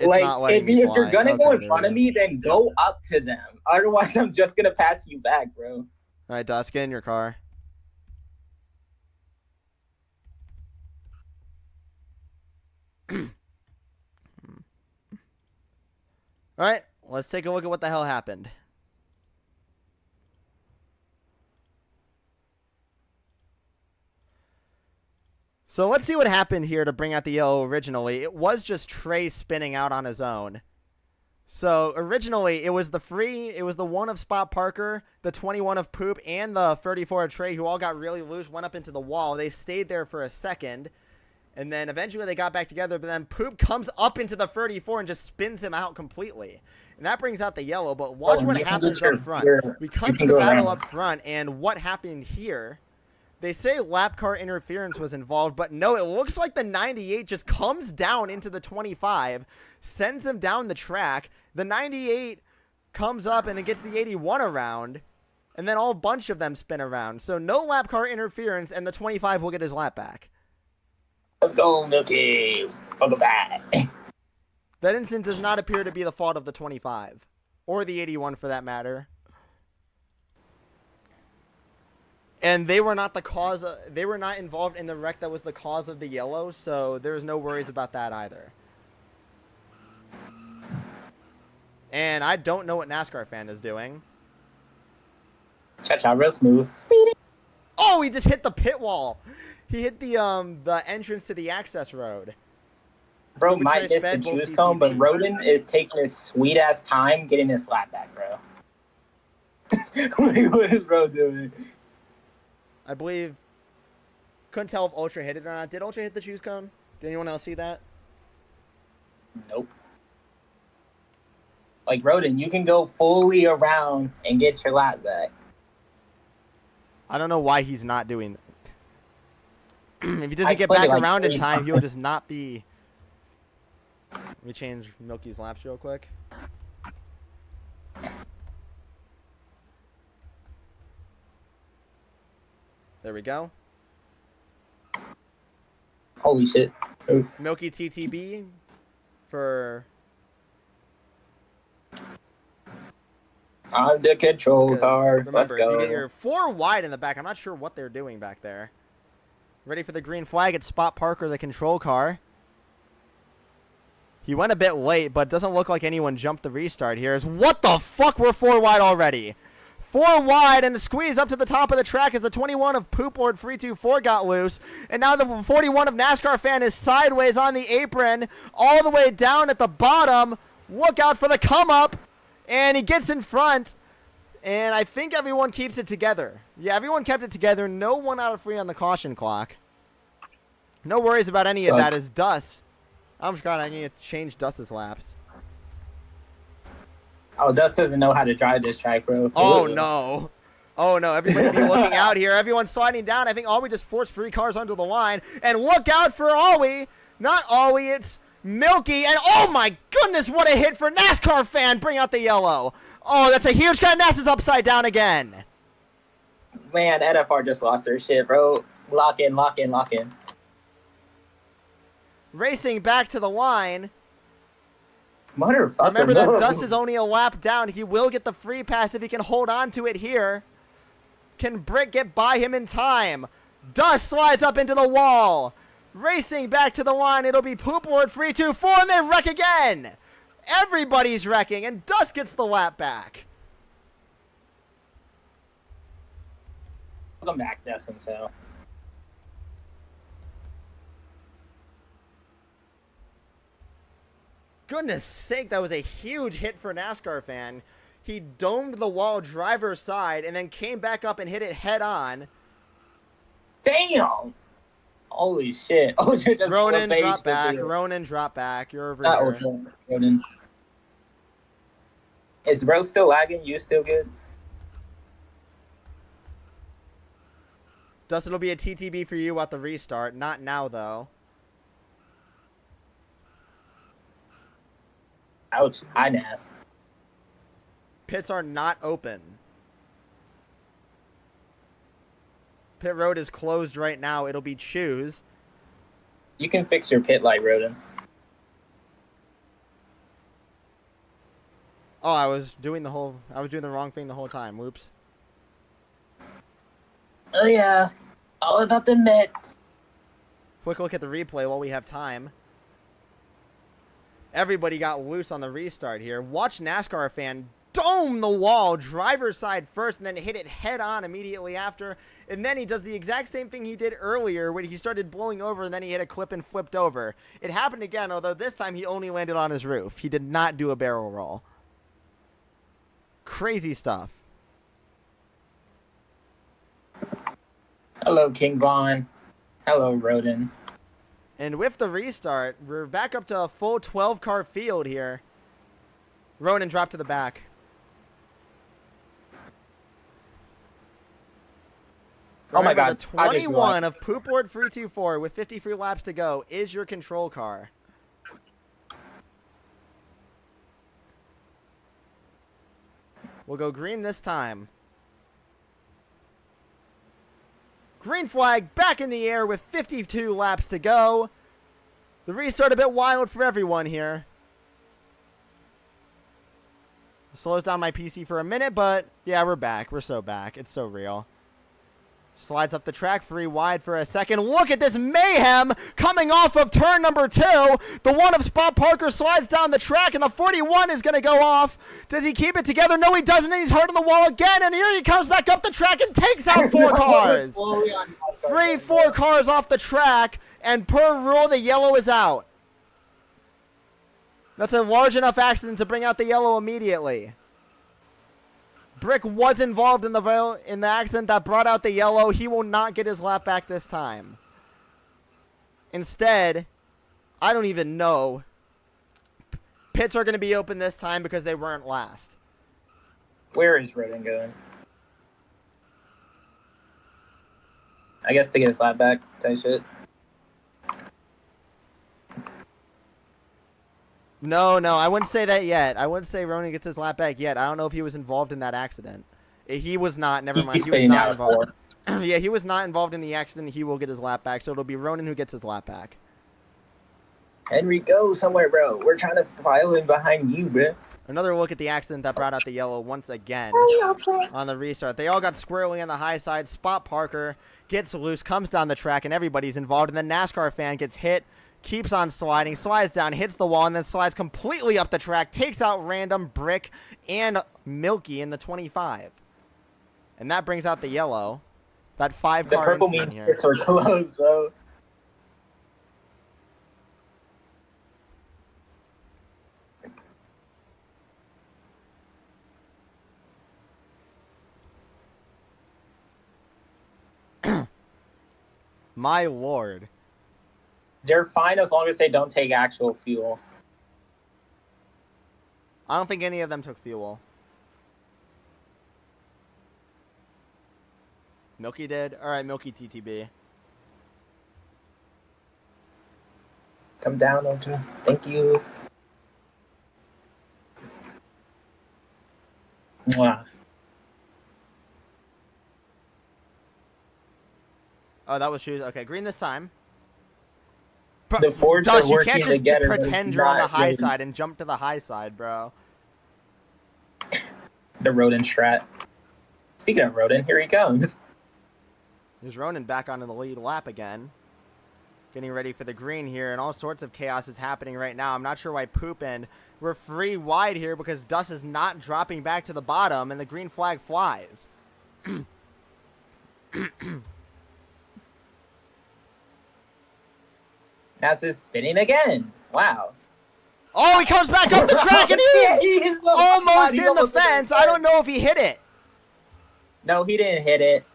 Speaker 1: It's
Speaker 3: like,
Speaker 1: not letting me
Speaker 3: if
Speaker 1: fly.
Speaker 3: you're going to go in
Speaker 1: Okay,
Speaker 3: front of me, then go up to them. Otherwise, I'm just going to pass you back, bro.
Speaker 1: All right, Dust, get in your car. All right, let's take a look at what the hell happened. So let's see what happened here to bring out the yellow originally. It was just Trey spinning out on his own. So originally it was the 1 of Spot Parker, the 21 of Poop, and the 34 of Trey who all got really loose, went up into the wall. They stayed there for a second. And then eventually they got back together, but then Poop comes up into the 34 and just spins him out completely. And that brings out the yellow, but watch what happens up front. We cut to the battle up front, and what happened here, they say lap car interference was involved, but no, it looks like the 98 just comes down into the 25, sends him down the track. The 98 comes up and it gets the 81 around, and then a bunch of them spin around. So no lap car interference, and the 25 will get his lap back.
Speaker 3: Let's go, Milky. Welcome back.
Speaker 1: That incident does not appear to be the fault of the 25. Or the 81 for that matter. And they were not the cause of, they were not involved in the wreck that was the cause of the yellow, so there's no worries about that either. And I don't know what NASCAR fan is doing.
Speaker 3: Cha-cha real smooth. Speedy.
Speaker 1: Oh, he just hit the pit wall. He hit the entrance to the access road.
Speaker 3: Bro might miss the juice cone, but Roden is taking his sweet ass time getting his slap back, bro. What is bro doing?
Speaker 1: I believe. Couldn't tell if Ultra hit it or not. Did Ultra hit the juice cone? Did anyone else see that?
Speaker 3: Nope. Like Roden, you can go fully around and get your lap back.
Speaker 1: I don't know why he's not doing that. If he doesn't get back around in time, he'll just not be. Let me change Milky's laps real quick. There we go.
Speaker 3: Holy shit.
Speaker 1: Milky TTB for...
Speaker 3: On the control car.
Speaker 1: Remember,
Speaker 3: Let's go.
Speaker 1: You're 4 wide in the back. I'm not sure what they're doing back there. Ready for the green flag. It's Spot Parker, the control car. He went a bit late, but doesn't look like anyone jumped the restart here. What the fuck? We're 4 wide already. 4 wide, and the squeeze up to the top of the track as the 21 of Poopboard 324 got loose. And now the 41 of NASCAR Fan is sideways on the apron, all the way down at the bottom. Look out for the come up. And he gets in front. And I think everyone keeps it together. Yeah, everyone kept it together. No 1 out of 3 on the caution clock. No worries about any of that as Dust. I'm just I need to change Dust's laps.
Speaker 3: Oh, Dust doesn't know how to drive this track, bro.
Speaker 1: Oh, no. Oh, no. Everybody be looking out here. Everyone's sliding down. I think Ollie just forced 3 cars onto the line. And look out for Ollie. Not Ollie, it's Milky. And oh, my goodness, what a hit for NASCAR Fan. Bring out the yellow. Oh, that's a huge cut. NASA's upside down again.
Speaker 3: Man, NFR just lost their shit, bro. Lock in, lock in, lock in.
Speaker 1: Racing back to the line.
Speaker 3: Motherfucker.
Speaker 1: Remember that Dust is only a lap down. He will get the free pass if he can hold on to it here. Can Britt get by him in time? Dust slides up into the wall. Racing back to the line. It'll be Poopboard 324, and they wreck again. Everybody's wrecking, and Dust gets the lap back.
Speaker 3: Welcome back, Dust himself.
Speaker 1: Goodness sake, that was a huge hit for a NASCAR Fan. He domed the wall driver's side and then came back up and hit it head on.
Speaker 3: Damn! Holy shit.
Speaker 1: Ronan, drop back. Ronan, drop back. You're over there.
Speaker 3: Ronan. Is bro still lagging? You still good?
Speaker 1: Dustin, will be a TTB for you at the restart. Not now, though.
Speaker 3: Ouch. Hi, Nas.
Speaker 1: Pits are not open. Pit road is closed right now. It'll be choose.
Speaker 3: You can fix your pit light, Roden.
Speaker 1: Oh, I was doing the wrong thing the whole time. Whoops.
Speaker 3: Oh, yeah. All about the Mets.
Speaker 1: Quick look at the replay while we have time. Everybody got loose on the restart here. Watch NASCAR Fan dome the wall, driver's side first, and then hit it head on immediately after. And then he does the exact same thing he did earlier when he started blowing over and then he hit a clip and flipped over. It happened again, although this time he only landed on his roof. He did not do a barrel roll. Crazy stuff.
Speaker 3: Hello, King Vaughn. Hello, Roden.
Speaker 1: And with the restart, we're back up to a full 12-car field here. Ronan dropped to the back.
Speaker 3: Oh my God.
Speaker 1: The 21 of Poopboard 324 with 53 laps to go is your control car. We'll go green this time. Green flag back in the air with 52 laps to go. The restart a bit wild for everyone here. Slows down my PC for a minute, but yeah, we're back. We're so back. It's so real. Slides up the track, free wide for a second. Look at this mayhem coming off of turn number 2. The one of Spot Parker slides down the track, and the 41 is going to go off. Does he keep it together? No, he doesn't, and he's hard on the wall again, and here he comes back up the track and takes out 4 cars. 4 cars off the track, and per rule, the yellow is out. That's a large enough accident to bring out the yellow immediately. Brick was involved in the accident that brought out the yellow. He will not get his lap back this time. Instead, I don't even know. Pits are going to be open this time because they weren't last.
Speaker 3: Where is Roden going? I guess to get his lap back, type shit.
Speaker 1: No, I wouldn't say that yet. I wouldn't say Ronan gets his lap back yet. I don't know if he was involved in that accident. He was not. Never mind. He was not involved. Yeah, he was not involved in the accident. He will get his lap back. So it'll be Ronan who gets his lap back.
Speaker 3: Henry, go somewhere, bro. We're trying to file in behind you, bro.
Speaker 1: Another look at the accident that brought out the yellow once again on the restart. They all got squarely on the high side. Spot Parker gets loose, comes down the track, and everybody's involved. And the NASCAR fan gets hit. Keeps on sliding, slides down, hits the wall, and then slides completely up the track, takes out Random, Brick, and Milky in the 25. And that brings out the yellow. That 5 car.
Speaker 3: The purple means pits are closed, bro.
Speaker 1: My lord.
Speaker 3: They're fine as long as they don't take actual fuel.
Speaker 1: I don't think any of them took fuel. Milky did? Alright, Milky TTB.
Speaker 3: Come down, Ultra. Thank you. Wow.
Speaker 1: Oh, that was shoes. Okay, green this time.
Speaker 3: The Fords are
Speaker 1: you can't
Speaker 3: working
Speaker 1: just
Speaker 3: together.
Speaker 1: pretend you're on the high side and jump to the high side, bro.
Speaker 3: The Roden strat. Speaking of Roden, here he comes.
Speaker 1: There's Ronan back onto the lead lap again. Getting ready for the green here, and all sorts of chaos is happening right now. I'm not sure why Poop and we're free wide here because Dust is not dropping back to the bottom, and the green flag flies.
Speaker 3: NASA's spinning again. Wow.
Speaker 1: Oh, he comes back up the track, and he's almost in the fence. I don't know if he hit it.
Speaker 3: No, he didn't hit it.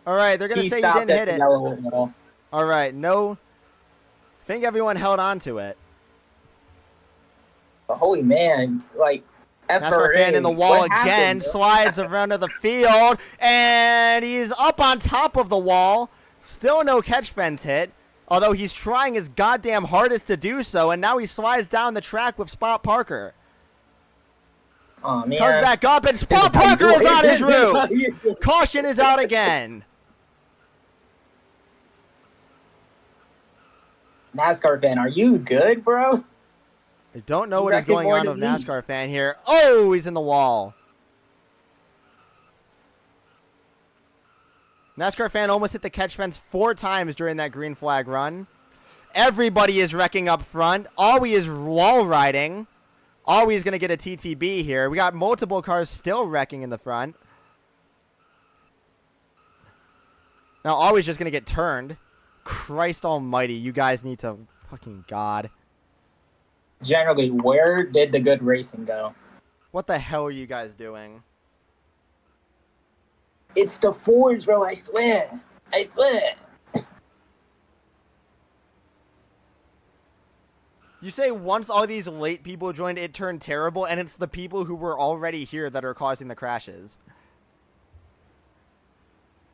Speaker 1: All right, they're going to say you didn't hit it. All right, no. I think everyone held on to it.
Speaker 3: But holy man, like,
Speaker 1: NASCAR fan in the wall again, slides around to the field, and he's up on top of the wall. Still no catch fence hit. Although he's trying his goddamn hardest to do so, and now he slides down the track with Spot Parker.
Speaker 3: Oh, man.
Speaker 1: Comes back up, and Spot Parker is on his roof. Caution is out again.
Speaker 3: NASCAR fan, are you good, bro?
Speaker 1: I don't know what is going on with NASCAR fan here. Oh, he's in the wall. NASCAR fan almost hit the catch fence 4 times during that green flag run. Everybody is wrecking up front. Always is wall riding. Always going to get a TTB here. We got multiple cars still wrecking in the front. Now Always just going to get turned. Christ almighty, you guys need to fucking God.
Speaker 3: Generally, where did the good racing go?
Speaker 1: What the hell are you guys doing?
Speaker 3: It's the Fords, bro. I swear. I swear.
Speaker 1: You say once all these late people joined, it turned terrible, and it's the people who were already here that are causing the crashes.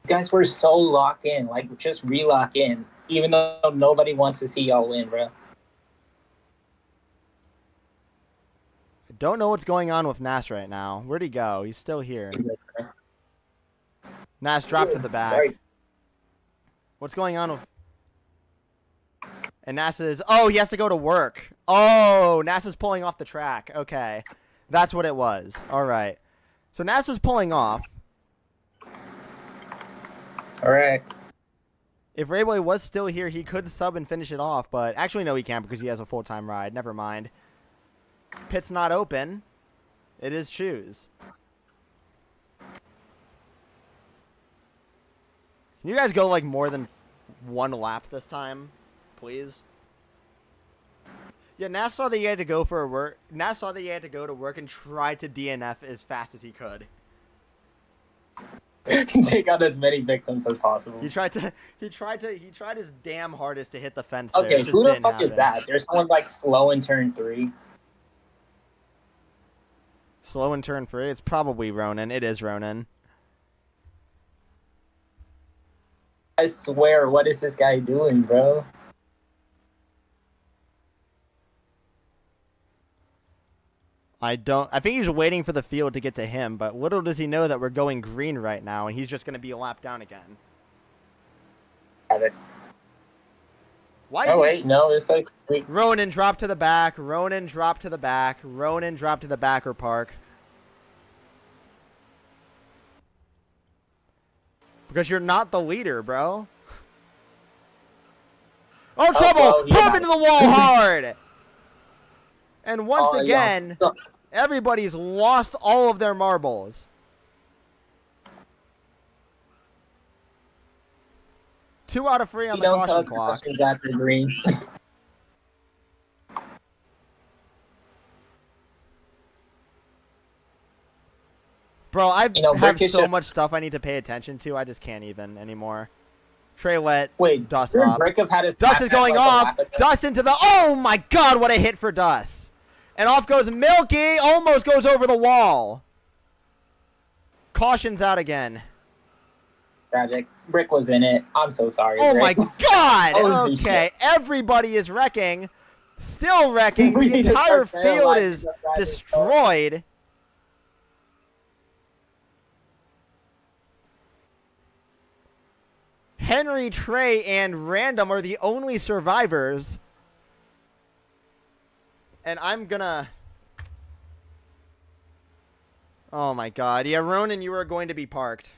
Speaker 3: Guys, we're so locked in. Like, just re-lock in. Even though nobody wants to see y'all win, bro.
Speaker 1: I don't know what's going on with Nas right now. Where'd he go? He's still here. Nas dropped to the back.
Speaker 3: Sorry.
Speaker 1: What's going on with... And NASA's... Oh, he has to go to work. Oh, NASA's pulling off the track. Okay. That's what it was. All right. So NASA's pulling off.
Speaker 3: All right.
Speaker 1: If Rayboy was still here, he could sub and finish it off, but actually no, he can't because he has a full-time ride. Never mind. Pit's not open. It is choose. Can you guys go like more than one lap this time, please? Yeah, Nass saw that he had to go for work. Nass saw that he had to go to work and tried to DNF as fast as he could.
Speaker 3: Take out as many victims as possible.
Speaker 1: He tried his damn hardest to hit the fence.
Speaker 3: Okay,
Speaker 1: there.
Speaker 3: who the fuck is that? There's someone like slow in turn 3.
Speaker 1: Slow in turn 3? It's probably Ronan. It is Ronan.
Speaker 3: I swear, what is this guy doing, bro?
Speaker 1: I think he's waiting for the field to get to him, but little does he know that we're going green right now, and he's just going to be a lap down again. Why is
Speaker 3: wait, no, it's like...
Speaker 1: Ronan dropped to the back. Ronan dropped to the back. Ronan dropped to the backer park. Because you're not the leader, bro. Oh, trouble!
Speaker 3: Well,
Speaker 1: Pump into the wall hard! And once again, everybody's lost all of their marbles. Two out of 3 on the caution clock.
Speaker 3: Exactly green.
Speaker 1: Bro, I have so much stuff I need to pay attention to. I just can't even anymore. Trey let Dust off. Dust is going off. Dust into the... Oh, my God, what a hit for Dust. And off goes Milky. Almost goes over the wall. Caution's out again.
Speaker 3: Tragic. Brick was in it. I'm so sorry.
Speaker 1: Oh,
Speaker 3: Brick.
Speaker 1: my God.
Speaker 3: Holy
Speaker 1: Okay,
Speaker 3: shit.
Speaker 1: Everybody is wrecking. Still wrecking. The entire field is destroyed. Henry, Trey, and Random are the only survivors. And I'm gonna... Oh my God. Yeah, Ronan, you are going to be parked.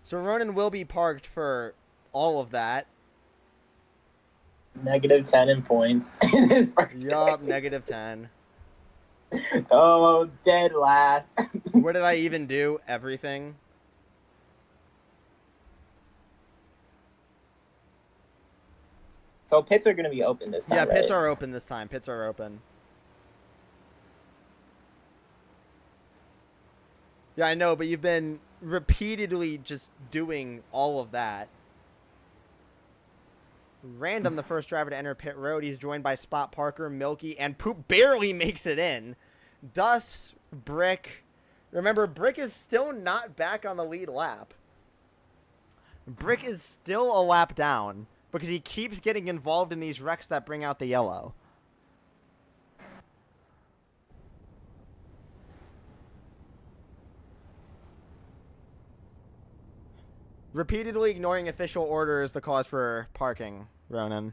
Speaker 1: So Ronan will be parked for all of that.
Speaker 3: -10 in points.
Speaker 1: Yup, -10.
Speaker 3: Oh, dead last.
Speaker 1: What did I even do? Everything.
Speaker 3: So pits are going to be open this time,
Speaker 1: Yeah, pits
Speaker 3: right?
Speaker 1: are open this time. Pits are open. Yeah, I know, but you've been repeatedly just doing all of that. Random, the first driver to enter pit road. He's joined by Spot Parker, Milky, and Poop barely makes it in. Dust, Brick. Remember, Brick is still not back on the lead lap. Brick is still a lap down because he keeps getting involved in these wrecks that bring out the yellow. Repeatedly ignoring official order is the cause for parking, Ronan.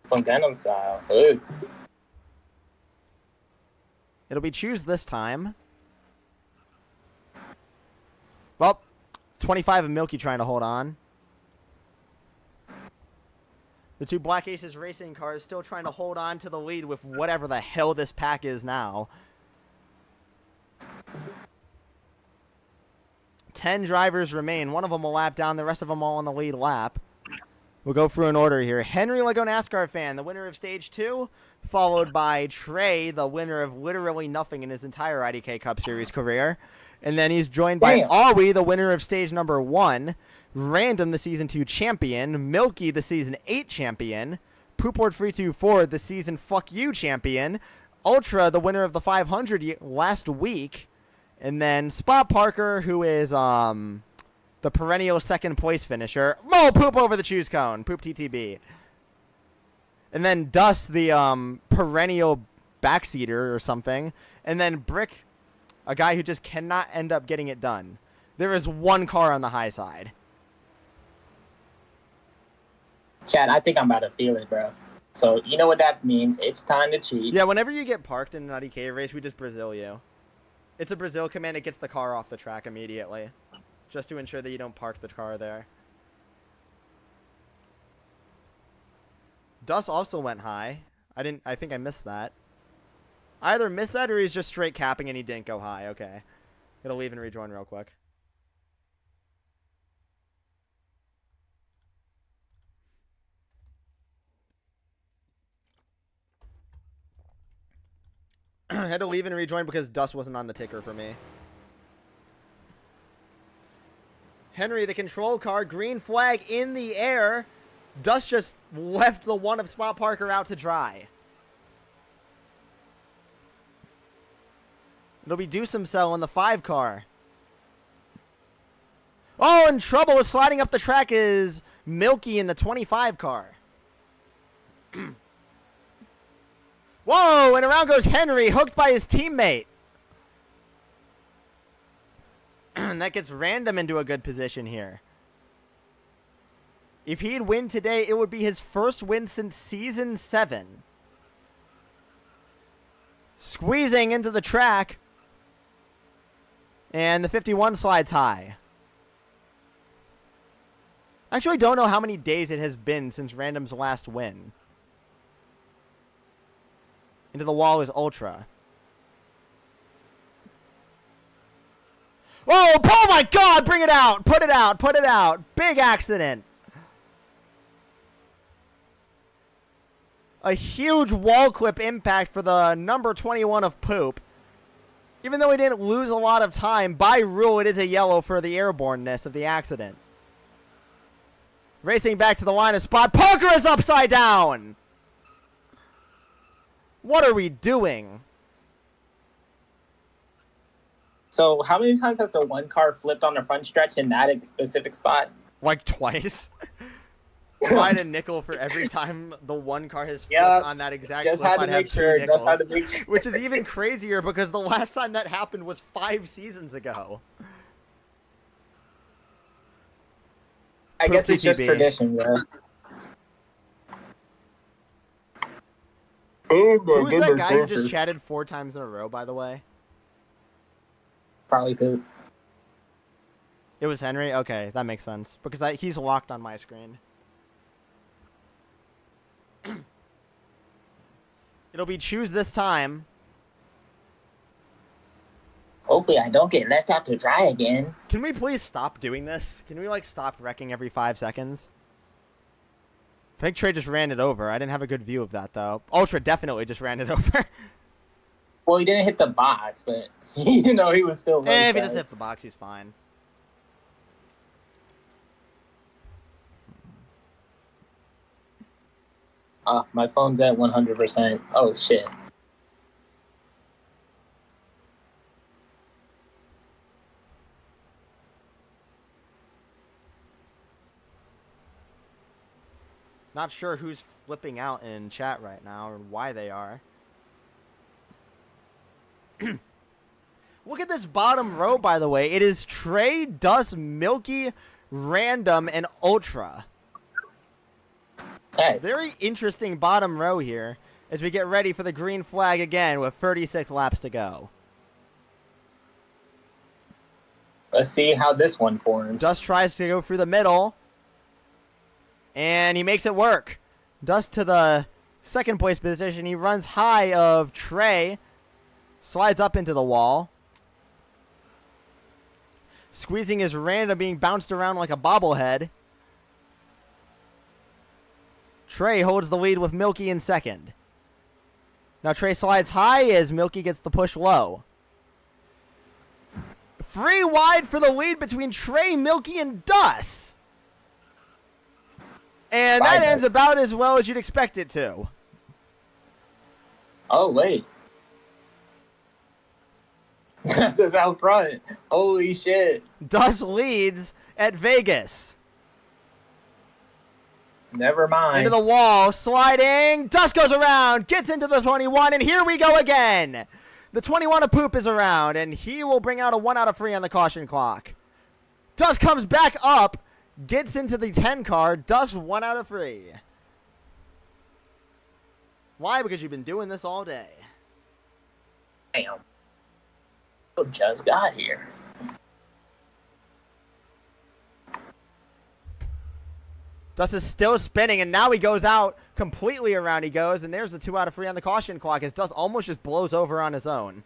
Speaker 3: From Gundam style. Ooh.
Speaker 1: It'll be choose this time. Well, 25 of Milky trying to hold on. The two Black Aces racing cars still trying to hold on to the lead with whatever the hell this pack is now. 10 drivers remain. One of them a lap down. The rest of them all on the lead lap. We'll go through an order here. Henry Lego NASCAR fan, the winner of Stage 2, followed by Trey, the winner of literally nothing in his entire IDK Cup Series career. And then he's joined by Awi, the winner of Stage number 1, Random, the Season 2 champion, Milky, the Season 8 champion, Poopboard324, the Season Fuck You champion, Ultra, the winner of the 500 last week, and then Spot Parker, who is the perennial second place finisher. Oh, Poop over the choose cone. Poop TTB. And then Dust, the perennial backseater or something. And then Brick, A guy who just cannot end up getting it done. There is one car on the high side.
Speaker 3: Chad, I think I'm about to feel it, bro. So, you know what that means. It's time to cheat.
Speaker 1: Yeah, whenever you get parked in an IDK race, we just Brazil you. It's a Brazil command. It gets the car off the track immediately. Just to ensure that you don't park the car there. Dus also went high. I think I missed that. I either missed that or he's just straight capping and he didn't go high. Okay. Gonna leave and rejoin real quick. Had to leave and rejoin because Dus wasn't on the ticker for me. Henry, the control car, green flag in the air. Dus just left the one of Spot Parker out to dry. It'll be Deuce himself in the 5 car. Oh, and trouble is sliding up the track is Milky in the 25 car. Whoa, and around goes Henry, hooked by his teammate. And that gets Random into a good position here. If he'd win today, it would be his first win since Season 7. Squeezing into the track. And the 51 slides high. I actually don't know how many days it has been since Random's last win. Into the wall is Ultra. Whoa! Oh my god! Bring it out! Put it out! Put it out! Big accident! A huge wall clip impact for the number 21 of Poop. Even though he didn't lose a lot of time, by rule it is a yellow for the airborneness of the accident. Racing back to the line of Spot. Parker is upside down! What are we doing?
Speaker 3: So, how many times has the one car flipped on the front stretch in that specific spot?
Speaker 1: Like twice. Tried a nickel for every time the one car has flipped on that exact
Speaker 3: just
Speaker 1: flip.
Speaker 3: had to
Speaker 1: I'd
Speaker 3: make
Speaker 1: have
Speaker 3: sure.
Speaker 1: two
Speaker 3: Just had to
Speaker 1: nickels,
Speaker 3: make sure.
Speaker 1: which is even crazier because the last time that happened was 5 seasons ago.
Speaker 3: I guess it's just
Speaker 1: CTB.
Speaker 3: tradition, bro.
Speaker 1: Who was that guy who just chatted 4 times in a row, by the way?
Speaker 3: Probably Poop.
Speaker 1: It was Henry? Okay, that makes sense. Because he's locked on my screen. It'll be choose this time.
Speaker 3: Hopefully I don't get left out to dry again.
Speaker 1: Can we please stop doing this? Can we, like, stop wrecking every 5 seconds? Fake Trey just ran it over. I didn't have a good view of that, though. Ultra definitely just ran it over.
Speaker 3: Well, he didn't hit the box, but, you know, he was still...
Speaker 1: If he doesn't hit the box, he's fine.
Speaker 3: My phone's at 100%. Oh, shit.
Speaker 1: Not sure who's flipping out in chat right now or why they are. Look at this bottom row, by the way. It is Trey, Dus, Milky, Random, and Ultra.
Speaker 3: Hey.
Speaker 1: Very interesting bottom row here as we get ready for the green flag again with 36 laps to go.
Speaker 3: Let's see how this one forms.
Speaker 1: Dus tries to go through the middle. And he makes it work. Dus to the second place position. He runs high of Trey. Slides up into the wall. Squeezing his Random, being bounced around like a bobblehead. Trey holds the lead with Milky in second. Now Trey slides high as Milky gets the push low. 3 wide for the lead between Trey, Milky, and Dus. And that ends about as well as you'd expect it to.
Speaker 3: Oh, wait. This is out front. Holy shit.
Speaker 1: Dus leads at Vegas.
Speaker 3: Never mind.
Speaker 1: Into the wall, sliding. Dus goes around, gets into the 21, and here we go again. The 21 of poop is around, and he will bring out a 1 out of 3 on the caution clock. Dust comes back up, gets into the 10 car. Dust 1 out of 3. Why? Because you've been doing this all day.
Speaker 3: Damn. Just got here.
Speaker 1: Dust is still spinning, and now he goes out completely around. He goes, and there's the 2 out of 3 on the caution clock as Dust almost just blows over on his own.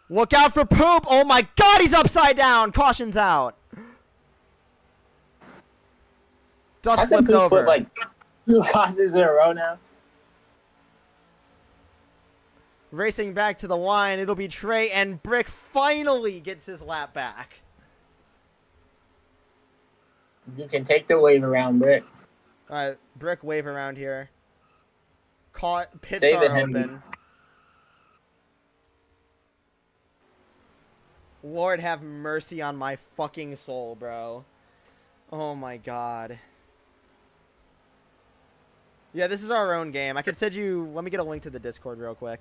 Speaker 1: Look out for poop. Oh my god, he's upside down. Caution's out. Dust flipped over.
Speaker 3: Like 2 cautions in a row now.
Speaker 1: Racing back to the line, it'll be Trey, and Brick finally gets his lap back.
Speaker 3: You can take the wave around, Brick.
Speaker 1: Alright, Brick wave around here. Caught, pits
Speaker 3: Save
Speaker 1: are
Speaker 3: him.
Speaker 1: open. Lord have mercy on my fucking soul, bro. Oh my god. Yeah, this is our own game. I could send you... Let me get a link to the Discord real quick.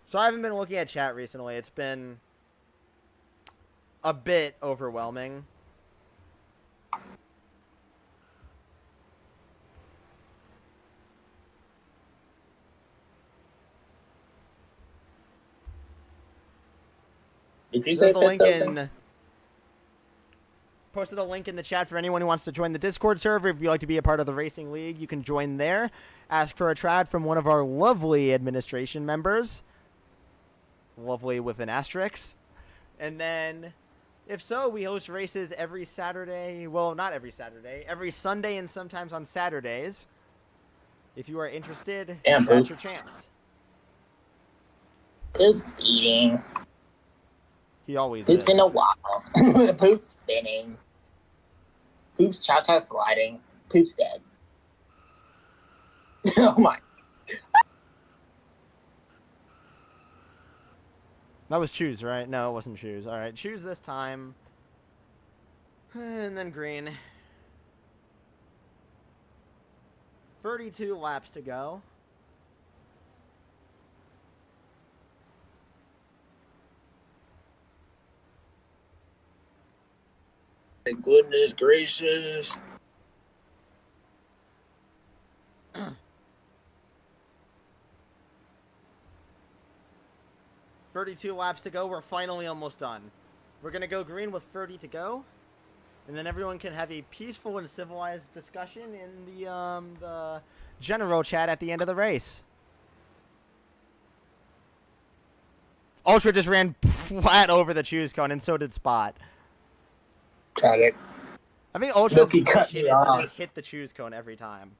Speaker 1: So I haven't been looking at chat recently. It's been a bit overwhelming.
Speaker 3: Did you say
Speaker 1: the link in? Posted a link in the chat for anyone who wants to join the Discord server. If you'd like to be a part of the Racing League, you can join there. Ask for a trad from one of our lovely administration members. Lovely with an asterisk. And then, if so, we host races every Saturday. Well, not every Saturday. Every Sunday and sometimes on Saturdays. If you are interested, that's your chance.
Speaker 3: Poop's eating.
Speaker 1: He always
Speaker 3: Poop's
Speaker 1: is.
Speaker 3: in a waffle. Poop's spinning. Poop's cha-cha sliding. Poop's dead. Oh my.
Speaker 1: That was choose, right? No, it wasn't choose. All right, choose this time. And then green. 32 laps to go.
Speaker 3: Goodness gracious.
Speaker 1: 32 laps to go. We're finally almost done. We're going to go green with 30 to go. And then everyone can have a peaceful and civilized discussion in the general chat at the end of the race. Ultra just ran flat over the choose cone, and so did Spot.
Speaker 3: Tag it.
Speaker 1: I think Ultra
Speaker 3: cut
Speaker 1: hit the choose cone every time.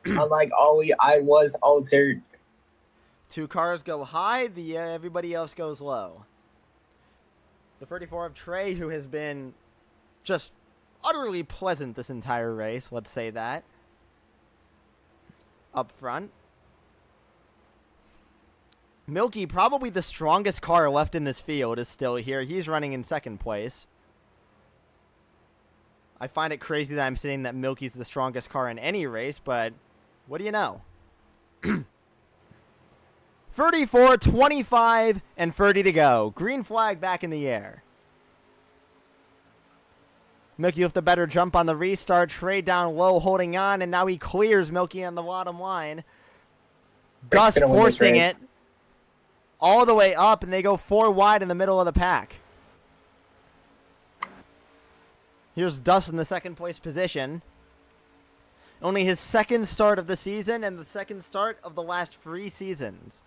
Speaker 3: Unlike Ollie, I was altered.
Speaker 1: 2 cars go high, everybody else goes low. The 34 of Trey, who has been just utterly pleasant this entire race, let's say that. Up front. Milky, probably the strongest car left in this field, is still here. He's running in second place. I find it crazy that I'm saying that Milky's the strongest car in any race, but what do you know? 34, 25, and 30 to go. Green flag back in the air. Milky with the better jump on the restart. Trey down low, holding on, and now he clears Milky on the bottom line. Dust forcing it all the way up, and they go 4 wide in the middle of the pack. Here's Dust in the second place position. Only his second start of the season and the second start of the last 3 seasons.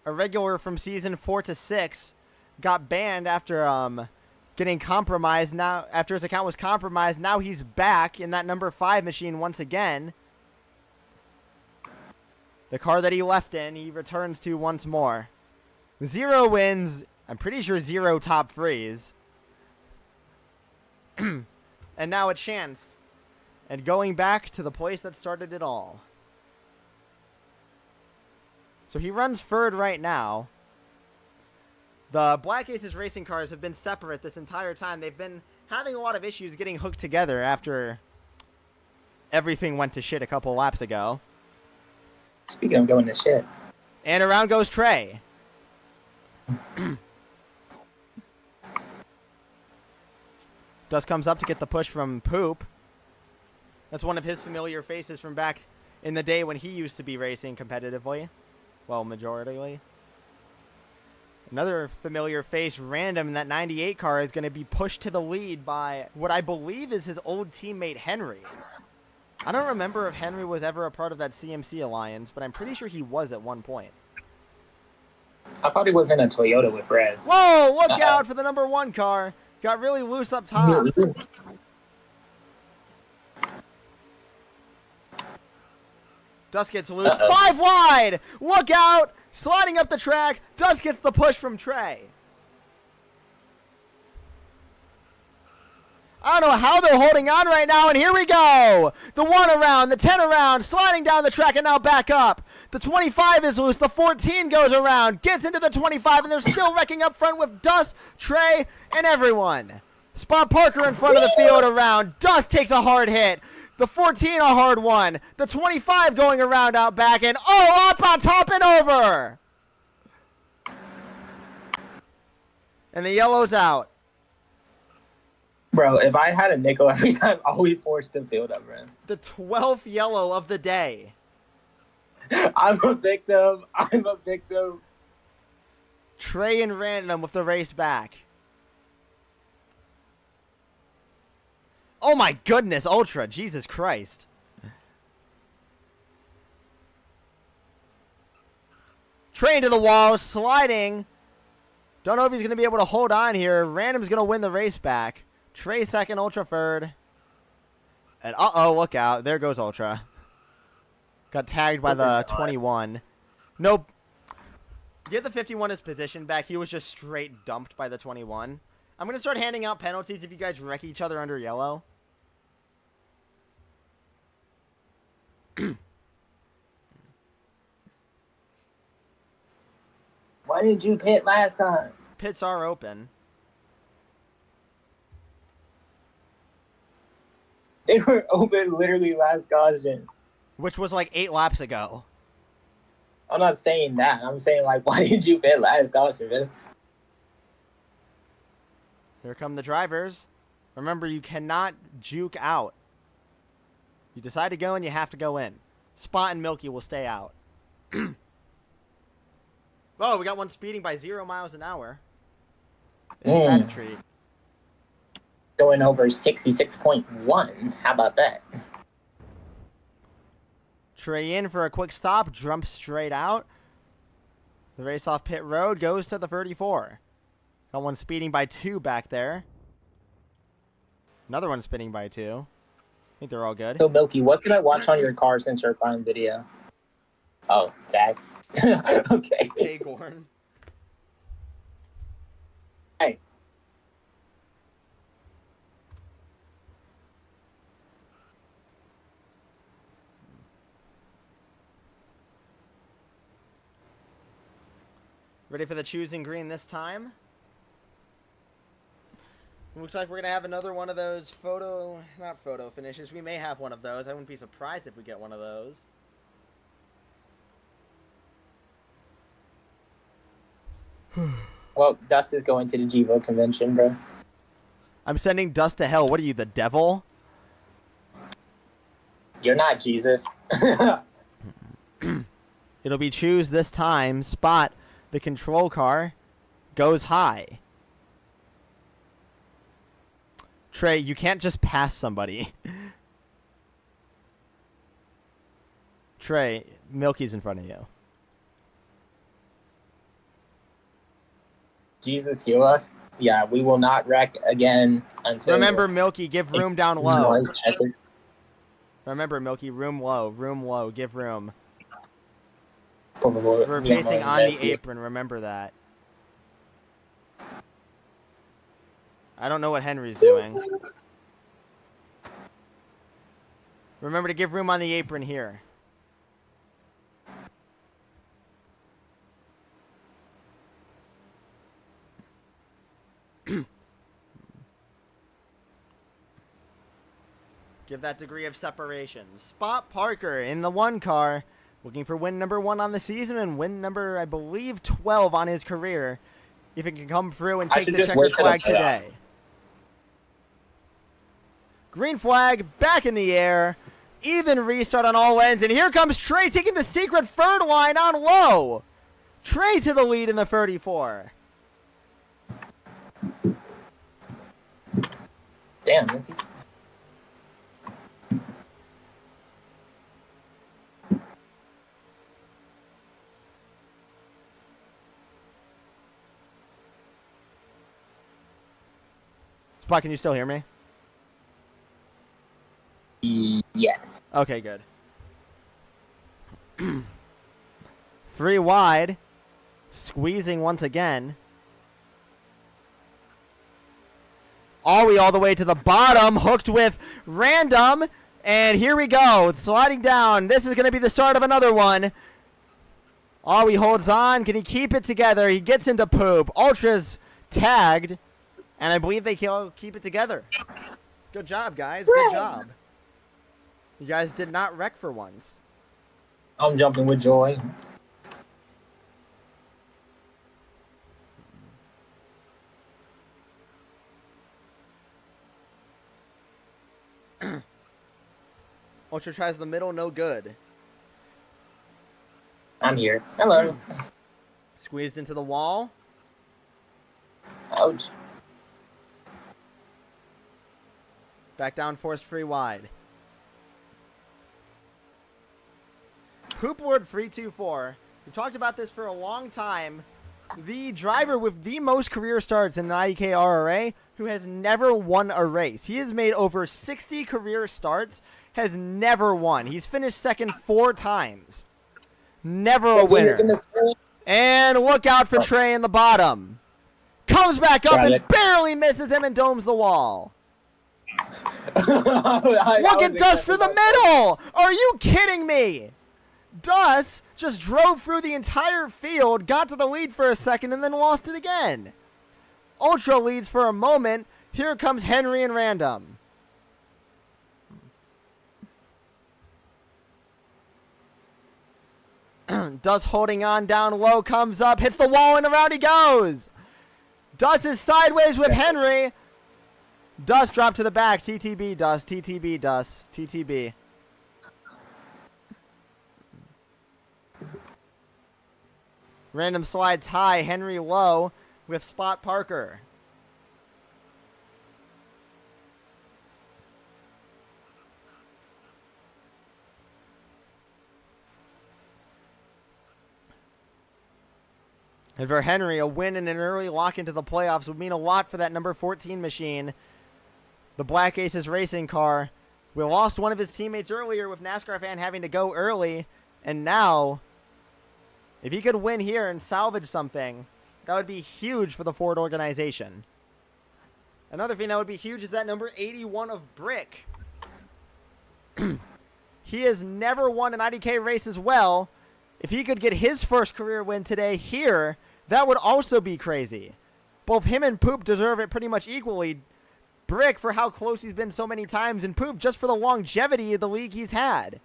Speaker 1: A regular from season 4 to 6 got banned after getting compromised. Now, after his account was compromised, now he's back in that number 5 machine once again. The car that he left in, he returns to once more. 0 wins. I'm pretty sure 0 top 3s. And now a chance and going back to the place that started it all. So he runs third right now. The Black Aces racing cars have been separate this entire time. They've been having a lot of issues getting hooked together after everything went to shit a couple laps ago.
Speaker 3: Speaking of going to shit.
Speaker 1: And around goes Trey. Dust comes up to get the push from Poop. That's one of his familiar faces from back in the day when he used to be racing competitively. Well, majoritarily. Another familiar face, Random, in that 98 car is going to be pushed to the lead by what I believe is his old teammate, Henry. I don't remember if Henry was ever a part of that CMC alliance, but I'm pretty sure he was at one point.
Speaker 3: I thought he was in a Toyota with Rez.
Speaker 1: Whoa, look out for the number 1 car. Got really loose up top. Dust gets loose. 5 wide. Look out. Sliding up the track. Dust gets the push from Trey. I don't know how they're holding on right now, and here we go. The 1 around, the 10 around, sliding down the track and now back up. The 25 is loose. The 14 goes around, gets into the 25, and they're still wrecking up front with Dust, Trey, and everyone. Spot Parker in front of the field around. Dust takes a hard hit. The 14 a hard one. The 25 going around out back, and up on top and over. And the yellow's out.
Speaker 3: Bro, if I had a nickel every time, I'll be forced to field up, man.
Speaker 1: The 12th yellow of the day.
Speaker 3: I'm a victim. I'm a victim.
Speaker 1: Trey and Random with the race back. Oh my goodness, Ultra. Jesus Christ. Trey into the wall, sliding. Don't know if he's going to be able to hold on here. Random's going to win the race back. Trey second, Ultra third. And look out. There goes Ultra. Got tagged by the 21. Nope. Get the 51 his position back. He was just straight dumped by the 21. I'm going to start handing out penalties if you guys wreck each other under yellow.
Speaker 3: Why didn't you pit last time?
Speaker 1: Pits are open.
Speaker 3: They were open literally last caution.
Speaker 1: Which was like 8 laps ago.
Speaker 3: I'm not saying that. I'm saying, like, why didn't you pit last caution, man?
Speaker 1: Here come the drivers. Remember, you cannot juke out. You decide to go and you have to go in. Spot and Milky will stay out. Oh, we got one speeding by 0 miles an hour. Isn't that a treat?
Speaker 3: Going over 66.1. How about that?
Speaker 1: Trey in for a quick stop. Jumps straight out. The race off pit road goes to the 34. Got one speeding by 2 back there. Another one speeding by 2. I think they're all good.
Speaker 3: So, Milky, what can I watch on your car since you're playing video? Oh, tags. Okay.
Speaker 1: Hey, Gorn.
Speaker 3: Hey.
Speaker 1: Ready for the choosing green this time? Looks like we're going to have another one of those not photo finishes. We may have one of those. I wouldn't be surprised if we get one of those.
Speaker 3: Well, Dust is going to the GVO convention, bro.
Speaker 1: I'm sending Dust to hell. What are you, the devil?
Speaker 3: You're not Jesus.
Speaker 1: It'll be choose this time. Spot. The control car goes high. Trey, you can't just pass somebody. Trey, Milky's in front of you.
Speaker 3: Jesus, heal us. Yeah, we will not wreck again until...
Speaker 1: Remember, Milky, give room down low. Remember, Milky, room low, give room. We're pacing on the apron, remember that. I don't know what Henry's doing. Remember to give room on the apron here. Give that degree of separation. Spot Parker in the 1 car, looking for win number 1 on the season and win number, I believe, 12 on his career. If it can come through and take the checkered flag today. Green flag back in the air. Even restart on all ends. And here comes Trey taking the secret third line on low. Trey to the lead in the 34.
Speaker 3: Damn, Nicky.
Speaker 1: Spot, can you still hear me?
Speaker 3: Yes.
Speaker 1: Okay, good. 3 wide. Squeezing once again. Ollie all the way to the bottom. Hooked with Random. And here we go. Sliding down. This is going to be the start of another one. Ollie holds on. Can he keep it together? He gets into poop. Ultra's tagged. And I believe they can keep it together. Good job, guys. Good job. You guys did not wreck for once.
Speaker 3: I'm jumping with joy.
Speaker 1: Ultra tries the middle, no good.
Speaker 3: I'm here. Hello.
Speaker 1: Squeezed into the wall.
Speaker 3: Ouch.
Speaker 1: Back down, forced free wide. Poopward 324. We talked about this for a long time. The driver with the most career starts in the IDK RRA who has never won a race. He has made over 60 career starts, has never won. He's finished second 4 times. Never a winner. And look out for Trey in the bottom. Comes back up and barely misses him and domes the wall. Look at Dust for the middle! Are you kidding me? Dust just drove through the entire field, got to the lead for a second, and then lost it again. Ultra leads for a moment. Here comes Henry and Random. Dust holding on down low, comes up, hits the wall, and around he goes. Dust is sideways with Henry. Dust dropped to the back. TTB, Dust. TTB, Dust. TTB. Random slides high. Henry low with Spot Parker. And for Henry, a win and an early lock into the playoffs would mean a lot for that number 14 machine. The Black Aces racing car. We lost one of his teammates earlier with NASCAR fan having to go early. And now, if he could win here and salvage something, that would be huge for the Ford organization. Another thing that would be huge is that number 81 of Brick. He has never won an IDK race as well. If he could get his first career win today here, that would also be crazy. Both him and Poop deserve it pretty much equally. Brick for how close he's been so many times, and Poop just for the longevity of the league he's had.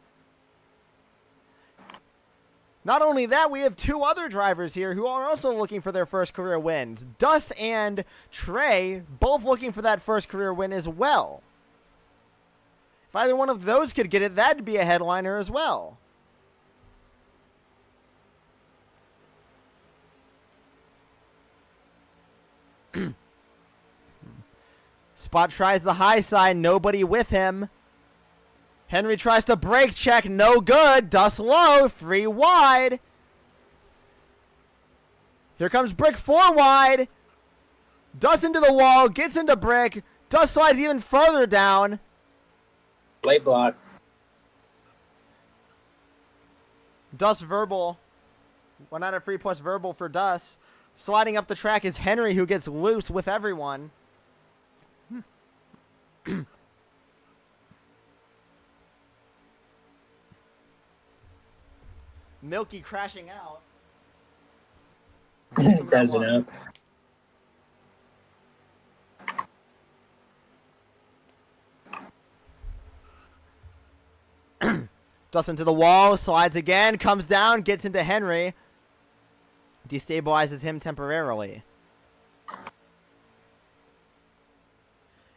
Speaker 1: Not only that, we have 2 other drivers here who are also looking for their first career wins. Dust and Trey, both looking for that first career win as well. If either one of those could get it, that'd be a headliner as well. Spot tries the high side, nobody with him. Henry tries to brake check, no good. Dust low, 3 wide. Here comes Brick 4 wide. Dust into the wall, gets into Brick. Dust slides even further down.
Speaker 3: Late block.
Speaker 1: Dust verbal. 1 out of 3 plus verbal for Dust. Sliding up the track is Henry, who gets loose with everyone. Milky crashing out.
Speaker 3: Crashing out.
Speaker 1: Dustin to the wall, slides again, comes down, gets into Henry. Destabilizes him temporarily.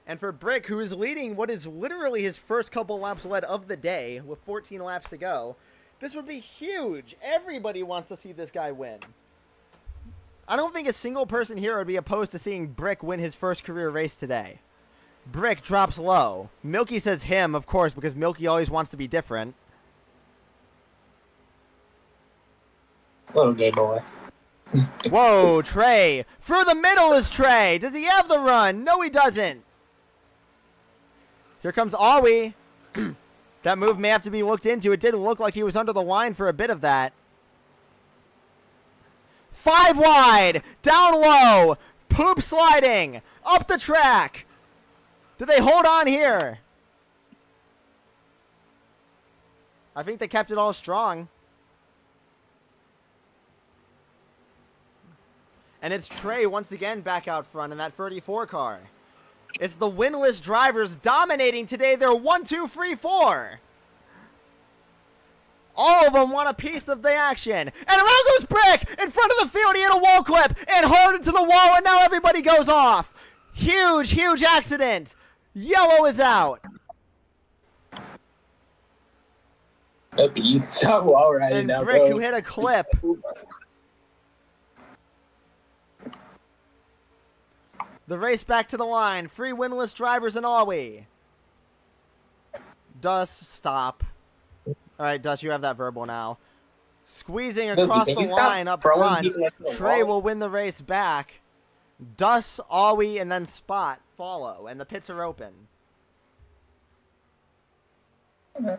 Speaker 1: And for Brick, who is leading what is literally his first couple laps led of the day, with 14 laps to go, this would be huge. Everybody wants to see this guy win. I don't think a single person here would be opposed to seeing Brick win his first career race today. Brick drops low. Milky says him, of course, because Milky always wants to be different.
Speaker 3: Little gay boy.
Speaker 1: Whoa, Trey. Through the middle is Trey. Does he have the run? No, he doesn't. Here comes Awi. That move may have to be looked into. It did look like he was under the line for a bit of that. 5 wide. Down low. Poop sliding. Up the track. Do they hold on here? I think they kept it all strong. And it's Trey once again back out front in that 34 car. It's the winless drivers dominating today. They're 1, 2, 3, 4. All of them want a piece of the action. And around goes Brick in front of the field. He hit a wall clip and hard into the wall, and now everybody goes off. Huge, huge accident. Yellow is out.
Speaker 3: Okay, you so well right
Speaker 1: And
Speaker 3: now,
Speaker 1: Brick,
Speaker 3: bro.
Speaker 1: who hit a clip. The race back to the line. 3 winless drivers in Awi. Dust, stop. All right, Dust, you have that verbal now. Squeezing across the line up front. Trey will win the race back. Dust, Awi, and then Spot follow, and the pits are open.
Speaker 3: Okay.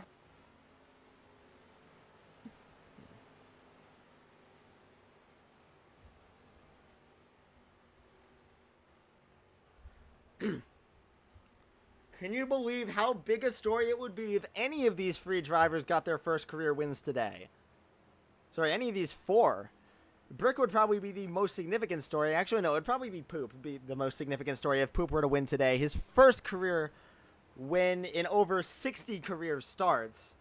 Speaker 1: Can you believe how big a story it would be if any of these 3 drivers got their first career wins today? Sorry, any of these 4. Brick would probably be the most significant story. Actually, no, it'd probably be Poop. Would be the most significant story if Poop were to win today. His first career win in over 60 career starts.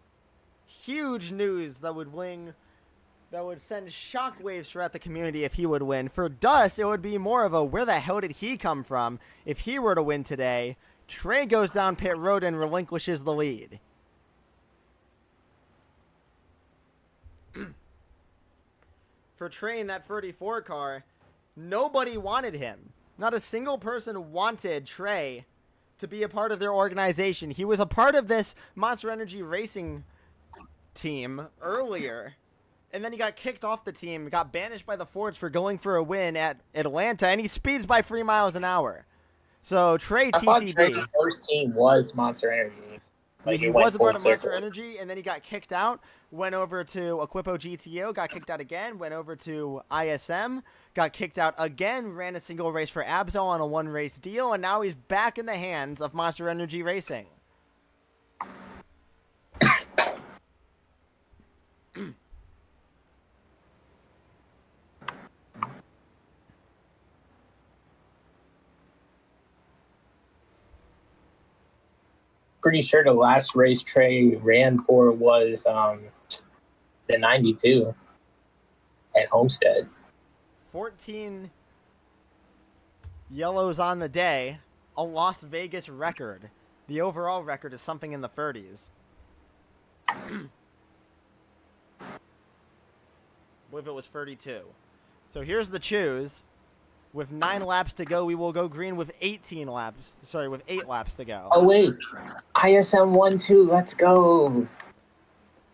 Speaker 1: Huge news that would send shockwaves throughout the community if he would win. For Dust, it would be more of a where the hell did he come from if he were to win today. Trey goes down pit road and relinquishes the lead. For Trey in that 34 car, nobody wanted him. Not a single person wanted Trey to be a part of their organization. He was a part of this Monster Energy racing team earlier, and then he got kicked off the team, got banished by the Fords for going for a win at Atlanta, and he speeds by 3 miles an hour. So Trey
Speaker 3: I thought
Speaker 1: TTB.
Speaker 3: Trey's first team was Monster Energy. Like,
Speaker 1: he was a part of Monster Energy, and then he got kicked out, went over to Equipo GTO, got kicked out again, went over to ISM, got kicked out again, ran a single race for Absol on a 1-race deal, and now he's back in the hands of Monster Energy Racing.
Speaker 3: Pretty sure the last race Trey ran for was the 92 at Homestead.
Speaker 1: 14 yellows on the day, a Las Vegas record. The overall record is something in the 30s. I believe it was 32. So here's the choose. With 9 laps to go, we will go green with 18 laps. Sorry, with 8 laps to go.
Speaker 3: Oh, wait. ISM 1-2, let's go.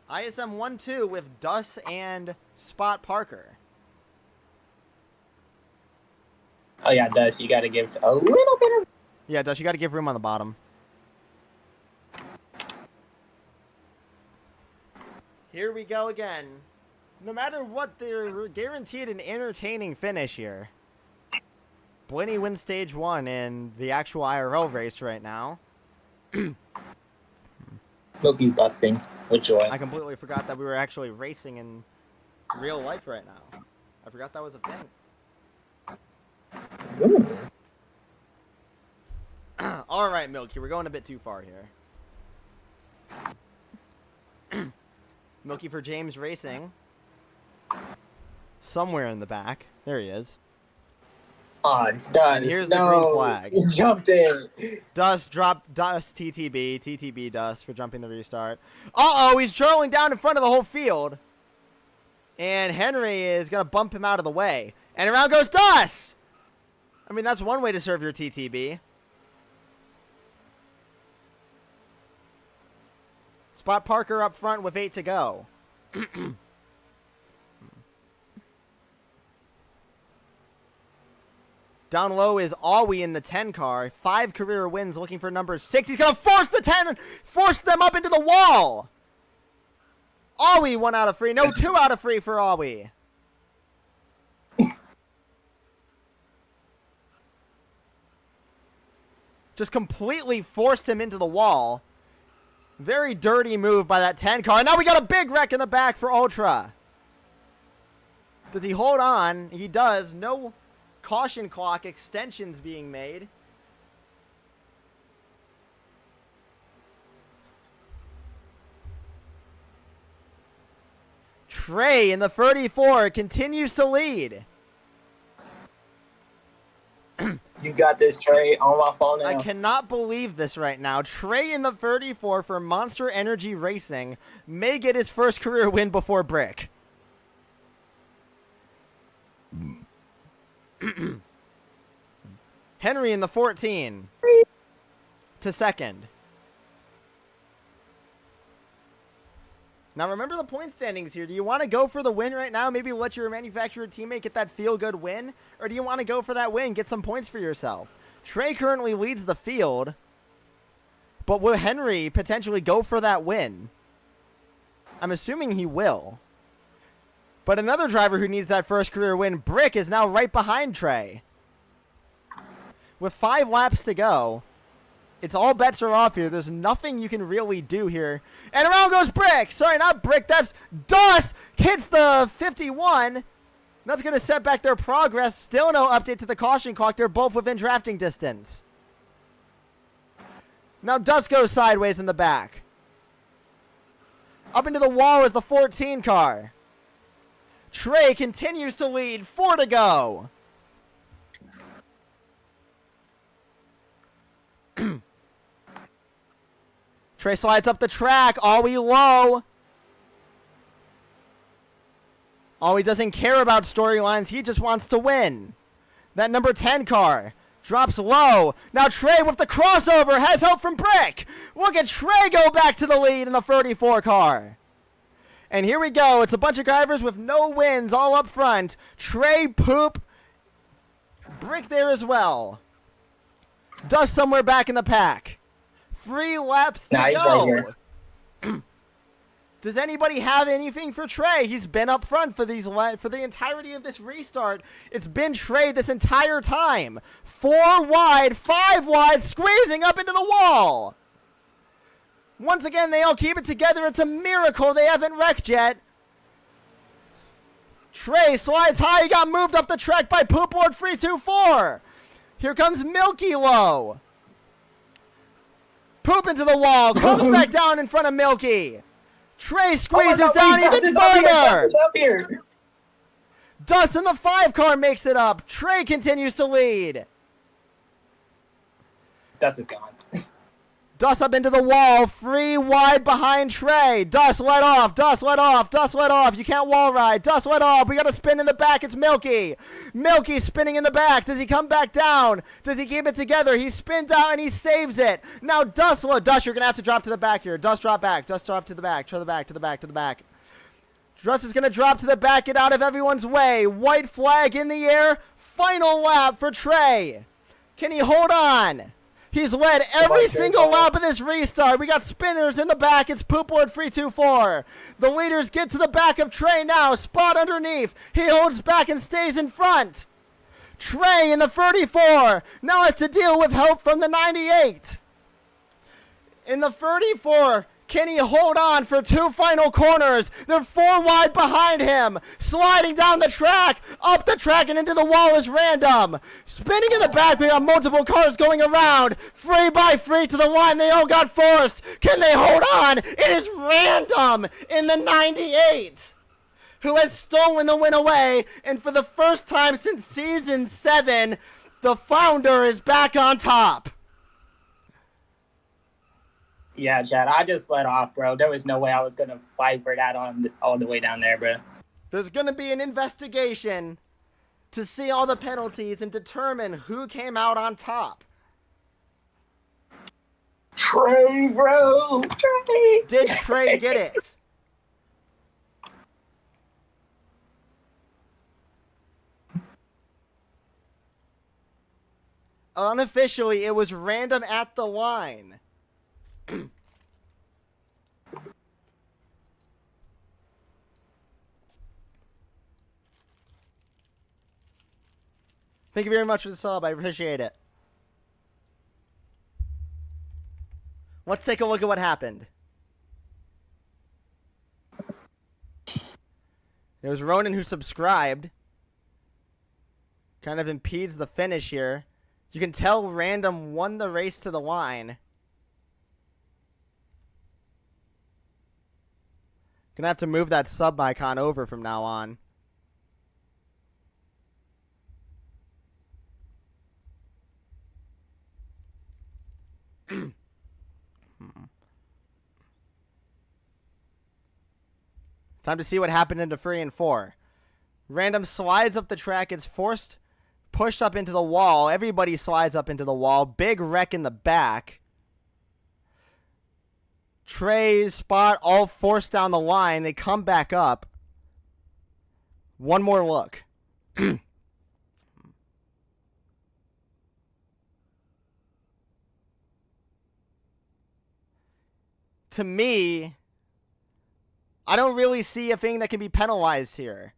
Speaker 1: ISM 1-2 with Dust and Spot Parker.
Speaker 3: Oh, yeah, Dust, you got to give a little bit of...
Speaker 1: Yeah, Dust, you got to give room on the bottom. Here we go again. No matter what, they're guaranteed an entertaining finish here. Blinny wins stage 1 in the actual IRL race right now.
Speaker 3: Loki's busting with joy.
Speaker 1: I completely forgot that we were actually racing in real life right now. I forgot that was a thing.
Speaker 3: Ooh.
Speaker 1: All right, Milky, we're going a bit too far here. Milky for James Racing. Somewhere in the back. There he is.
Speaker 3: Oh, Dust.
Speaker 1: And here's
Speaker 3: no.
Speaker 1: the green flag.
Speaker 3: He jumped in.
Speaker 1: Dust TTB. TTB Dust for jumping the restart. Uh-oh, he's trolling down in front of the whole field. And Henry is going to bump him out of the way. And around goes Dust! I mean, that's one way to serve your TTB. Spot Parker up front with 8 to go. Down low is Awi in the 10 car. 5 career wins looking for number 6. He's going to force the 10, force them up into the wall. Awi 1 out of free. No, 2 out of free for Awi. Just completely forced him into the wall. Very dirty move by that 10 car. Now we got a big wreck in the back for Ultra. Does he hold on? He does. No caution clock extensions being made. Trey in the 34 continues to lead.
Speaker 3: You got this, Trey. On my phone now.
Speaker 1: I cannot believe this right now. Trey in the 34 for Monster Energy Racing may get his first career win before Brick. Henry in the 14 to second. Now remember the point standings here. Do you want to go for the win right now? Maybe let your manufacturer teammate get that feel-good win? Or do you want to go for that win, get some points for yourself? Trey currently leads the field. But will Henry potentially go for that win? I'm assuming he will. But another driver who needs that first career win, Brick, is now right behind Trey. With 5 laps to go, it's all bets are off here. There's nothing you can really do here. And around goes Brick. Sorry, not Brick. That's Dust. Hits the 51. That's going to set back their progress. Still no update to the caution clock. They're both within drafting distance. Now Dust goes sideways in the back. Up into the wall is the 14 car. Trey continues to lead. 4 to go. Trey slides up the track. Awi low. Awi doesn't care about storylines. He just wants to win. That number 10 car drops low. Now Trey with the crossover has help from Brick. Look at Trey go back to the lead in the 34 car. And here we go. It's a bunch of drivers with no wins all up front. Trey, Poop, Brick there as well. Dust somewhere back in the pack. 3 laps to go. Right. Does anybody have anything for Trey? He's been up front for the entirety of this restart. It's been Trey this entire time. 4 wide, 5 wide, squeezing up into the wall. Once again, they all keep it together. It's a miracle they haven't wrecked yet. Trey slides high. He got moved up the track by Poop Lord 324. Here comes Milky low. Poop into the wall. Comes back down in front of Milky. Trey squeezes down even further. Dust in the 5 car makes it up. Trey continues to lead.
Speaker 3: Dust is gone.
Speaker 1: Dust up into the wall. 3 wide behind Trey. Dust let off. Dust let off. Dust let off. You can't wall ride. Dust let off. We got a spin in the back. It's Milky. Milky spinning in the back. Does he come back down? Does he keep it together? He spins out and he saves it. Now Dust, Dust, you're going to have to drop to the back here. Dust drop back. Dust drop to the back. To the back, to the back, to the back. Dust is going to drop to the back. Get out of everyone's way. White flag in the air. Final lap for Trey. Can he hold on? He's led every single lap of this restart. We got spinners in the back. It's Poopwood 324. The leaders get to the back of Trey now. Spot underneath. He holds back and stays in front. Trey in the 34. Now has to deal with help from the 98. In the 34, Can he hold on for 2 final corners? They're 4 wide behind him. Sliding down the track, up the track, and into the wall is Random. Spinning in the back, we got multiple cars going around. Free by free to the line. They all got forced. Can they hold on? It is Random in the 98, who has stolen the win away. And for the first time since Season 7, the founder is back on top.
Speaker 3: Yeah, Chad, I just let off, bro. There was no way I was going to fight for that all the way down there, bro.
Speaker 1: There's going to be an investigation to see all the penalties and determine who came out on top.
Speaker 3: Trey, bro. Trey.
Speaker 1: Did Trey get it? Unofficially, it was Random at the line. Thank you very much for the sub. I appreciate it. Let's take a look at what happened. It was Ronan who subscribed. Kind of impedes the finish here. You can tell Random won the race to the line. Gonna have to move that sub icon over from now on. Time to see what happened into 3 and 4. Random slides up the track, gets pushed up into the wall. Everybody slides up into the wall. Big wreck in the back. Trey, Spot, all forced down the line. They come back up. One more look. To me, I don't really see a thing that can be penalized here.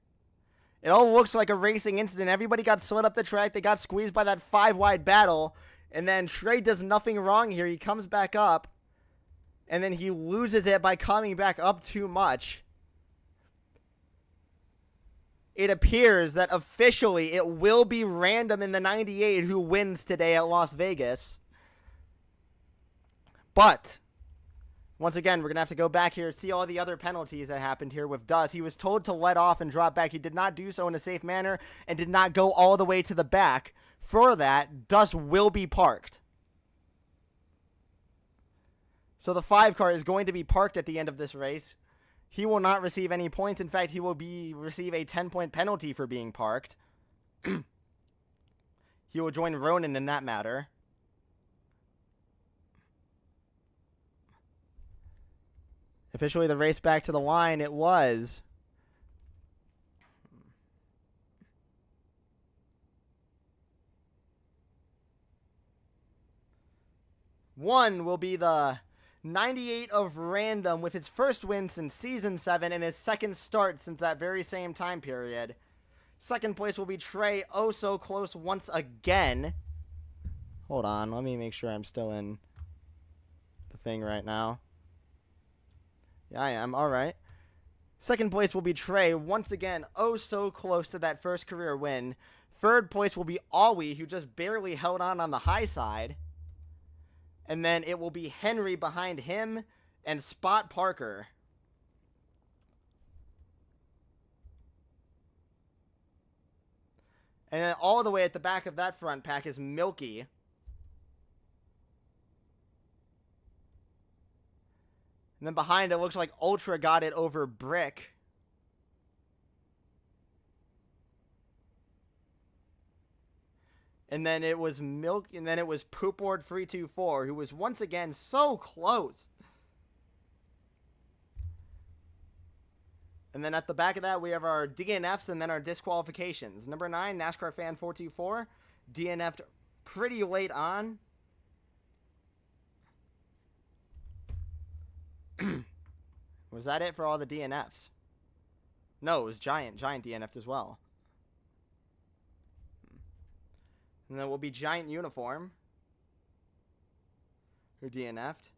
Speaker 1: It all looks like a racing incident. Everybody got slid up the track. They got squeezed by that 5-wide battle. And then Trey does nothing wrong here. He comes back up. And then he loses it by coming back up too much. It appears that officially it will be Random in the 98 who wins today at Las Vegas. But once again, we're going to have to go back here, see all the other penalties that happened here with Dust. He was told to let off and drop back. He did not do so in a safe manner and did not go all the way to the back. For that, Dust will be parked. So the 5 car is going to be parked at the end of this race. He will not receive any points. In fact, he will receive a 10-point penalty for being parked. He will join Ronan in that matter. Officially, the race back to the line, it was one will be the 98 of Random with his first win since Season 7 and his second start since that very same time period. Second place will be Trey, oh so close once again. Hold on, let me make sure I'm still in the thing right now. Yeah, I am. All right. Second place will be Trey, once again, oh so close to that first career win. Third place will be Awi, who just barely held on the high side. And then it will be Henry behind him and Spot Parker. And then all the way at the back of that front pack is Milky. And then behind it looks like Ultra got it over Brick. And then it was Poopboard 324, who was once again so close. And then at the back of that, we have our DNFs and then our disqualifications. Number 9, NASCAR Fan 424, DNF'd pretty late on. Was that it for all the DNFs? No, it was Giant. Giant DNF'd as well. And then will be Giant Uniform, who DNF'd.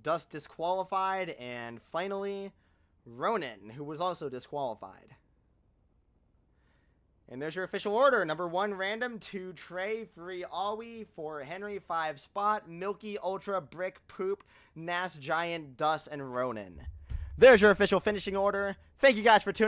Speaker 1: Dust disqualified, and finally, Ronan, who was also disqualified. And there's your official order. Number 1, Random. 2, Trey. 3, Alwi. 4, Henry. 5, Spot. Milky, Ultra, Brick, Poop, Nas, Giant, Dust, and Ronan. There's your official finishing order. Thank you guys for tuning in.